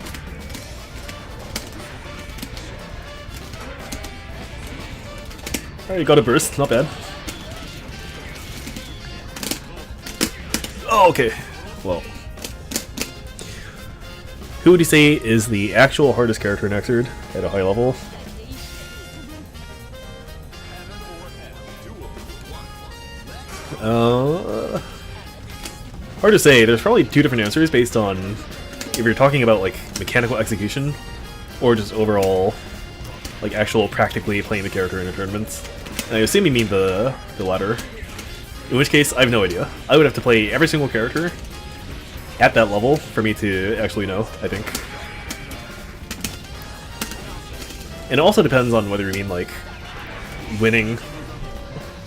Alright, you got a burst, not bad. Oh, okay. Well. Who would you say is the actual hardest character in Xrd at a high level? Hard to say. There's probably two different answers based on if you're talking about like mechanical execution or just overall like actual practically playing the character in a tournament. And I assume you mean the latter. In which case, I have no idea. I would have to play every single character at that level for me to actually know, I think. And it also depends on whether you mean like winning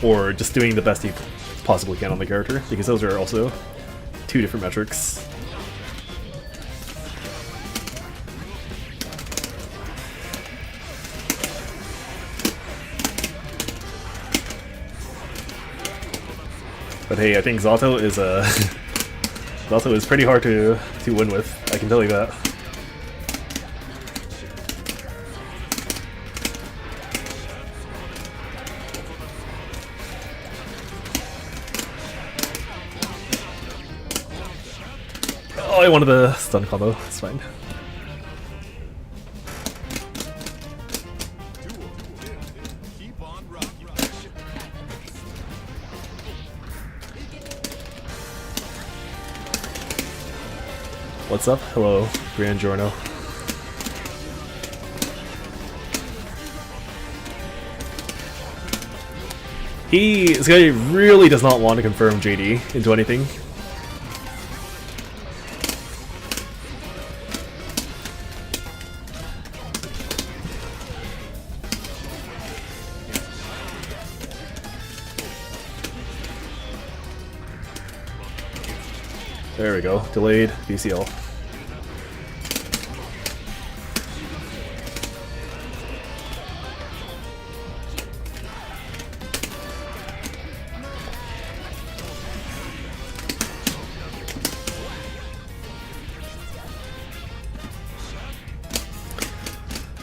or just doing the best you possibly can on the character, because those are also two different metrics. But hey, I think Zato is Zato is pretty hard to win with, I can tell you that. I wanted the stun combo. It's fine. What's up? Hello, Grand Giorno. This guy really does not want to confirm JD into anything. There we go. Delayed BCL.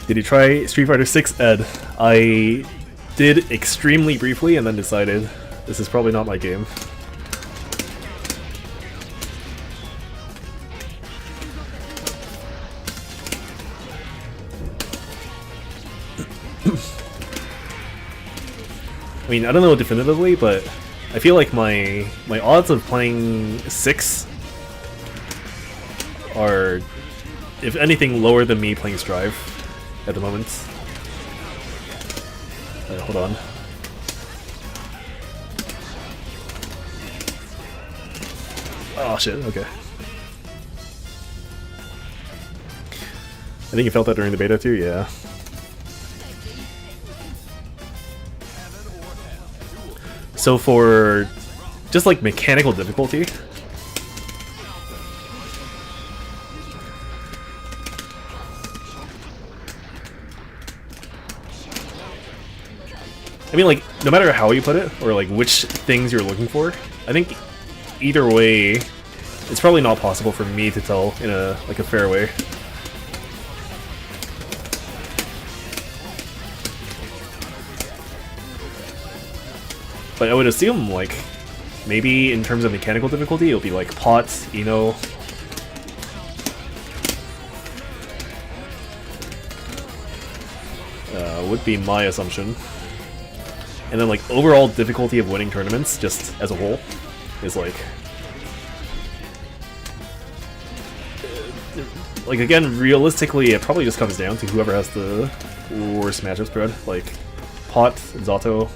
Did you try Street Fighter 6, Ed? I did extremely briefly and then decided this is probably not my game. I mean, I don't know definitively, but I feel like my odds of playing 6 are, if anything, lower than me playing Strive at the moment. Hold on. Oh shit, okay. I think you felt that during the beta too, yeah. So for just like mechanical difficulty, I mean, like, no matter how you put it, or like which things you're looking for, I think either way, it's probably not possible for me to tell in a fair way. But I would assume, like, maybe in terms of mechanical difficulty, it'll be like Pot, Ino. Would be my assumption. And then, like, overall difficulty of winning tournaments, just as a whole, is like... Like, again, realistically, it probably just comes down to whoever has the worst matchup spread. Like, Pot, Zato.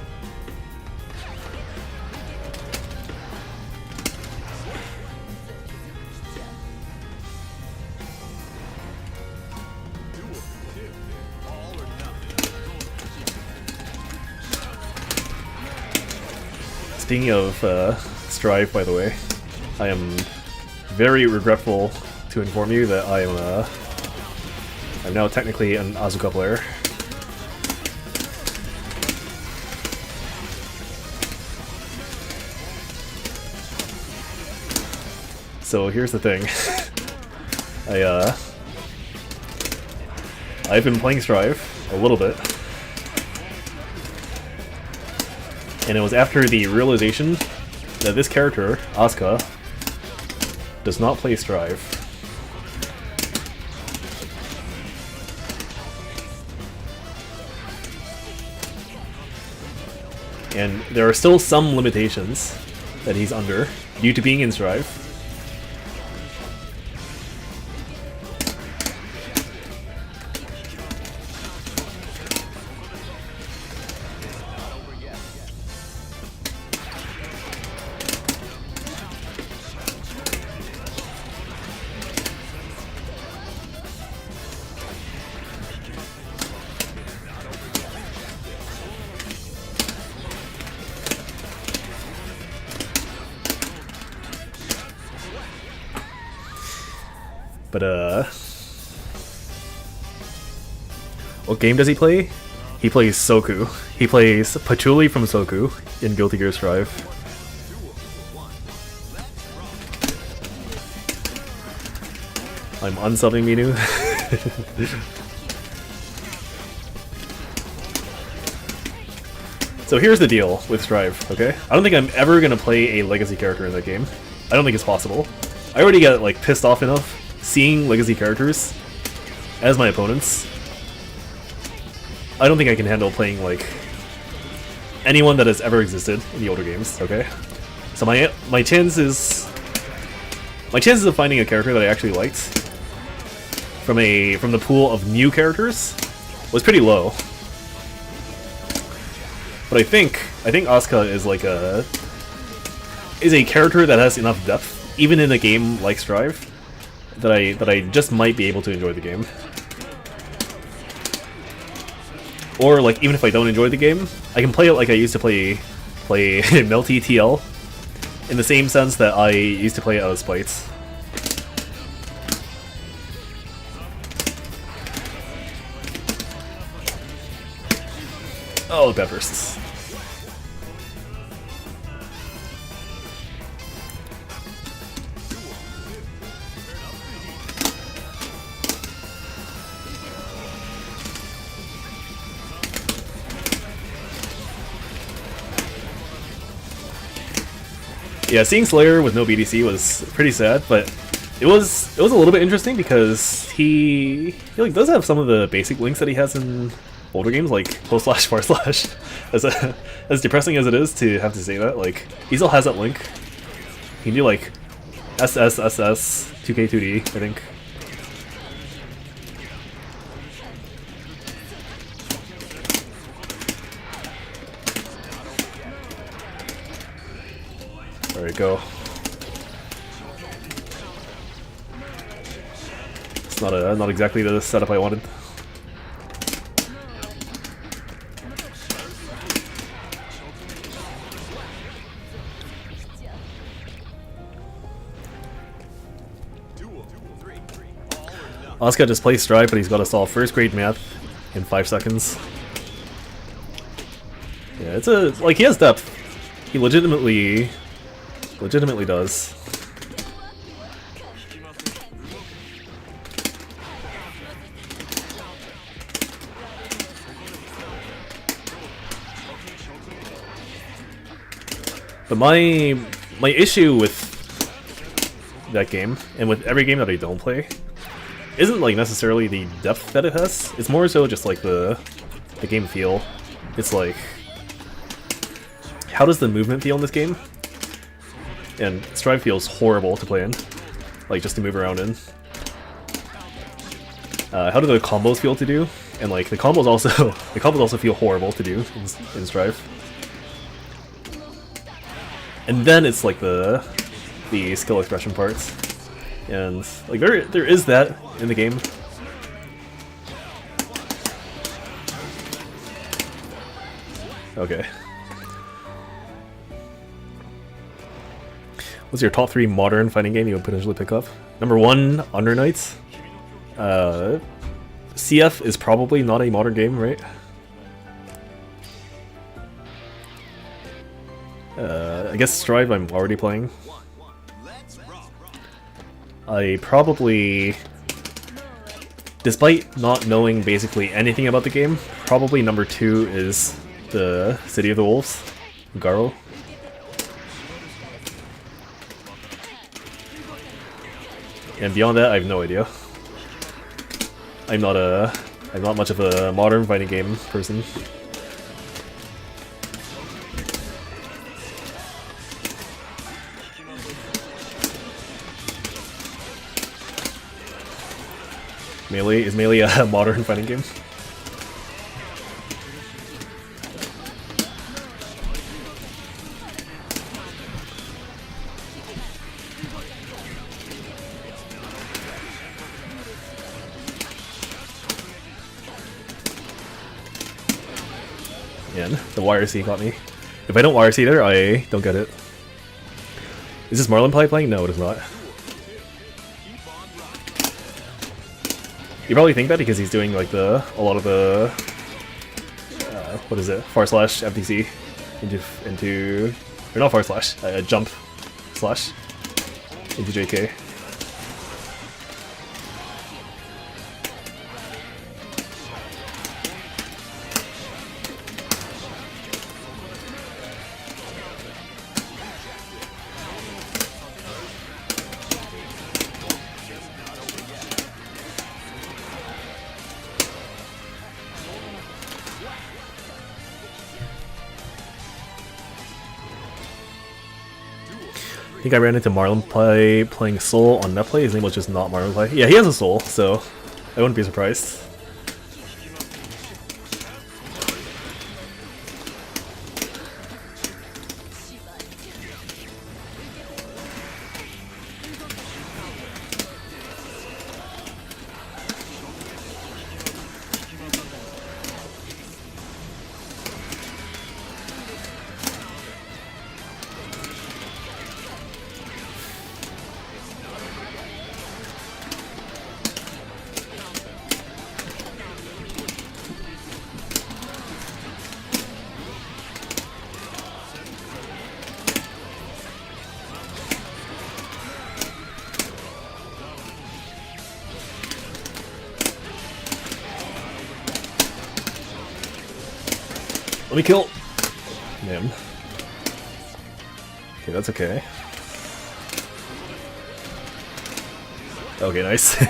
Speaking of Strive, by the way, I am very regretful to inform you that I'm now technically an Asuka player. So here's the thing. I've been playing Strive a little bit. And it was after the realization that this character, Asuka, does not play Strive. And there are still some limitations that he's under due to being in Strive. But, what game does he play? He plays Soku. He plays Patchouli from Soku in Guilty Gear Strive. I'm unsubbing Minu. So here's the deal with Strive, okay? I don't think I'm ever gonna play a legacy character in that game. I don't think it's possible. I already get like pissed off enough seeing legacy characters as my opponents. I don't think I can handle playing like anyone that has ever existed in the older games. Okay, so my chances of finding a character that I actually liked from the pool of new characters was pretty low. But I think Asuka is a character that has enough depth, even in a game like Strive, that I just might be able to enjoy the game. Or like even if I don't enjoy the game, I can play it like I used to play Melty TL, in the same sense that I used to play it out of spite. Oh, bad bursts. Yeah, seeing Slayer with no BDC was pretty sad, but it was a little bit interesting because he like does have some of the basic links that he has in older games, like post slash far slash. As depressing as it is to have to say that, like he still has that link. He can do like SSSS 2K2D, I think. There we go. It's not exactly the setup I wanted. Asuka just plays Strive, but he's got to solve first grade math in 5 seconds. Yeah, it's like he has depth. He legitimately does. But my issue with that game, and with every game that I don't play, isn't like necessarily the depth that it has. It's more so just like the game feel. It's like, how does the movement feel in this game? And Strive feels horrible to play in, like just to move around in. How do the combos feel to do? And like the combos also feel horrible to do in Strive. And then it's like the skill expression parts, and like there is that in the game. Okay. What's your top 3 modern fighting game you would potentially pick up? Number 1, Under Knights. CF is probably not a modern game, right? I guess Strive I'm already playing. I probably, despite not knowing basically anything about the game, probably number 2 is the City of the Wolves, Garo. And beyond that, I have no idea. I'm not much of a modern fighting game person. Is Melee a modern fighting game? Man, the YRC got me. If I don't YRC there, I don't get it. Is this Marlon playing? No, it is not. You probably think that because he's doing like a lot of the what is it, / FTC into or not / jump slash into JK. think I ran into Marlon playing Soul on Netplay. His name was just not Marlon Play. Yeah, he has a Soul, so I wouldn't be surprised. Let me kill him. Okay, that's okay. Okay, nice.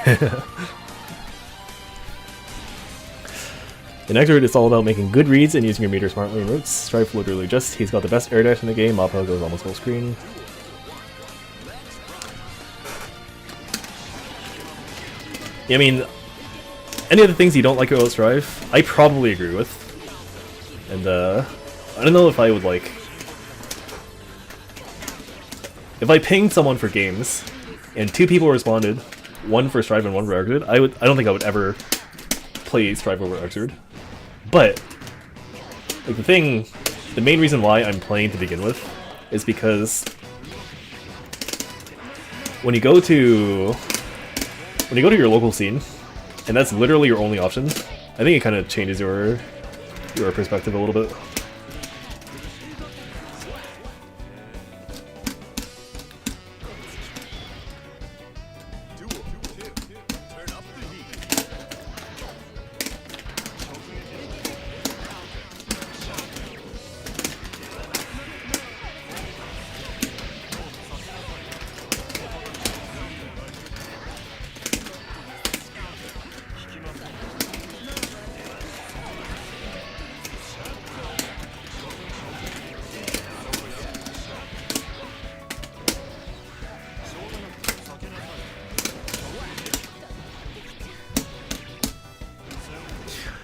In Xrd, it's all about making good reads and using your meter smartly in routes. Strife literally just, he's got the best air dash in the game, Mappa goes almost full screen. Yeah, I mean, any of the things you don't like about Strife, I probably agree with. And, I don't know if I would, like... If I pinged someone for games, and 2 people responded, one for Strife and one for Xrd, I don't think I would ever play Strife over Xrd. But, like, the main reason why I'm playing to begin with is because when you go to your local scene, and that's literally your only option, I think it kind of changes your perspective a little bit.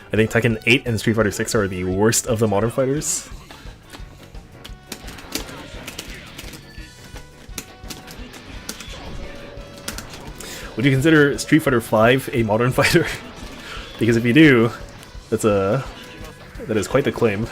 I think Tekken 8 and Street Fighter 6 are the worst of the modern fighters. Would you consider Street Fighter 5 a modern fighter? Because if you do, that is quite the claim.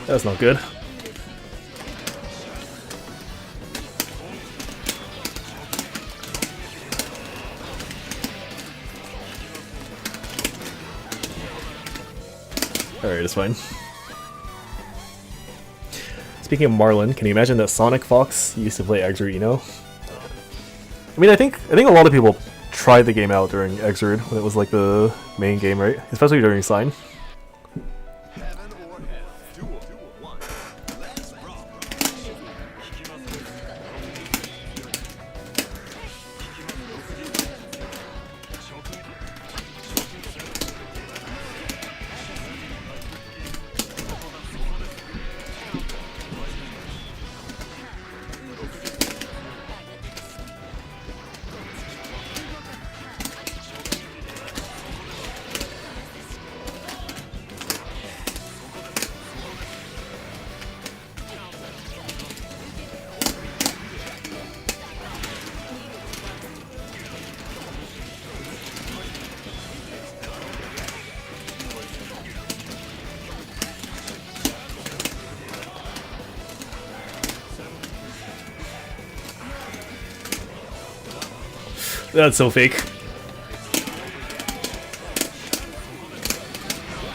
That's not good. Alright, it's fine. Speaking of Marlon, can you imagine that Sonic Fox used to play Xrd, you know? I mean, I think a lot of people tried the game out during Xrd when it was like the main game, right? Especially during Sign. That's so fake.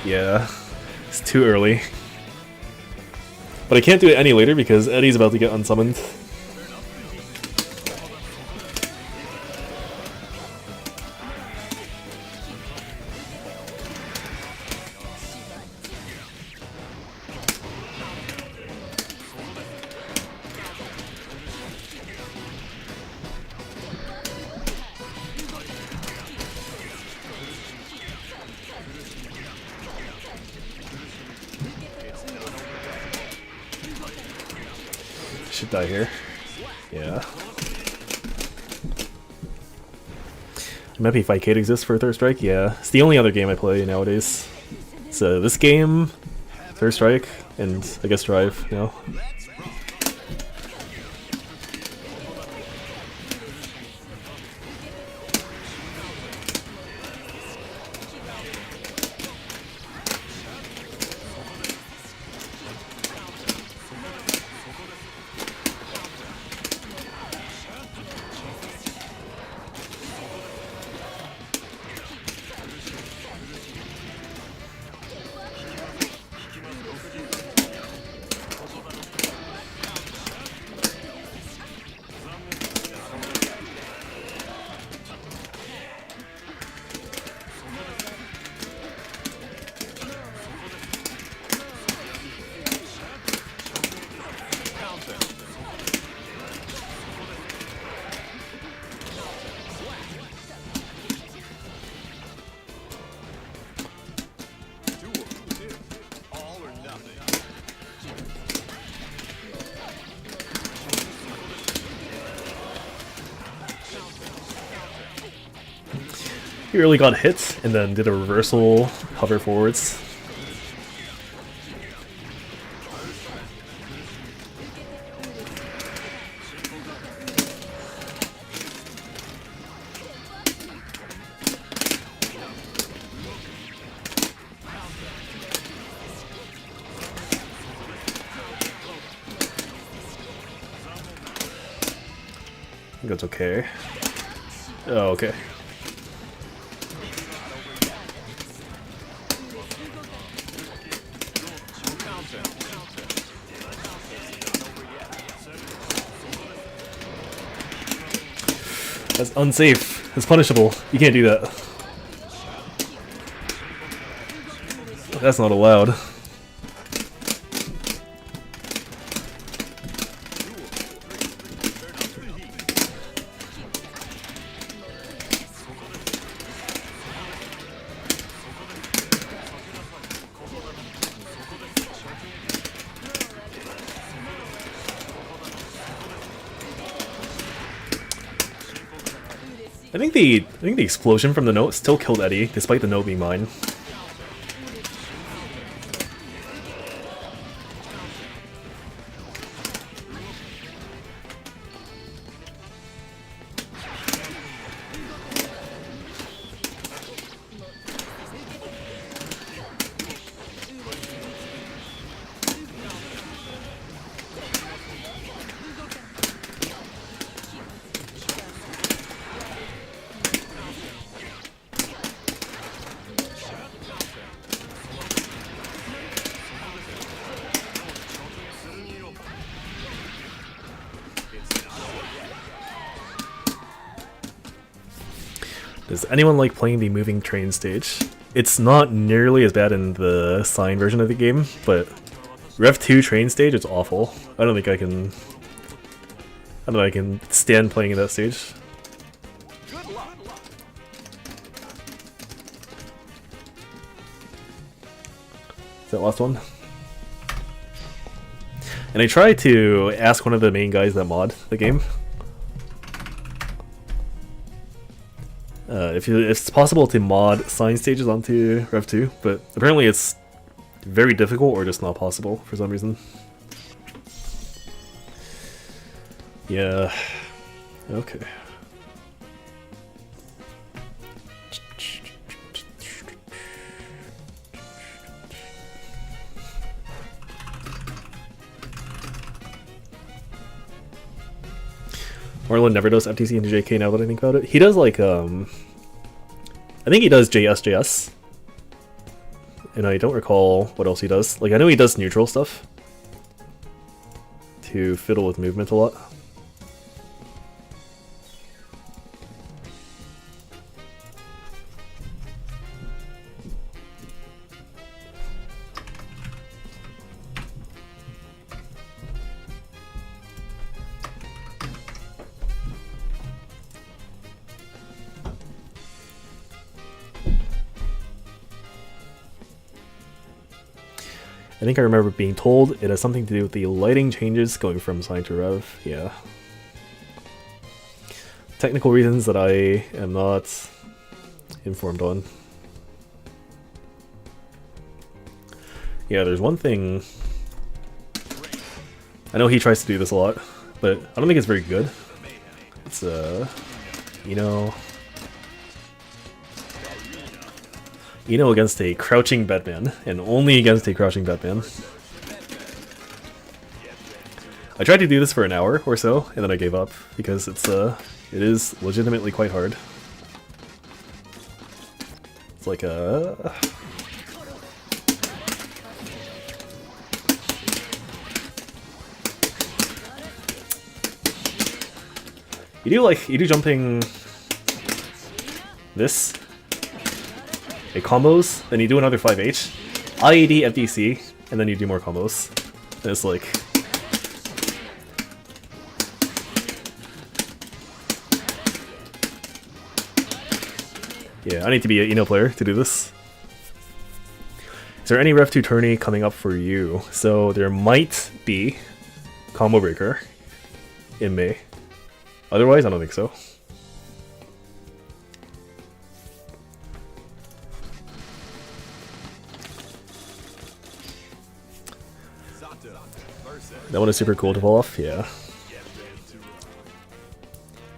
Yeah, it's too early. But I can't do it any later because Eddie's about to get unsummoned. Should die here. Yeah. I'm happy Fightcade exists for Third Strike. Yeah, it's the only other game I play nowadays. So this game, Third Strike, and I guess Drive. You know. He really got hit and then did a reversal hover forwards. I think that's okay. Oh, okay. That's unsafe. It's punishable. You can't do that. That's not allowed. I think the explosion from the note still killed Eddie, despite the note being mine. Does anyone like playing the moving train stage? It's not nearly as bad in the Sign version of the game, but Rev 2 train stage is awful. I don't think I can stand playing in that stage. Is that last one? And I tried to ask one of the main guys that mod the game if it's possible to mod Sign stages onto Rev 2, but apparently it's very difficult or just not possible for some reason. Yeah. Okay. Marlon never does FTC into JK now that I think about it. He does like, I think he does JSJS. And I don't recall what else he does. Like, I know he does neutral stuff to fiddle with movement a lot. I think I remember being told it has something to do with the lighting changes going from Sign to Rev. Yeah. Technical reasons that I am not informed on. Yeah, there's one thing. I know he tries to do this a lot, but I don't think it's very good. It's, Ino against a crouching Batman, and only against a crouching Batman. I tried to do this for an hour or so, and then I gave up, because it is legitimately quite hard. It's like a... You do jumping... this. Combos, then you do another 5H, IED FDC, and then you do more combos. And it's like... yeah, I need to be an Ino player to do this. Is there any Rev 2 tourney coming up for you? So there might be Combo Breaker in May. Otherwise, I don't think so. That one is super cool to pull off, yeah.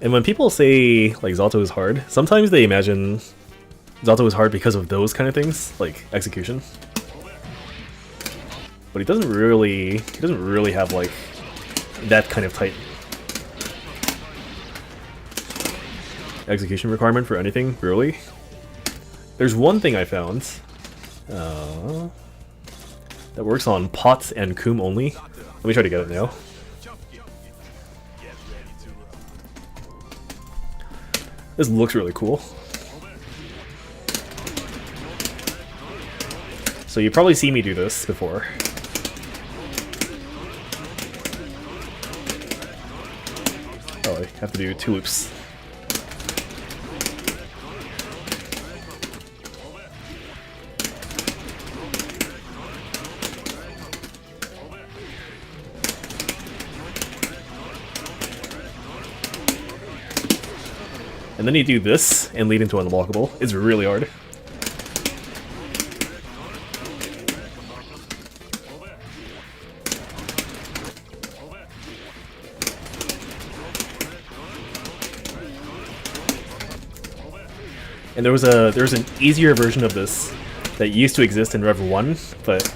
And when people say, like, Zato is hard, sometimes they imagine Zato is hard because of those kind of things, like execution. But he doesn't really have, like, that kind of tight execution requirement for anything, really. There's one thing I found that works on Pot and Coom only. Let me try to get it now. This looks really cool. So you probably see me do this before. Oh, I have to do 2 loops. And then you do this and lead into unblockable. It's really hard. And there was an easier version of this that used to exist in Rev 1, but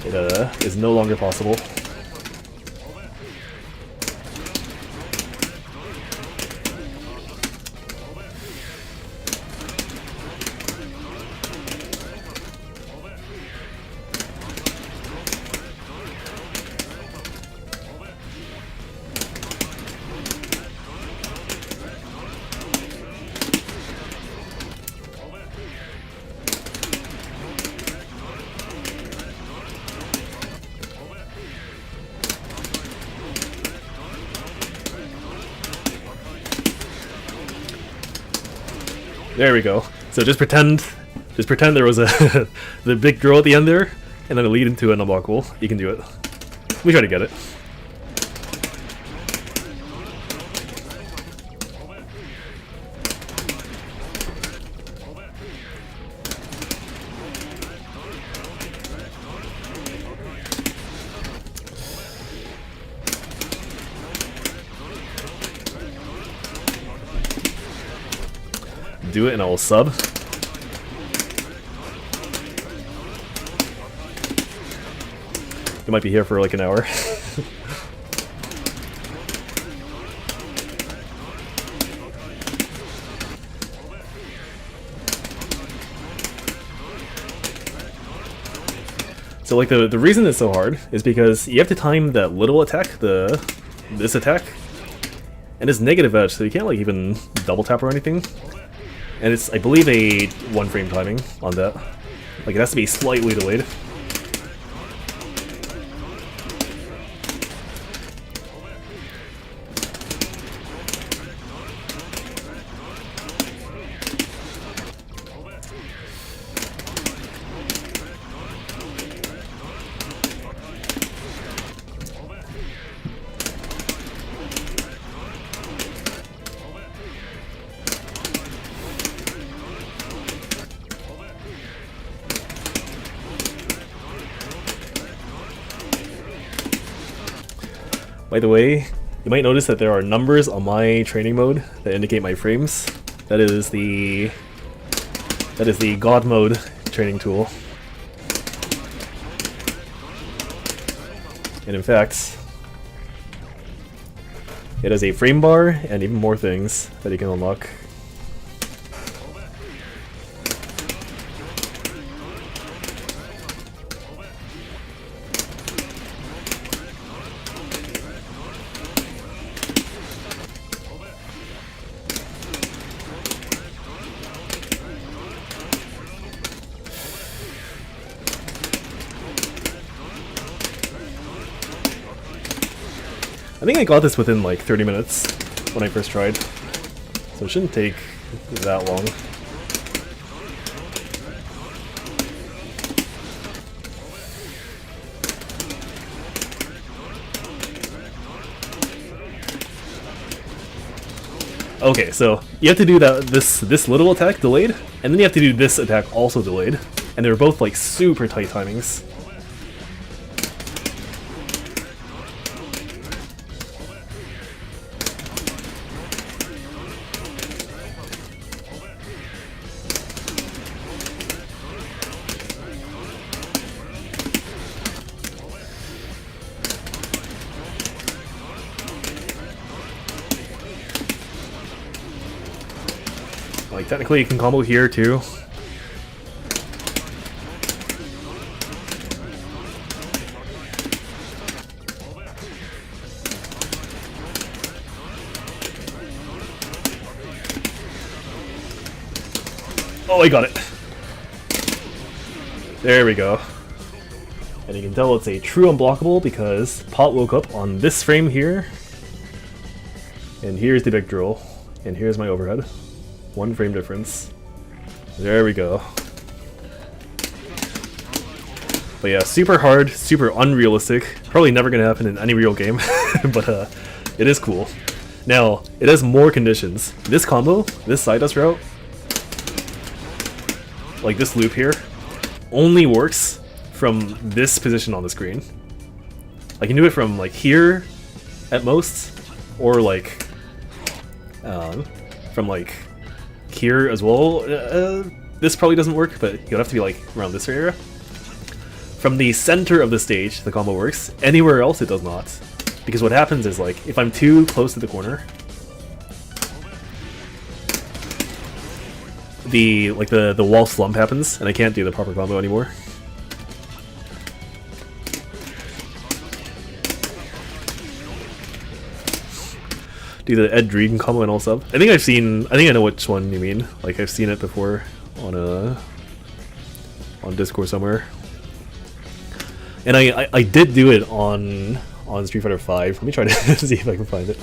it is no longer possible. There we go. So just pretend there was a the big draw at the end there, and then a lead into an unblockable. You can do it. We try to get it. Do it and I will sub. You might be here for like an hour. So like the reason it's so hard is because you have to time that little attack, this attack, and it's negative edge, so you can't like even double tap or anything. And it's, I believe, a 1 frame timing on that. Like it has to be slightly delayed. By the way, you might notice that there are numbers on my training mode that indicate my frames. That is the God mode training tool. And in fact, it has a frame bar and even more things that you can unlock. I think I got this within like 30 minutes when I first tried, so it shouldn't take that long. Okay, so you have to do this little attack delayed, and then you have to do this attack also delayed, and they're both like super tight timings. Like, technically you can combo here too. Oh, I got it. There we go. And you can tell it's a true unblockable because Pot woke up on this frame here. And here's the big drill. And here's my overhead. 1 frame difference. There we go. But yeah, super hard, super unrealistic. Probably never gonna happen in any real game, but it is cool. Now, it has more conditions. This combo, this side dust route, like this loop here, only works from this position on the screen. I can do it from like here at most, or like from like here as well. This probably doesn't work, but you'll have to be like around this area. From the center of the stage, the combo works. Anywhere else, it does not. Because what happens is, like, if I'm too close to the corner, the wall slump happens, and I can't do the proper combo anymore. Do the Ed Dream combo and all sub. I think I know which one you mean. Like, I've seen it before on Discord somewhere. And I did do it on Street Fighter V. Let me try to see if I can find it.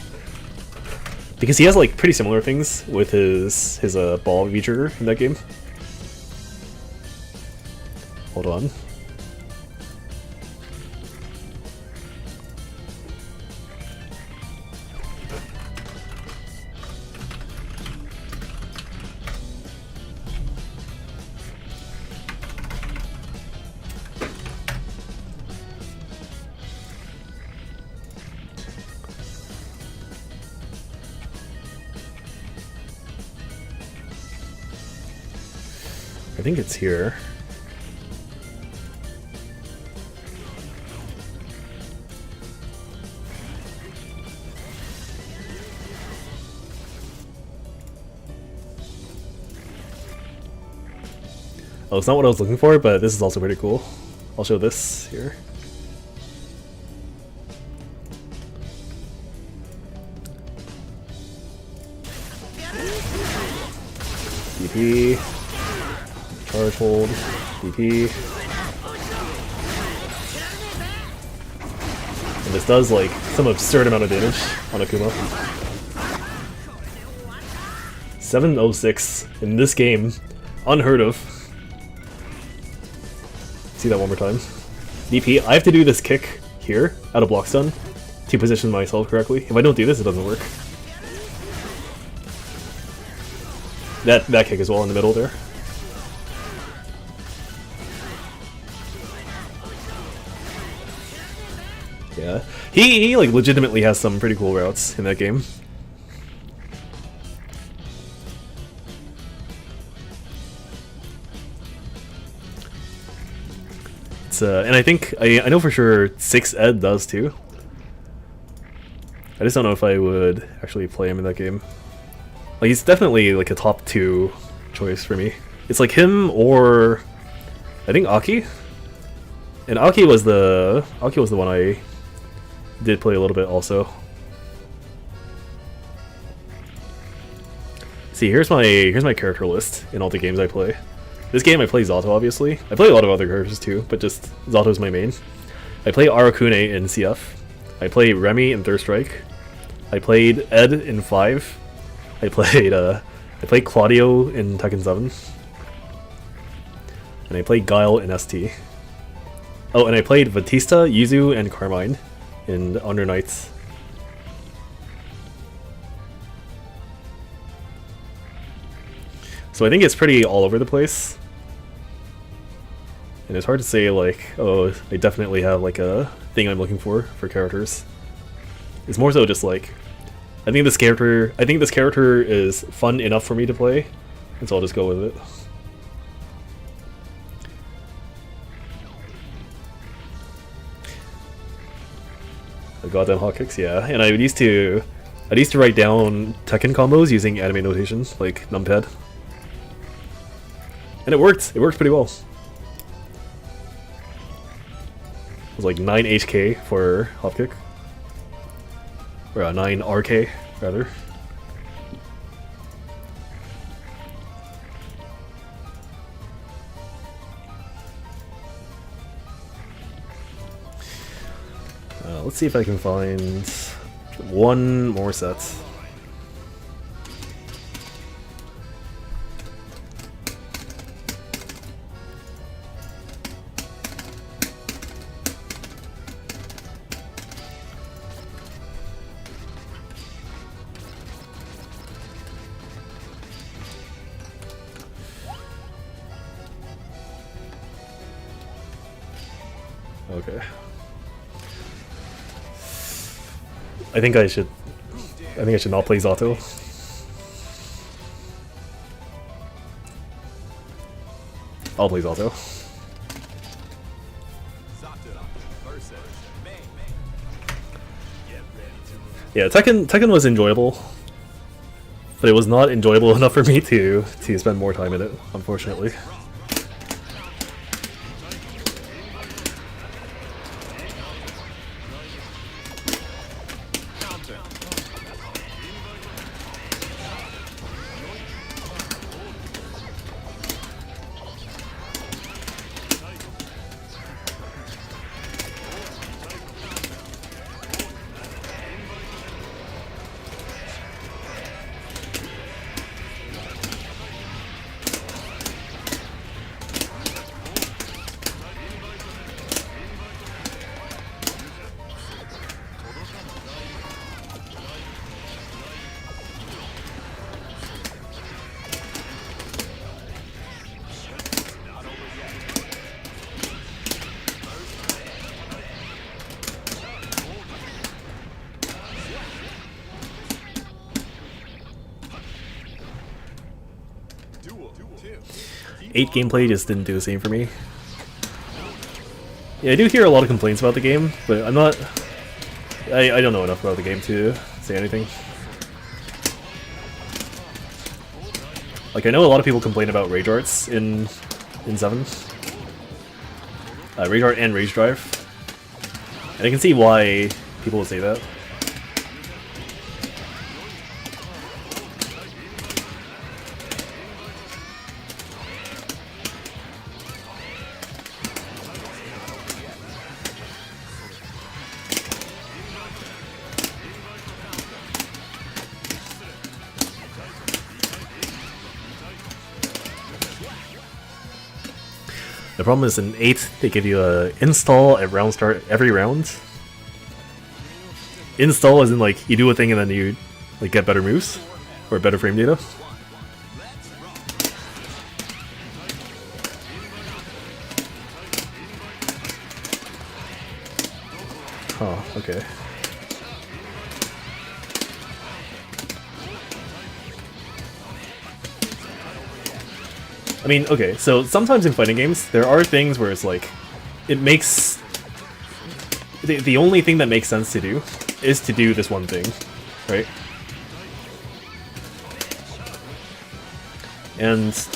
Because he has like pretty similar things with his ball V-trigger in that game. Hold on. I think it's here. Oh, it's not what I was looking for, but this is also pretty cool. I'll show this here. DP, charge hold, DP. And this does like some absurd amount of damage on Akuma. 706 in this game. Unheard of. See that one more time. DP, I have to do this kick here out of block stun to position myself correctly. If I don't do this, it doesn't work. That kick as well in the middle there. Yeah. He like legitimately has some pretty cool routes in that game. It's and I think I know for sure 6ed does too. I just don't know if I would actually play him in that game. Like he's definitely like a top 2 choice for me. It's like him or I think Aki. And Aki was the one I did play a little bit also. See, here's my character list in all the games I play. This game I play Zato obviously. I play a lot of other characters too, but just Zato's my main. I play Arakune in CF. I play Remy in Third Strike. I played Ed in 5. I played Claudio in Tekken 7. And I played Guile in ST. Oh, and I played Batista, Yuzu, and Carmine in Under Nights. So I think it's pretty all over the place. And it's hard to say like, oh, I definitely have like a thing I'm looking for characters. It's more so just like, I think this character is fun enough for me to play, and so I'll just go with it. The goddamn hotkicks, yeah. And I used to write down Tekken combos using anime notation, like numpad. And it worked. It worked pretty well. It was like 9 HK for hopkick. Or 9 RK, rather. Let's see if I can find one more set. Okay. I think I should not play Zato. I'll play Zato. Yeah, Tekken was enjoyable, but it was not enjoyable enough for me to spend more time in it, unfortunately. Eight gameplay just didn't do the same for me. Yeah, I do hear a lot of complaints about the game, but I'm not... I don't know enough about the game to say anything. Like, I know a lot of people complain about rage arts in 7. Rage Art and Rage Drive. And I can see why people would say that. The problem is in 8, they give you a install at round start every round. Install as in like, you do a thing and then you like get better moves, or better frame data. Oh, okay. I mean, okay, so sometimes in fighting games, there are things where it's like, it makes... The only thing that makes sense to do is to do this one thing, right? And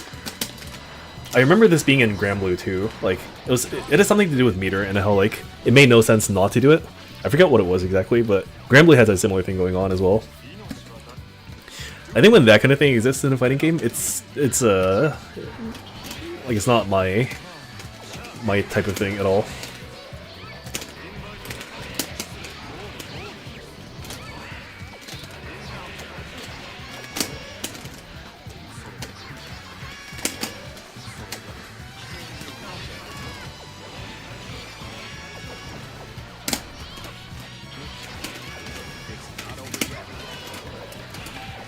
I remember this being in Granblue too, like, it has something to do with meter and how, like, it made no sense not to do it. I forget what it was exactly, but Granblue has a similar thing going on as well. I think when that kind of thing exists in a fighting game, it's like it's not my type of thing at all.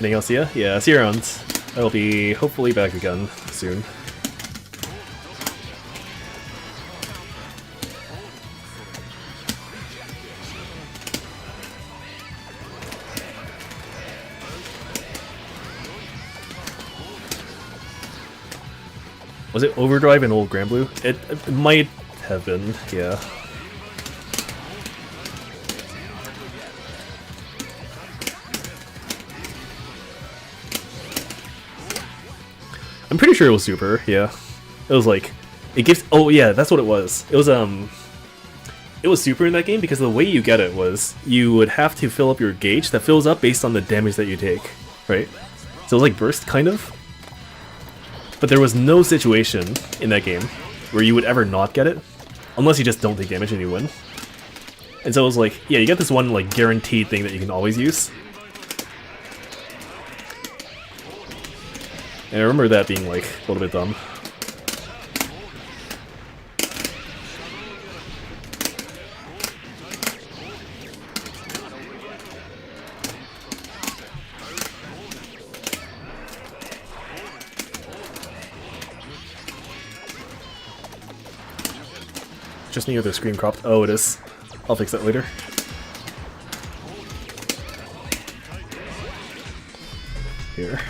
Anything else, yeah? Yeah, see you around. I'll be hopefully back again soon. Was it Overdrive in old Granblue? It might have been, yeah. I'm pretty sure it was Super, yeah. It was like, it gives, oh yeah, that's what it was. It was Super in that game because the way you get it was, you would have to fill up your gauge that fills up based on the damage that you take, right? So it was like burst, kind of. But there was no situation in that game where you would ever not get it, unless you just don't take damage and you win. And so it was like, yeah, you get this one like guaranteed thing that you can always use. And I remember that being like a little bit dumb. Just near the screen cropped. Oh, it is. I'll fix that later. Here.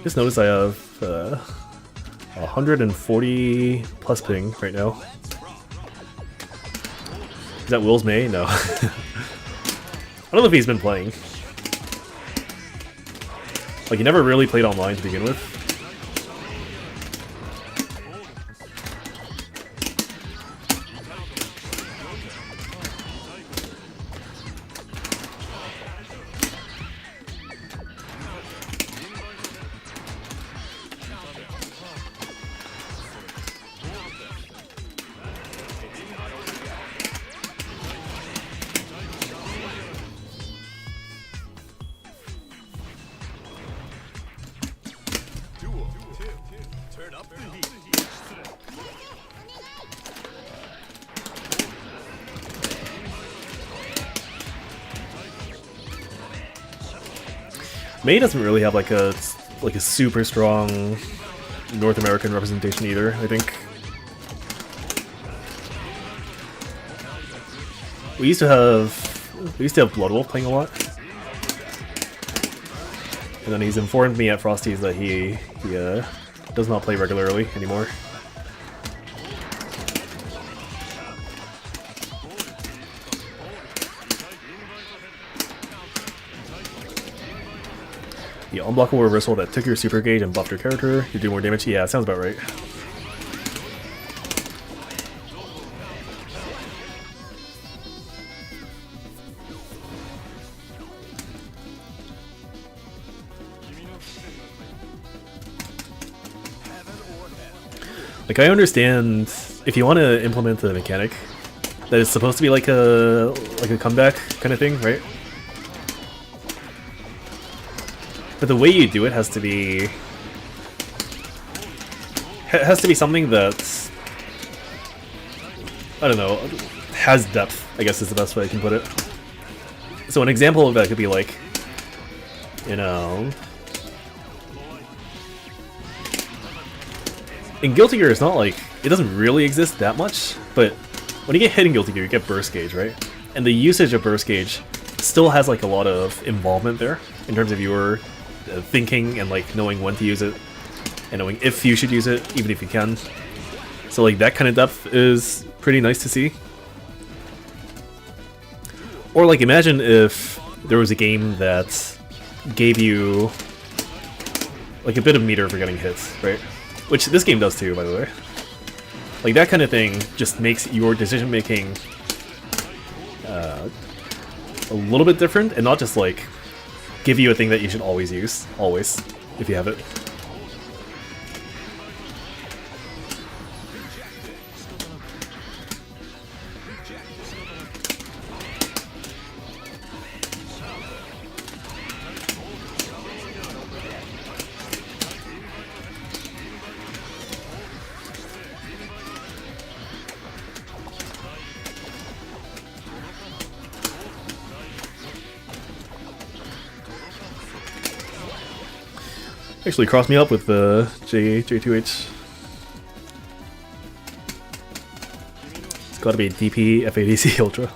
Just noticed I have 140 plus ping right now. Is that Will's May? No. I don't know if he's been playing. Like, he never really played online to begin with. May doesn't really have like a super strong North American representation either, I think. We used to have Bloodwolf playing a lot. And then he's informed me at Frosty's that he does not play regularly anymore. The unblockable reversal that took your super gauge and buffed your character. You do more damage? Yeah, sounds about right. Like, I understand if you want to implement the mechanic that it's supposed to be like a comeback kind of thing, right? But the way you do it has to be something that, I don't know, has depth, I guess is the best way I can put it. So an example of that could be like, you know, in Guilty Gear, it's not like, it doesn't really exist that much, but when you get hit in Guilty Gear, you get Burst Gauge, right? And the usage of Burst Gauge still has like a lot of involvement there, in terms of your thinking and like knowing when to use it, and knowing if you should use it, even if you can. So like that kind of depth is pretty nice to see. Or like imagine if there was a game that gave you like a bit of meter for getting hits, right? Which this game does too, by the way. Like that kind of thing just makes your decision making a little bit different, and not just like give you a thing that you should always use, if you have it. Actually, cross me up with the J2H. It's gotta be DP FADC Ultra.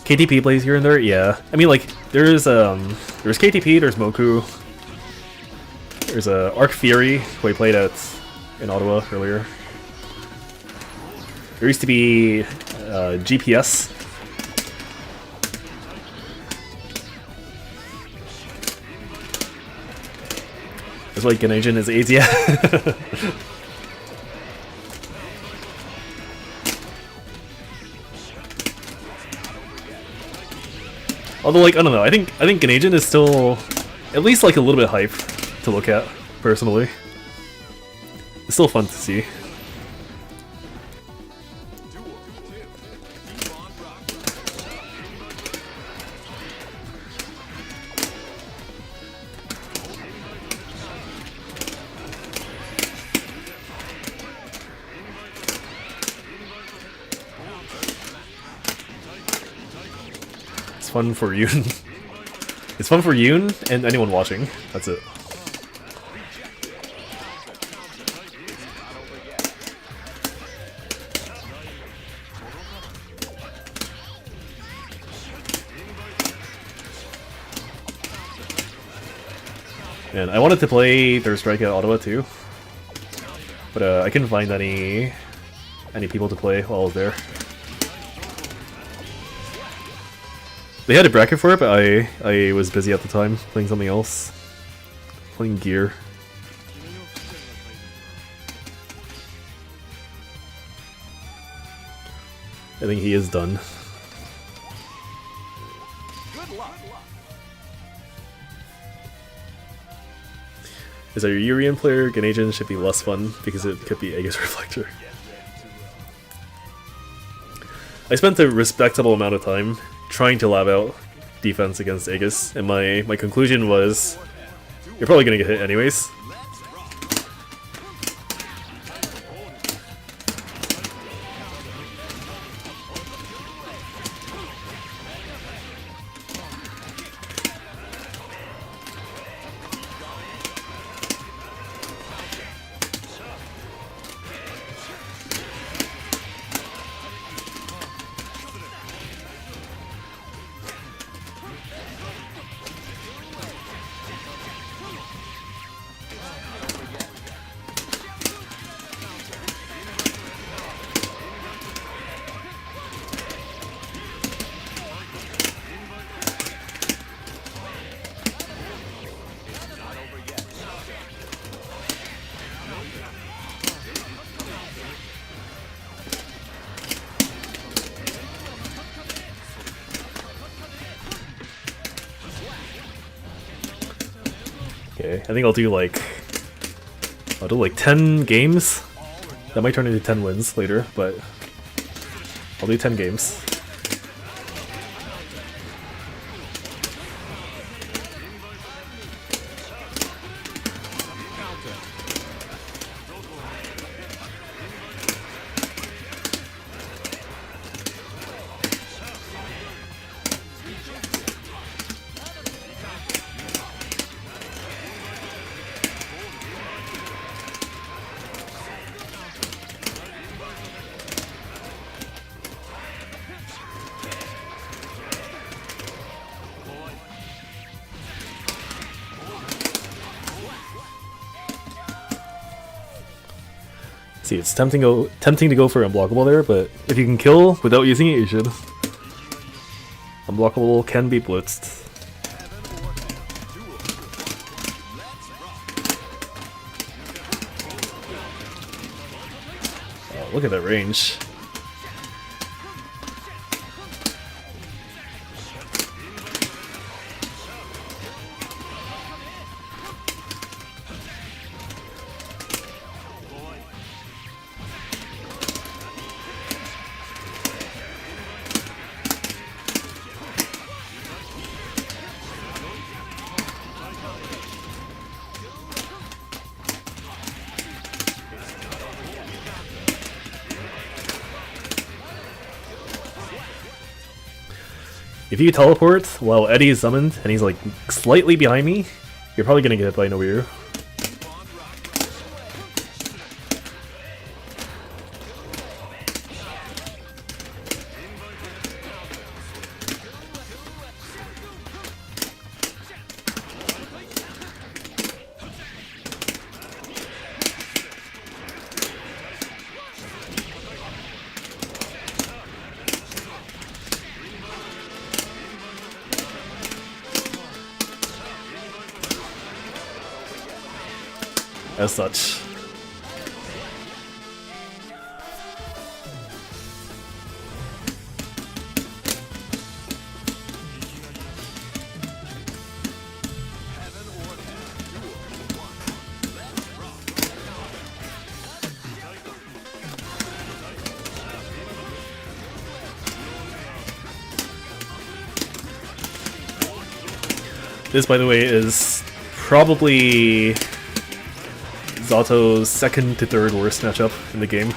KTP plays here and there, yeah. I mean, like there's KTP, there's Moku, there's Arc Fury who I played in Ottawa earlier. There used to be GPS. That's why Ganajin is AIDS, yeah. Although, like, I don't know, I think Ganajin is still at least like a little bit hype to look at, personally. It's still fun to see. It's fun for Yoon. It's fun for Yoon and anyone watching. That's it. And I wanted to play Third Strike at Ottawa too, but I couldn't find any people to play while I was there. They had a bracket for it, but I was busy at the time playing something else, playing Gear. I think he is done. As a Urian player, Ganajin should be less fun because it could be Aegis Reflector. I spent a respectable amount of time trying to lab out defense against Aegis, and my conclusion was, you're probably gonna get hit anyways. Okay, I think I'll do like 10 games. That might turn into 10 wins later, but I'll do 10 games. See, it's tempting to go for unblockable there, but if you can kill without using it, you should. Unblockable can be blitzed. Oh, look at that range. If you teleport while Eddie is summoned and he's like slightly behind me, you're probably gonna get hit by Nobiru. As such. This, by the way, is probably Zato's second to third worst matchup in the game.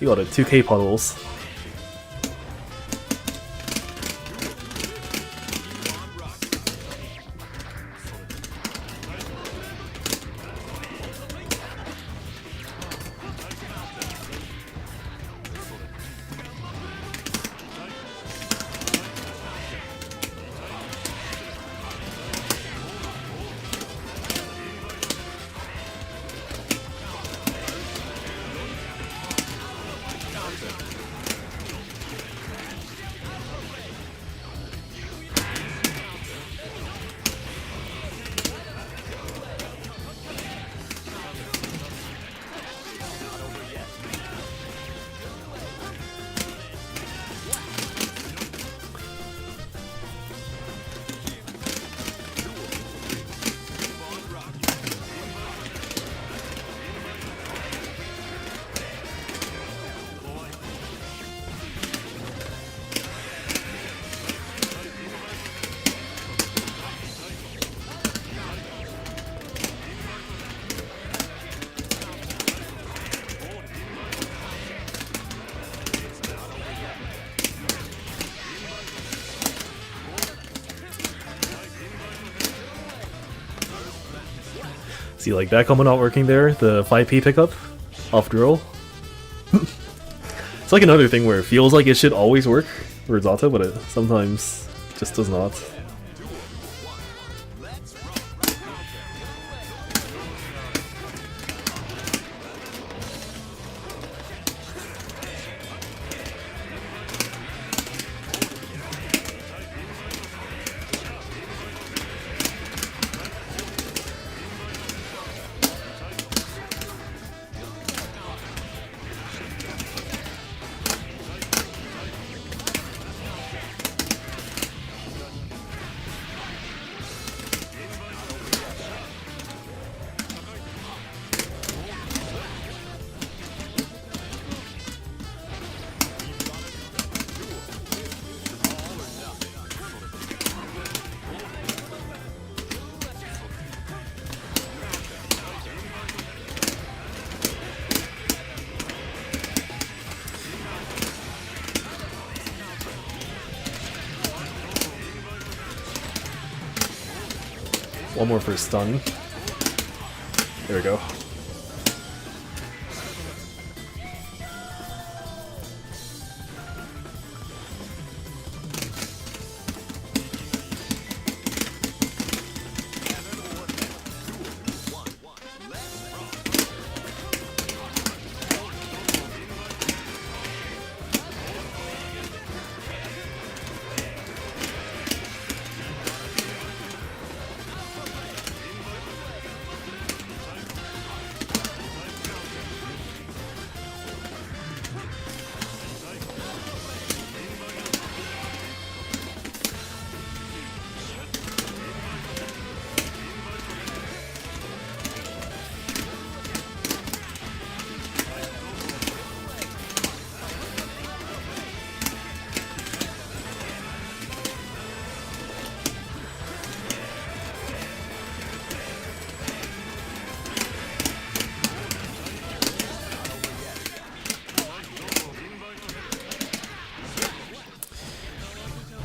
You got it, 2k puddles. See, like that combo not working there, the 5p pickup off drill. It's like another thing where it feels like it should always work for Zato, but it sometimes just does not. One more for stun. There we go.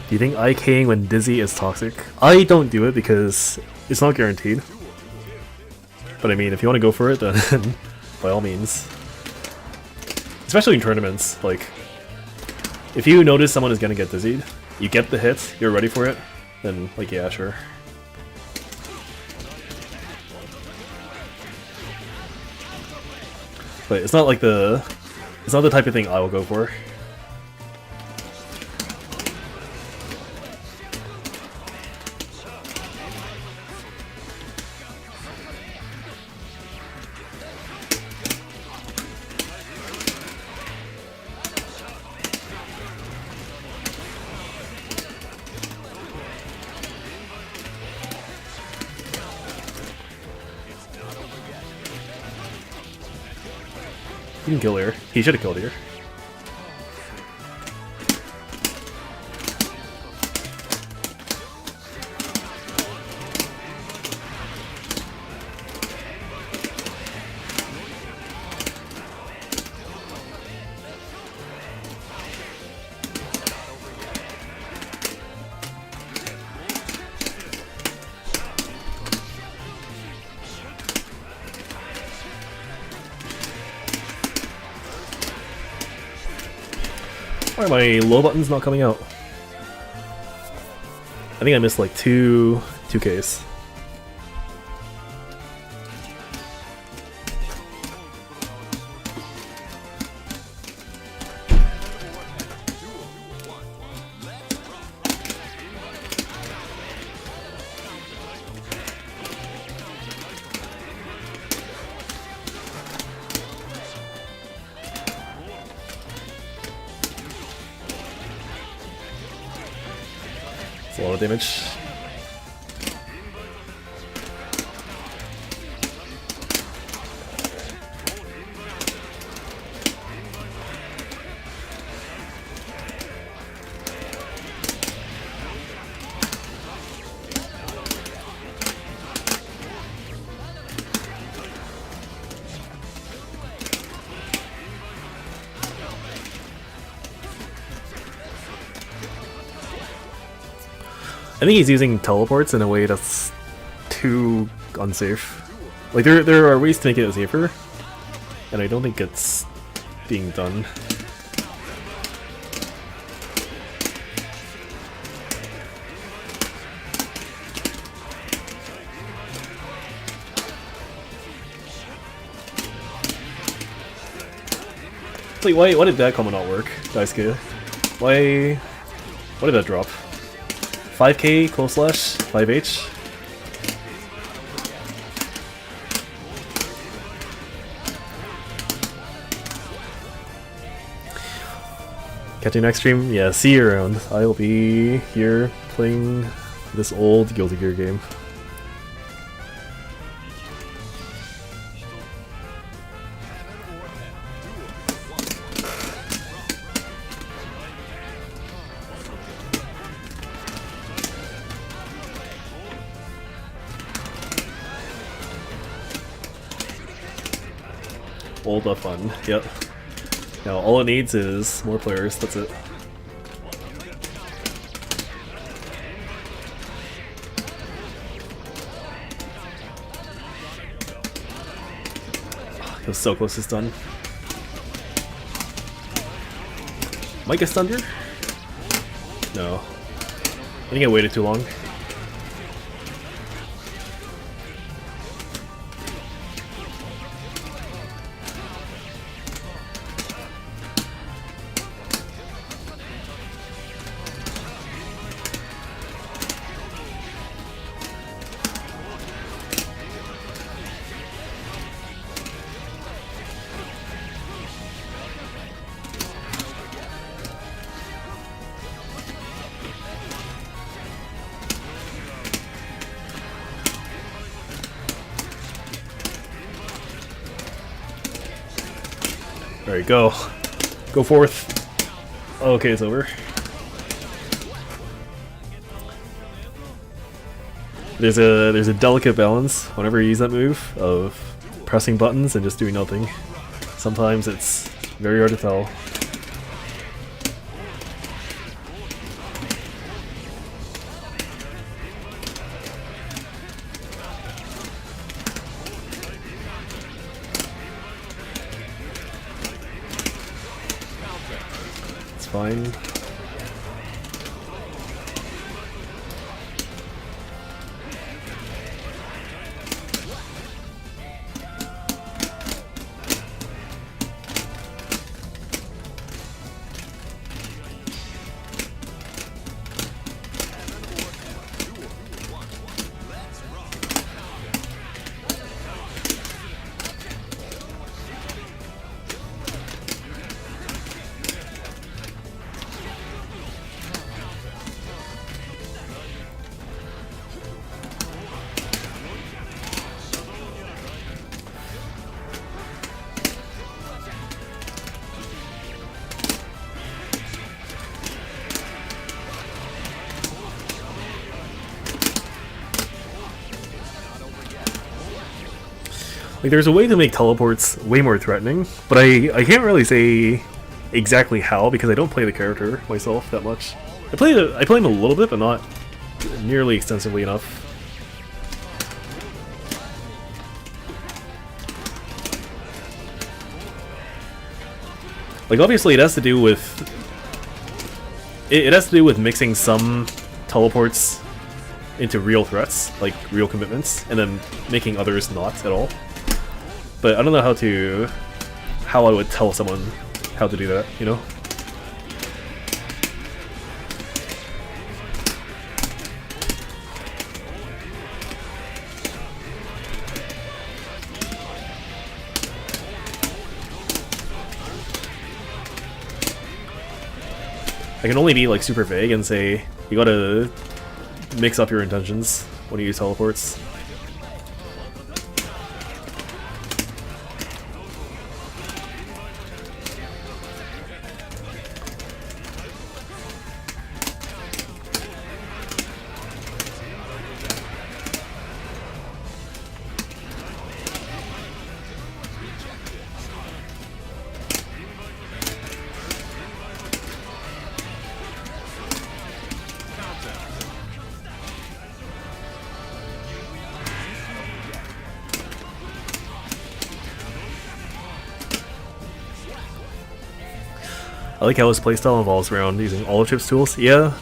Do you think IKing when dizzy is toxic? I don't do it because it's not guaranteed. But I mean, if you want to go for it, then by all means. Especially in tournaments, like, if you notice someone is gonna get dizzied, you get the hit, you're ready for it, then, like, yeah, sure. But it's not like it's not the type of thing I will go for. He can kill here. He should have killed here. Why are my low buttons not coming out? I think I missed like two Ks. A lot of damage. I think he's using teleports in a way that's too unsafe. Like, there are ways to make it safer, and I don't think it's being done. Wait, why did that combo not work, Daisuke? Why did that drop? 5k, close slash, 5h. Catch you next stream? Yeah, see you around. I'll be here playing this old Guilty Gear game. All the fun, yep. Now all it needs is more players, that's it. He was so close to stun. Might get stunned here? No. I think I waited too long. Alright, go. Go forth. Okay, it's over. There's a delicate balance whenever you use that move of pressing buttons and just doing nothing. Sometimes it's very hard to tell. Fine. Like, there's a way to make teleports way more threatening, but I can't really say exactly how because I don't play the character myself that much. I play him a little bit, but not nearly extensively enough. Like, obviously it has to do with it has to do with mixing some teleports into real threats, like real commitments, and then making others not at all. But I don't know how I would tell someone how to do that, you know? I can only be like super vague and say you gotta mix up your intentions when you use teleports. I like how his playstyle evolves around using all of Chip's tools. Yeah.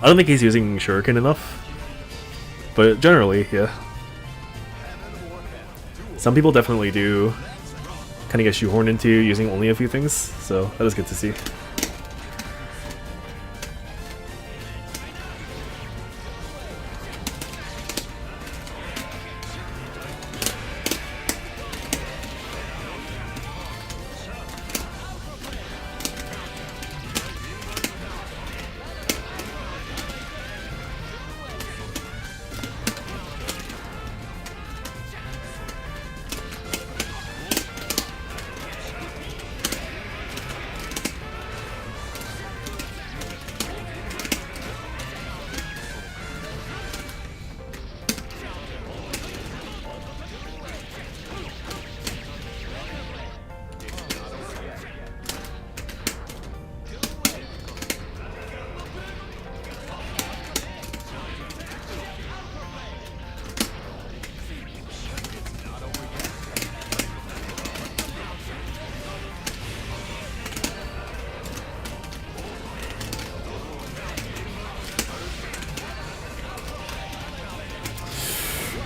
I don't think he's using Shuriken enough. But generally, yeah. Some people definitely do kind of get shoehorned into using only a few things, so that is good to see.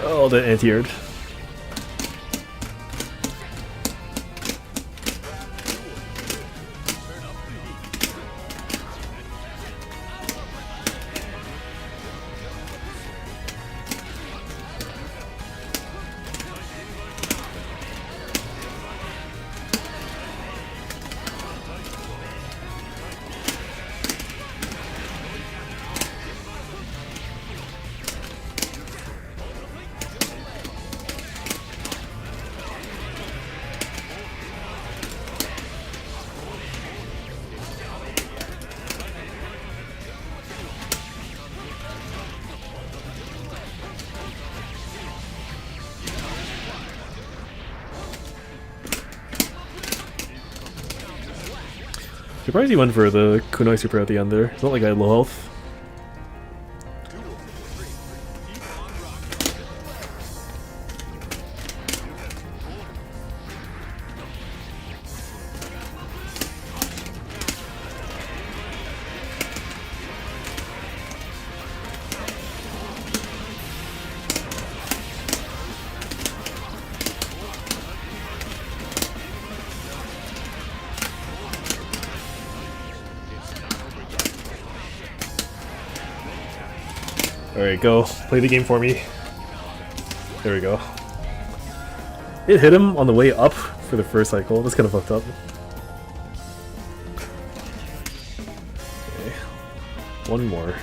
Oh, the anti-air. Surprised he went for the Kunai Super at the end there. It's not like I had low health. Alright, go. Play the game for me. There we go. It hit him on the way up for the first cycle. That's kind of fucked up. Okay. One more.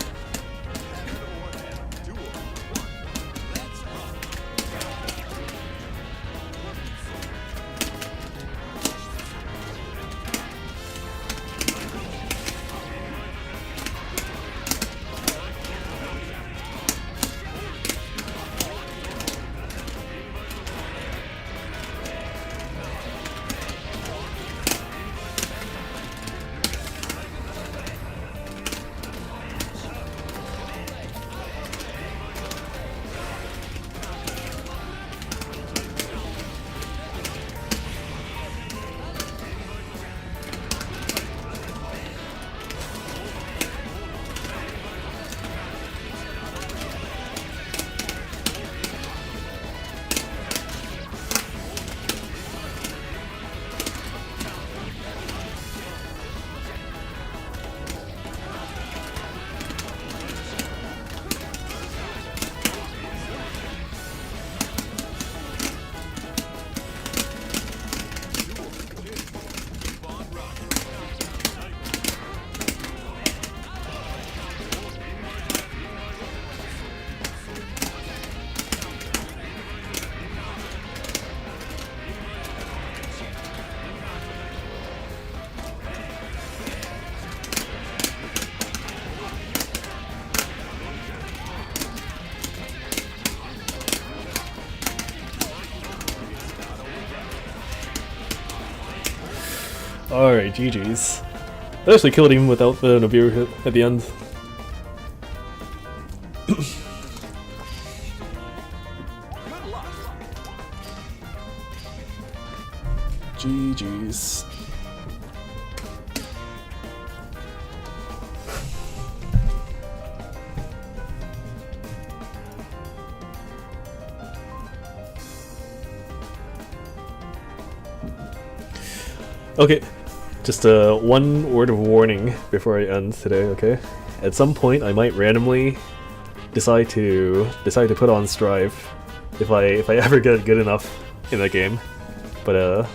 Alright, GG's. I actually killed him without the Nibiru hit at the end. GG's. Okay, just one word of warning before I end today, okay? At some point I might randomly decide to put on Strive if I ever get good enough in that game. But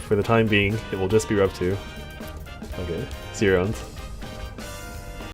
for the time being, it will just be Rev 2. Okay, see you around.